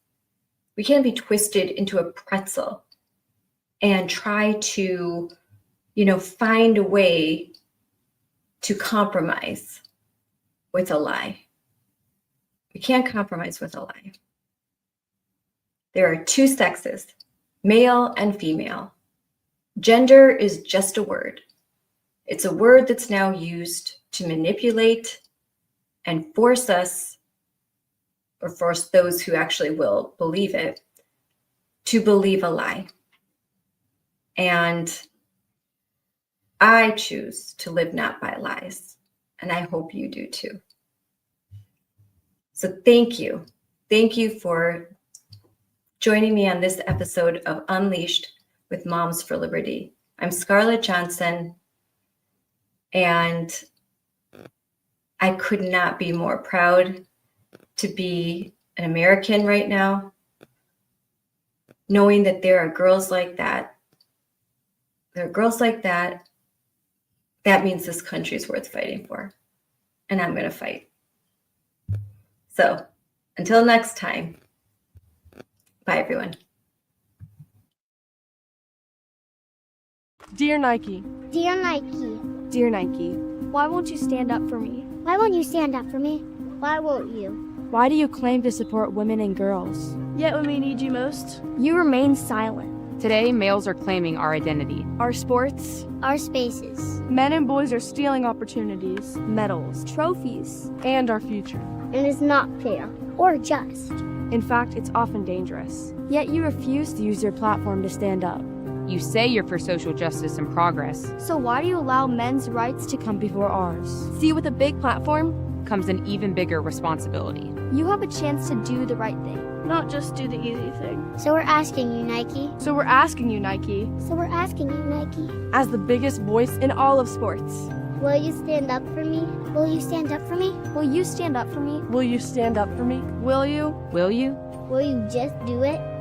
be twisted into a pretzel and try to, find a way to compromise with a lie. We can't compromise with a lie. There are two sexes, male and female. Gender is just a word. It's a word that's now used to manipulate and force us, or force those who actually will believe it, to believe a lie. And I choose to live not by lies, and I hope you do too. So thank you. Thank you for joining me on this episode of Unleashed with Moms for Liberty. I'm Scarlett Johnson, and I could not be more proud to be an American right now, knowing that there are girls like that. There are girls like that. That means this country is worth fighting for, and I'm going to fight. So until next time, bye everyone. Dear Nike. Dear Nike. Dear Nike. Why won't you stand up for me? Why won't you stand up for me? Why won't you? Why do you claim to support women and girls? Yet when we need you most, you remain silent. Today, males are claiming our identity, our sports, our spaces. Men and boys are stealing opportunities, medals, trophies, and our future. It is not fair or just. In fact, it's often dangerous. Yet you refuse to use your platform to stand up. You say you're for social justice and progress. So why do you allow men's rights to come before ours? See, with a big platform comes an even bigger responsibility. You have a chance to do the right thing. Not just do the easy thing. So we're asking you, Nike. So we're asking you, Nike. So we're asking you, Nike. As the biggest voice in all of sports. Will you stand up for me? Will you stand up for me? Will you stand up for me? Will you stand up for me? Will you? Will you? Will you just do it?